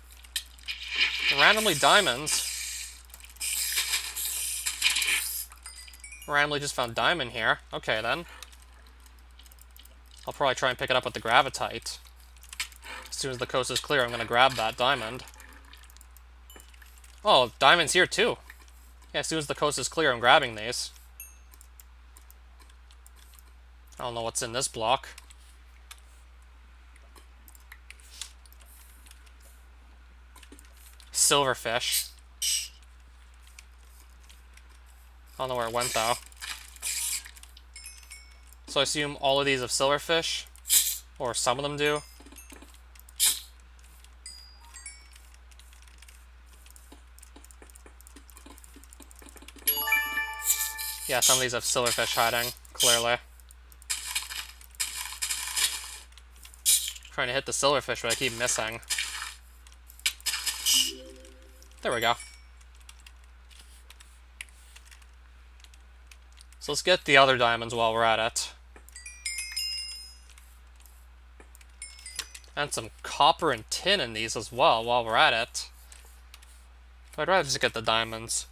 Randomly diamonds. Randomly just found diamond here. Okay, then. I'll probably try and pick it up with the gravitite. As soon as the coast is clear, I'm gonna grab that diamond. Oh, diamond's here too. Yeah, as soon as the coast is clear, I'm grabbing these. I don't know what's in this block. Silverfish. I don't know where it went, though. So I assume all of these have silverfish? Or some of them do? Yeah, some of these have silverfish hiding, clearly. Trying to hit the silverfish, but I keep missing. There we go. So let's get the other diamonds while we're at it. And some copper and tin in these as well while we're at it. But I'd rather just get the diamonds.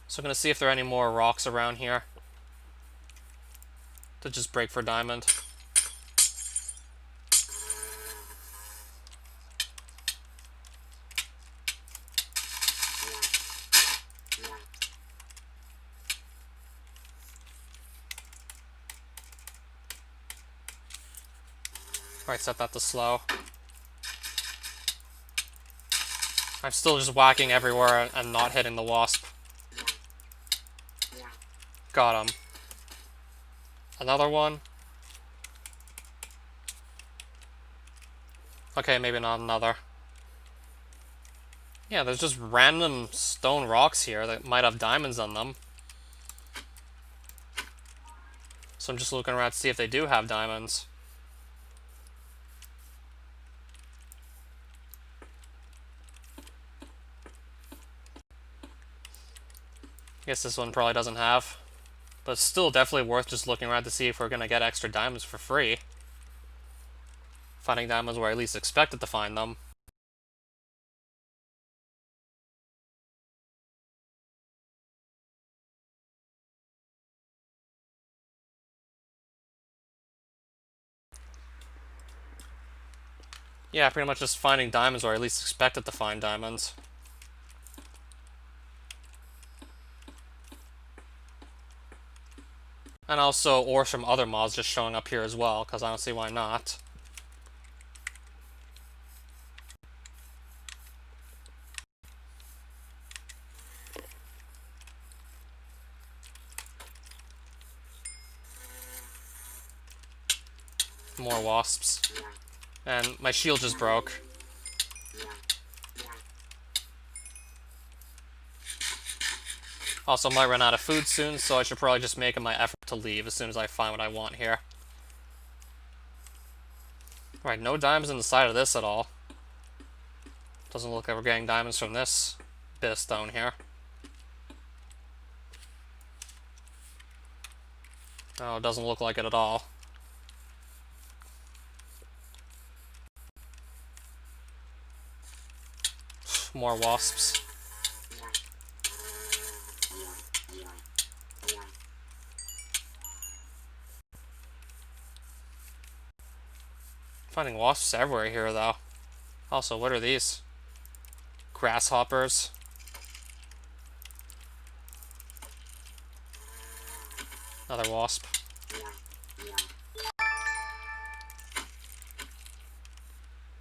So I'm gonna see if there are any more rocks around here to just break for diamond. Alright, set that to slow. I'm still just whacking everywhere and not hitting the wasp. Got him. Another one. Okay, maybe not another. Yeah, there's just random stone rocks here that might have diamonds on them. So I'm just looking around to see if they do have diamonds. Guess this one probably doesn't have. But it's still definitely worth just looking around to see if we're going to get extra diamonds for free. Finding diamonds where I least expected to find them. Yeah, pretty much just finding diamonds where I least expected to find diamonds. And also ores from other mods just showing up here as well, because I don't see why not. More wasps. And my shield just broke. Also might run out of food soon, so I should probably just make my effort to leave as soon as I find what I want here. Right, no diamonds in the side of this at all. Doesn't look like we're getting diamonds from this bit of stone here. No, it doesn't look like it at all. More wasps. Finding wasps everywhere here, though. Also, what are these? Grasshoppers. Another wasp.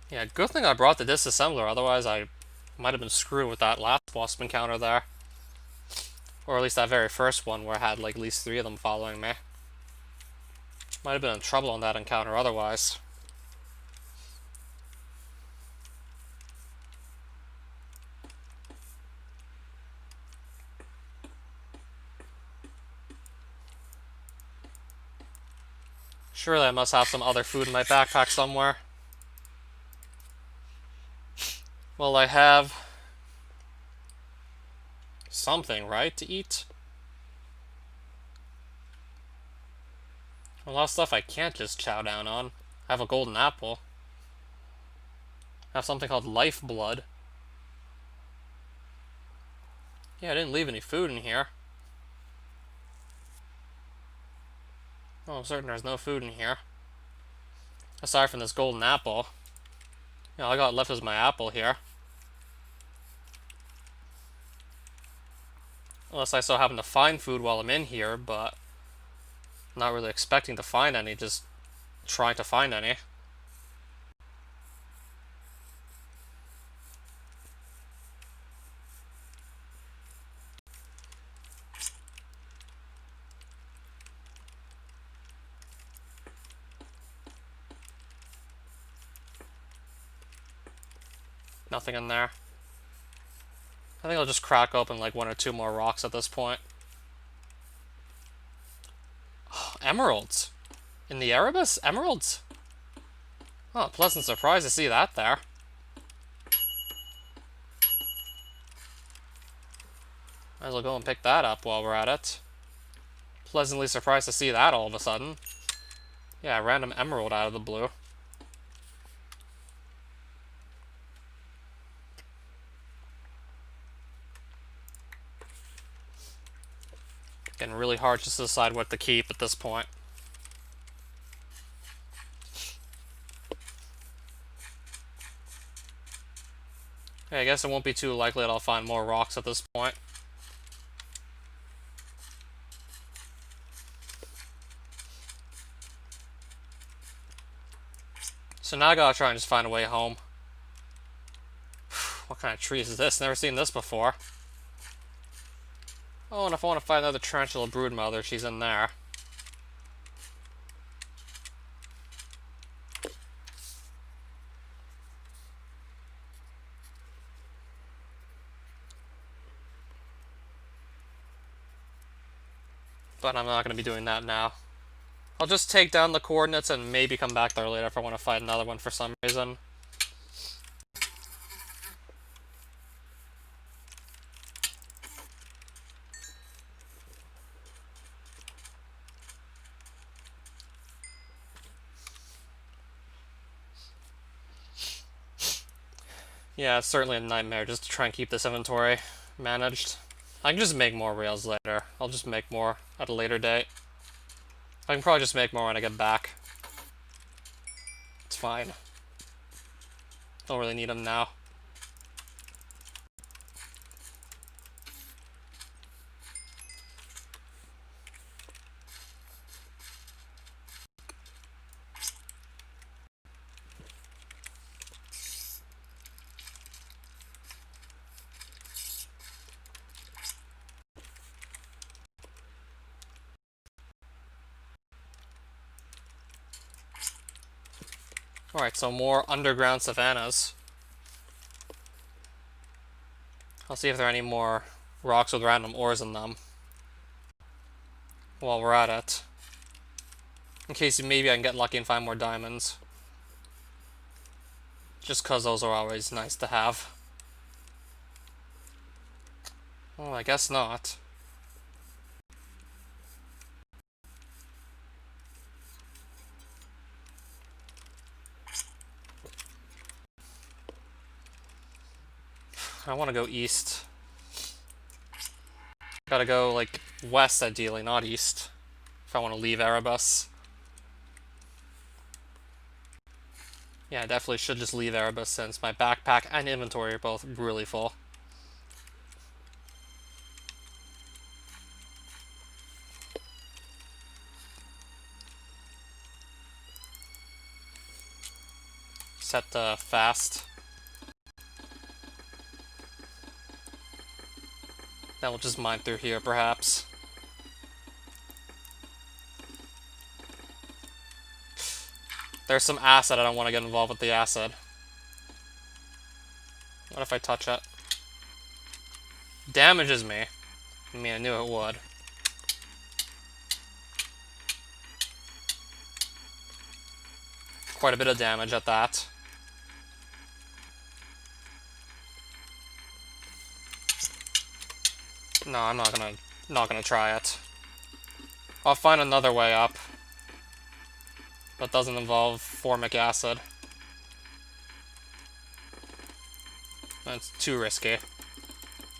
Yeah, good thing I brought the disassembler, otherwise I might have been screwed with that last wasp encounter there. Or at least that very first one where I had like at least 3 of them following me. Might have been in trouble on that encounter otherwise. Surely I must have some other food in my backpack somewhere. Well, I have something, right, to eat? A lot of stuff I can't just chow down on. I have a golden apple. I have something called lifeblood. Yeah, I didn't leave any food in here. Oh, I'm certain there's no food in here. Aside from this golden apple. Yeah, all I got left is my apple here. Unless I so happen to find food while I'm in here, but not really expecting to find any, just trying to find any. Nothing in there. I think I'll just crack open like 1 or 2 more rocks at this point. Oh, emeralds! In the Erebus? Emeralds? Oh, pleasant surprise to see that there. Might as well go and pick that up while we're at it. Pleasantly surprised to see that all of a sudden. Yeah, a random emerald out of the blue. Getting really hard just to decide what to keep at this point. Okay, I guess it won't be too likely that I'll find more rocks at this point. So now I gotta try and just find a way home. What kind of tree is this? Never seen this before. Oh, and if I want to find another tarantula broodmother, she's in there. But I'm not going to be doing that now. I'll just take down the coordinates and maybe come back there later if I want to find another one for some reason. Yeah, it's certainly a nightmare just to try and keep this inventory managed. I can just make more rails later. I'll just make more at a later date. I can probably just make more when I get back. It's fine. Don't really need them now. Alright, so more underground savannas. I'll see if there are any more rocks with random ores in them while we're at it. In case maybe I can get lucky and find more diamonds. Just cause those are always nice to have. Well, I guess not. I want to go east. Gotta go, like, west ideally, not east. If I want to leave Erebus. Yeah, I definitely should just leave Erebus since my backpack and inventory are both really full. Set fast. Then we'll just mine through here, perhaps. There's some acid. I don't want to get involved with the acid. What if I touch it? Damages me. I mean, I knew it would. Quite a bit of damage at that. No, I'm not gonna try it. I'll find another way up that doesn't involve formic acid. That's too risky.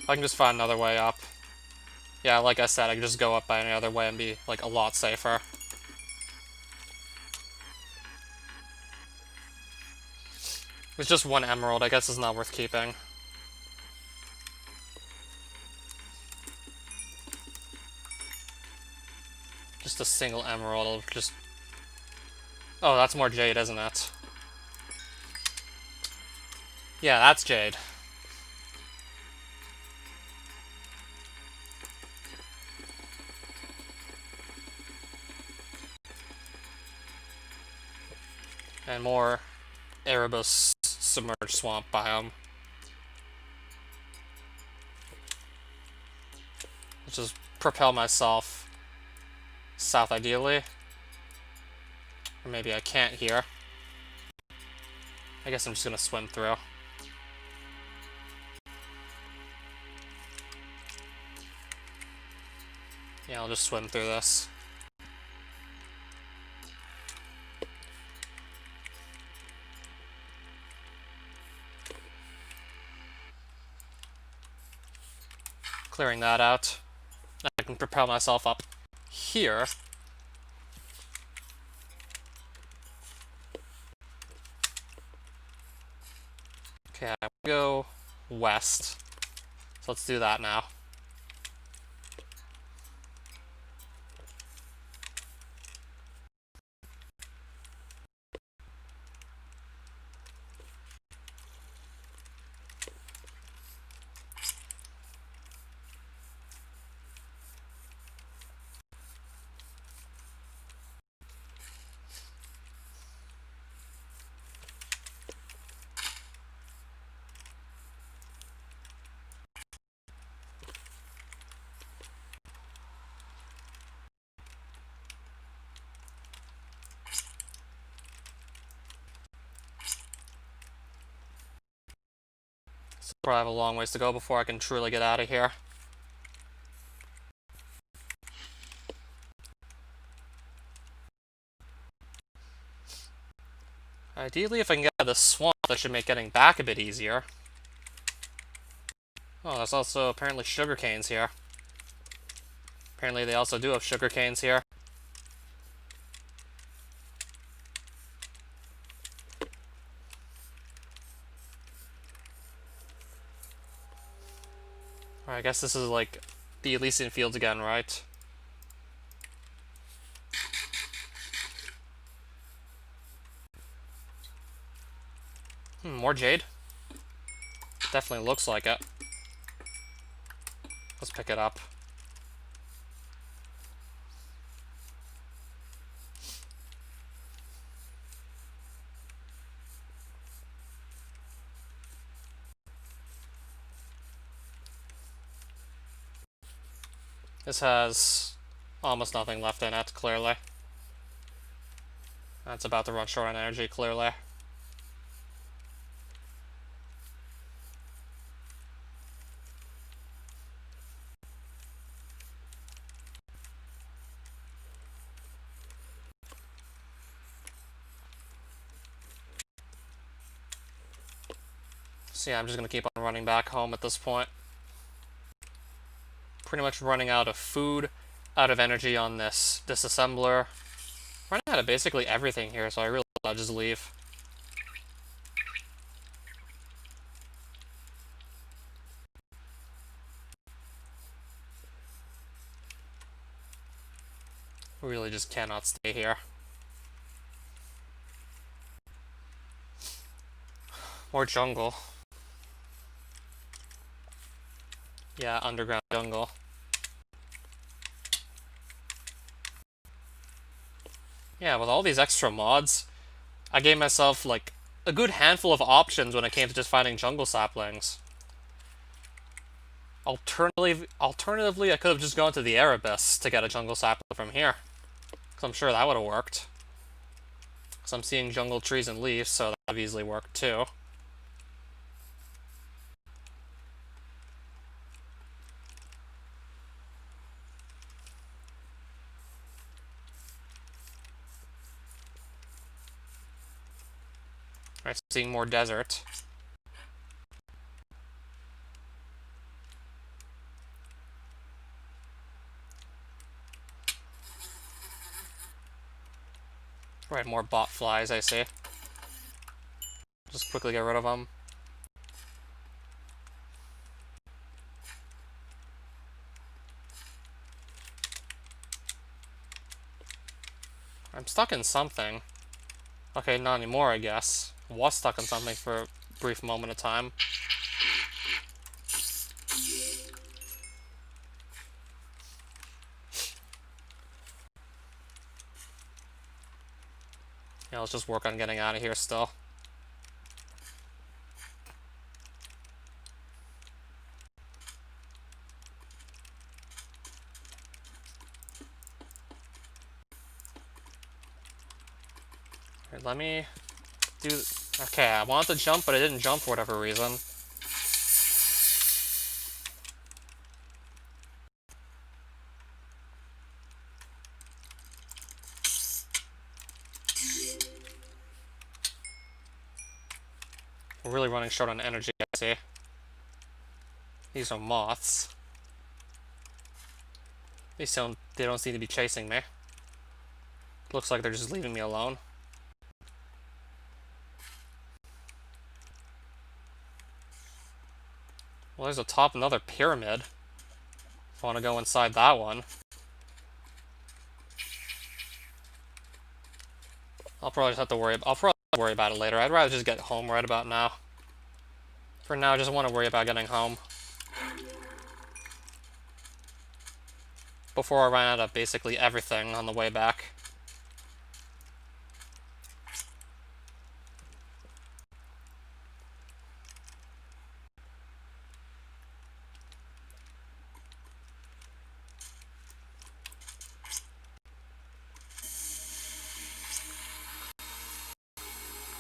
I can just find another way up. Yeah, like I said, I can just go up by any other way and be, like, a lot safer. It's just one emerald, I guess it's not worth keeping. Just a single emerald will just... Oh, that's more jade, isn't it? Yeah, that's jade. And more Erebus submerged swamp biome. Let's just propel myself south ideally. Or maybe I can't here. I guess I'm just gonna swim through. Yeah, I'll just swim through this. Clearing that out. Now I can propel myself up here. Okay, I go west. So let's do that now. So probably have a long ways to go before I can truly get out of here. Ideally, if I can get out of the swamp, that should make getting back a bit easier. Oh, there's also apparently sugar canes here. Apparently they also do have sugar canes here. Alright, I guess this is like the Elysian Fields again, right? More jade? Definitely looks like it. Let's pick it up. This has almost nothing left in it, clearly. That's about to run short on energy, clearly. So yeah, I'm just gonna keep on running back home at this point. Pretty much running out of food, out of energy on this disassembler. Running out of basically everything here, so I really I'll just leave. Really just cannot stay here. More jungle. Yeah, underground jungle. Yeah, with all these extra mods, I gave myself like a good handful of options when it came to just finding jungle saplings. Alternatively, I could have just gone to the Erebus to get a jungle sapling from here. Because I'm sure that would have worked. Because I'm seeing jungle trees and leaves, so that would have easily worked too. Alright, so seeing more desert. Right, more bot flies, I see. Just quickly get rid of them. I'm stuck in something. Okay, not anymore, I guess. I was stuck in something for a brief moment of time. Yeah, let's just work on getting out of here still. Alright, let me do... Okay, I wanted to jump, but I didn't jump for whatever reason. We're really running short on energy, I see. These are moths. They don't seem to be chasing me. Looks like they're just leaving me alone. Well, there's a top another pyramid. If I want to go inside that one. I'll probably just have to worry about it later. I'd rather just get home right about now. For now, I just want to worry about getting home. Before I run out of basically everything on the way back.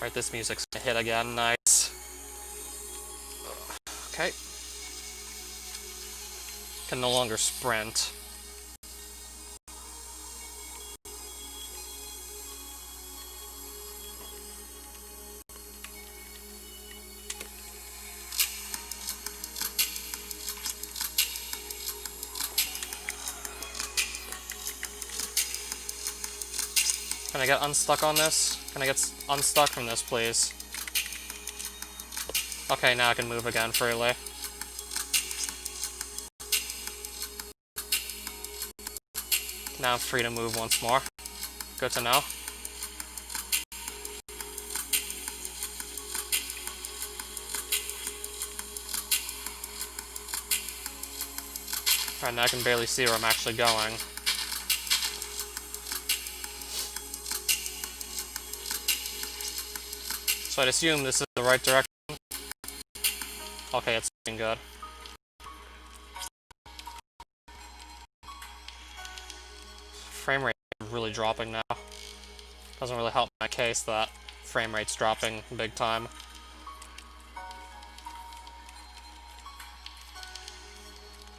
Alright, this music's gonna hit again. Nice. Okay. Can no longer sprint. Can I get unstuck on this? Can I get unstuck from this, please? Okay, now I can move again freely. Now I'm free to move once more. Good to know. Right now I can barely see where I'm actually going. So I'd assume this is the right direction. Okay, it's looking good. Frame rate is really dropping now. Doesn't really help my case that frame rate's dropping big time.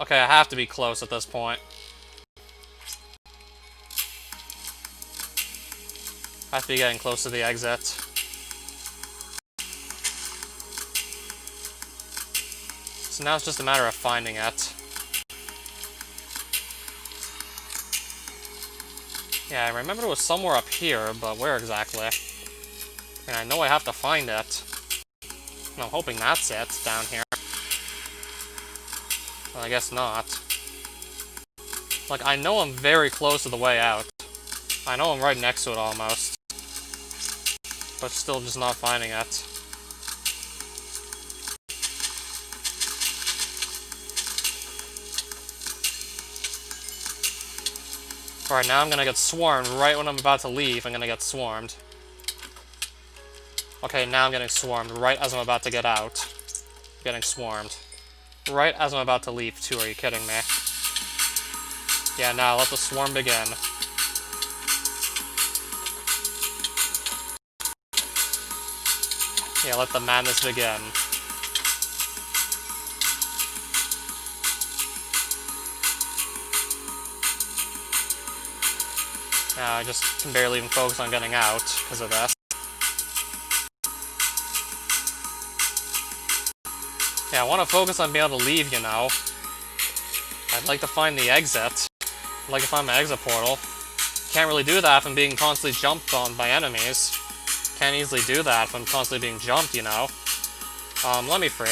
Okay, I have to be close at this point. I have to be getting close to the exit. So now it's just a matter of finding it. Yeah, I remember it was somewhere up here, but where exactly? And I know I have to find it. And I'm hoping that's it, down here. Well, I guess not. Like, I know I'm very close to the way out. I know I'm right next to it almost. But still just not finding it. Alright, now I'm gonna get swarmed right when I'm about to leave. I'm gonna get swarmed. Okay, now I'm getting swarmed right as I'm about to get out. I'm getting swarmed. Right as I'm about to leave, too. Are you kidding me? Yeah, now let the swarm begin. Yeah, let the madness begin. Now I just can barely even focus on getting out because of this. Yeah, I want to focus on being able to leave, you know. I'd like to find the exit. I'd like to find my exit portal. Can't really do that if I'm being constantly jumped on by enemies. Can't easily do that if I'm constantly being jumped, you know. Let me free.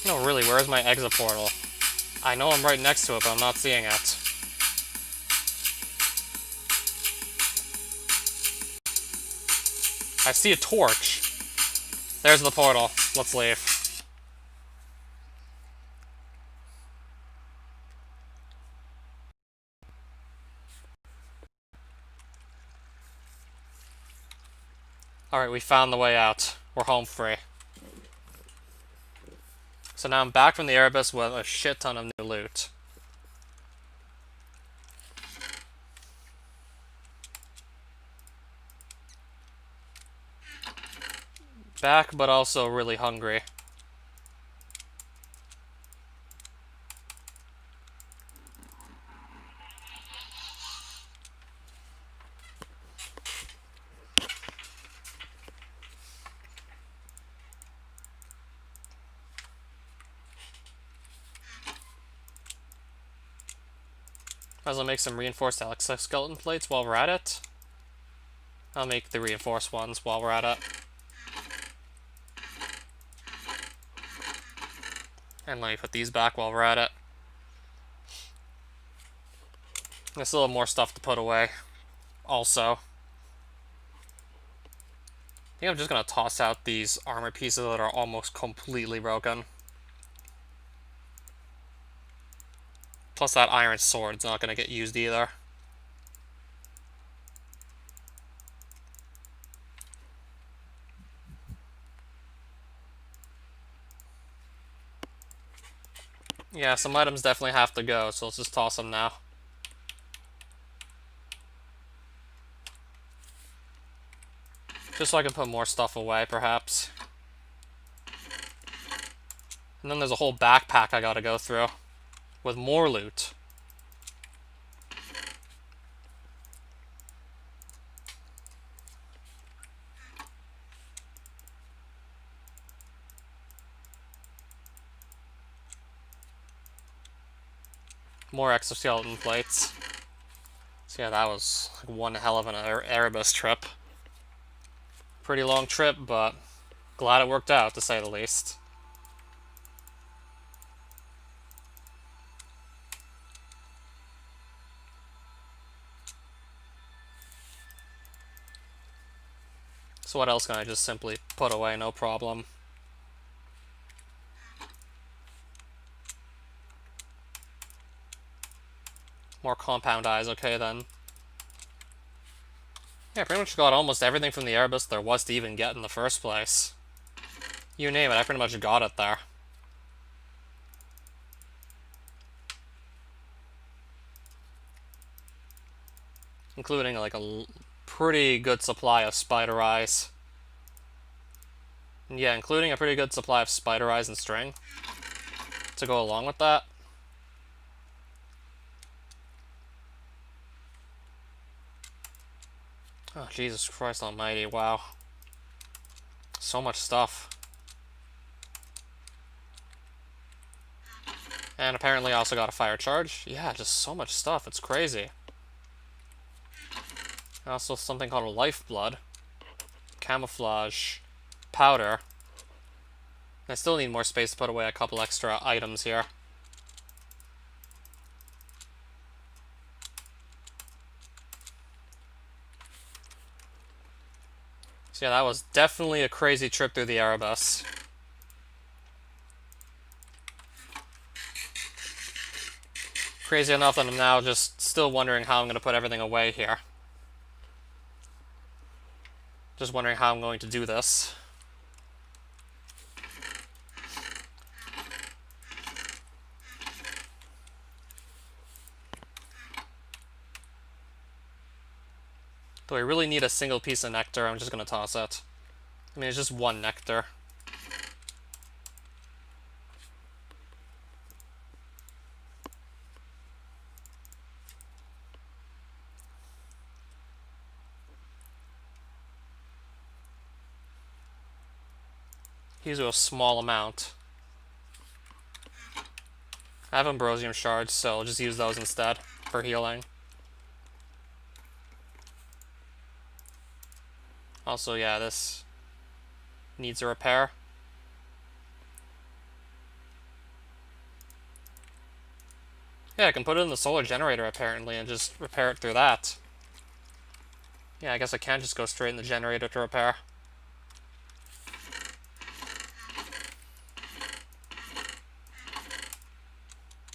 No, really, where's my exit portal? I know I'm right next to it, but I'm not seeing it. I see a torch. There's the portal. Let's leave. Alright, we found the way out. We're home free. So now I'm back from the Erebus with a shit ton of new loot. Back, but also really hungry. Might as well make some reinforced exoskeleton plates while we're at it. I'll make the reinforced ones while we're at it. And let me put these back while we're at it. There's still more stuff to put away. Also, I think I'm just gonna toss out these armor pieces that are almost completely broken. Plus that iron sword's not gonna get used either. Yeah, some items definitely have to go, so let's just toss them now. Just so I can put more stuff away, perhaps. And then there's a whole backpack I gotta go through. With more loot. More exoskeleton plates. So yeah, that was one hell of an Erebus trip. Pretty long trip, but glad it worked out, to say the least. So what else can I just simply put away, no problem? More compound eyes, okay then. Yeah, pretty much got almost everything from the Erebus there was to even get in the first place. You name it, I pretty much got it there. Including like a pretty good supply of spider eyes. And yeah, including a pretty good supply of spider eyes and string to go along with that. Oh, Jesus Christ almighty, wow. So much stuff. And apparently I also got a fire charge. Yeah, just so much stuff, it's crazy. Also something called a lifeblood. Camouflage. Powder. I still need more space to put away a couple extra items here. So yeah, that was definitely a crazy trip through the Erebus. Crazy enough that I'm now just still wondering how I'm going to put everything away here. Just wondering how I'm going to do this. Do I really need a single piece of nectar? I'm just going to toss it. I mean, it's just one nectar. Use a small amount. I have ambrosium shards, so I'll just use those instead for healing. Also, yeah, this needs a repair. Yeah, I can put it in the solar generator apparently and just repair it through that. Yeah, I guess I can just go straight in the generator to repair.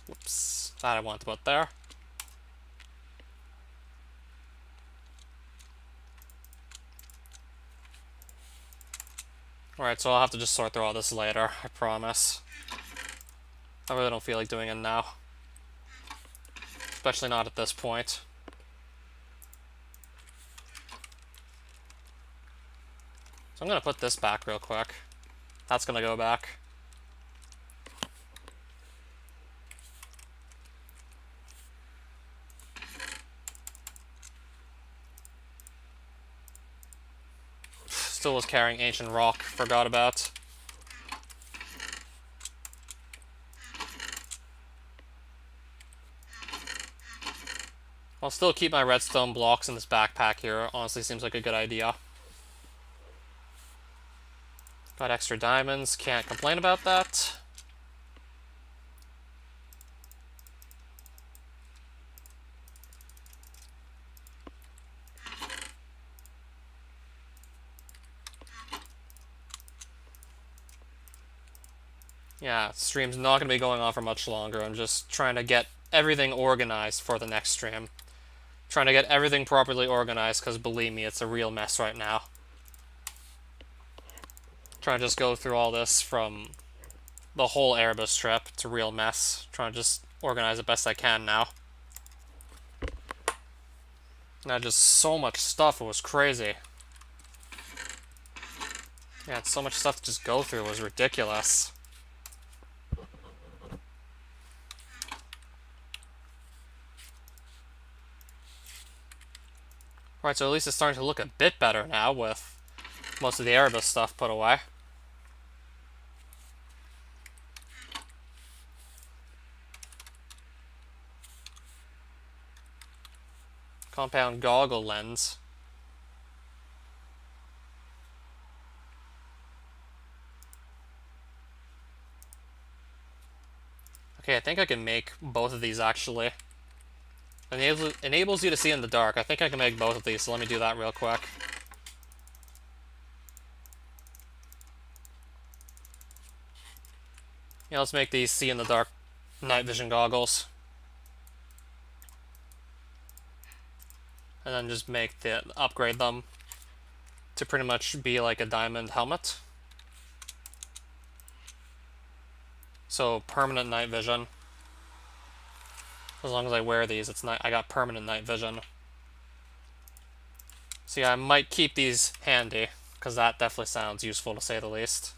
Whoops, that I want to put there. Alright, so I'll have to just sort through all this later, I promise. I really don't feel like doing it now. Especially not at this point. So I'm gonna put this back real quick. That's gonna go back. Still was carrying ancient rock, forgot about. I'll still keep my redstone blocks in this backpack here. Honestly, seems like a good idea. Got extra diamonds, can't complain about that. Yeah, stream's not going to be going on for much longer. I'm just trying to get everything organized for the next stream. Trying to get everything properly organized, because believe me, it's a real mess right now. Trying to just go through all this from the whole Erebus trip. It's a real mess. Trying to just organize it best I can now. Now, just so much stuff, it was crazy. Yeah, it's so much stuff to just go through, it was ridiculous. Right, so at least it's starting to look a bit better now with most of the Erebus stuff put away. Compound goggle lens. Okay, I think I can make both of these actually. Enables you to see in the dark. I think I can make both of these, so let me do that real quick. Yeah, let's make these see in the dark night vision goggles. And then just upgrade them to pretty much be like a diamond helmet. So permanent night vision. As long as I wear these, I got permanent night vision. So yeah, I might keep these handy, because that definitely sounds useful to say the least.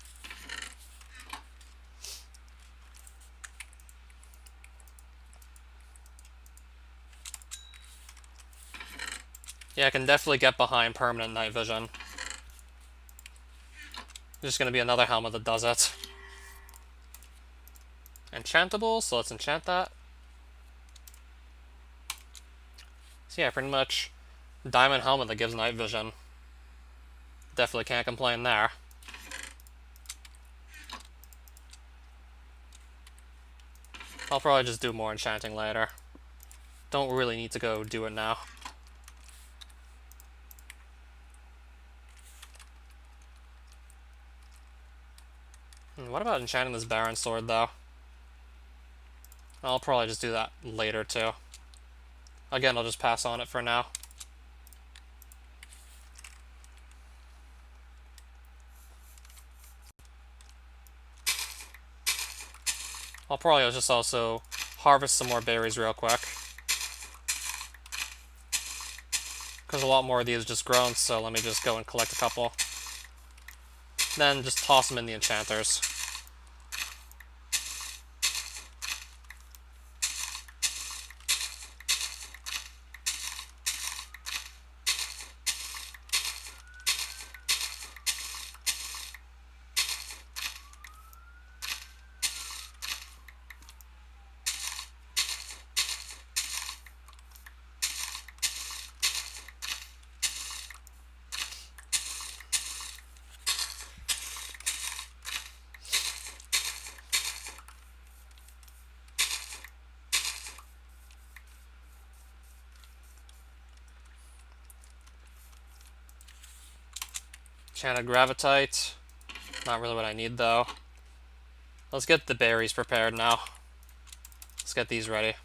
Yeah, I can definitely get behind permanent night vision. There's just going to be another helmet that does it. Enchantable, so let's enchant that. So yeah, pretty much diamond helmet that gives night vision. Definitely can't complain there. I'll probably just do more enchanting later. Don't really need to go do it now. What about enchanting this Baron sword, though? I'll probably just do that later, too. Again, I'll just pass on it for now. I'll probably just also harvest some more berries real quick. Because a lot more of these just grown, so let me just go and collect a couple. Then just toss them in the enchanters. Enchanted Gravitite. Not really what I need, though. Let's get the berries prepared now. Let's get these ready.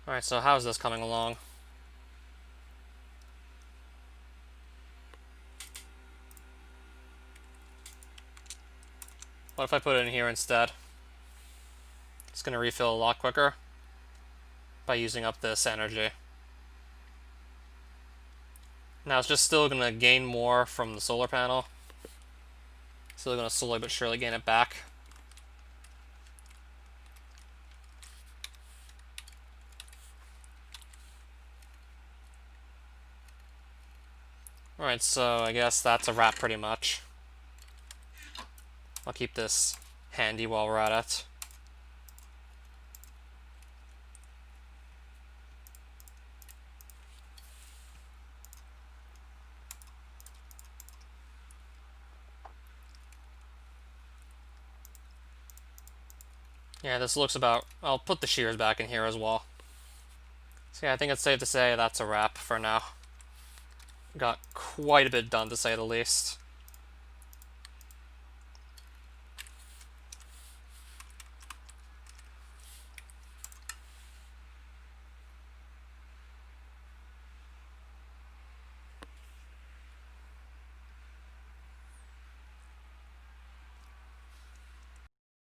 Alright, so how's this coming along? What if I put it in here instead? It's going to refill a lot quicker by using up this energy. Now it's just still going to gain more from the solar panel. Still going to slowly but surely gain it back. Alright, so I guess that's a wrap pretty much. I'll keep this handy while we're at it. Yeah, this looks about... I'll put the shears back in here as well. So yeah, I think it's safe to say that's a wrap for now. Got quite a bit done, to say the least.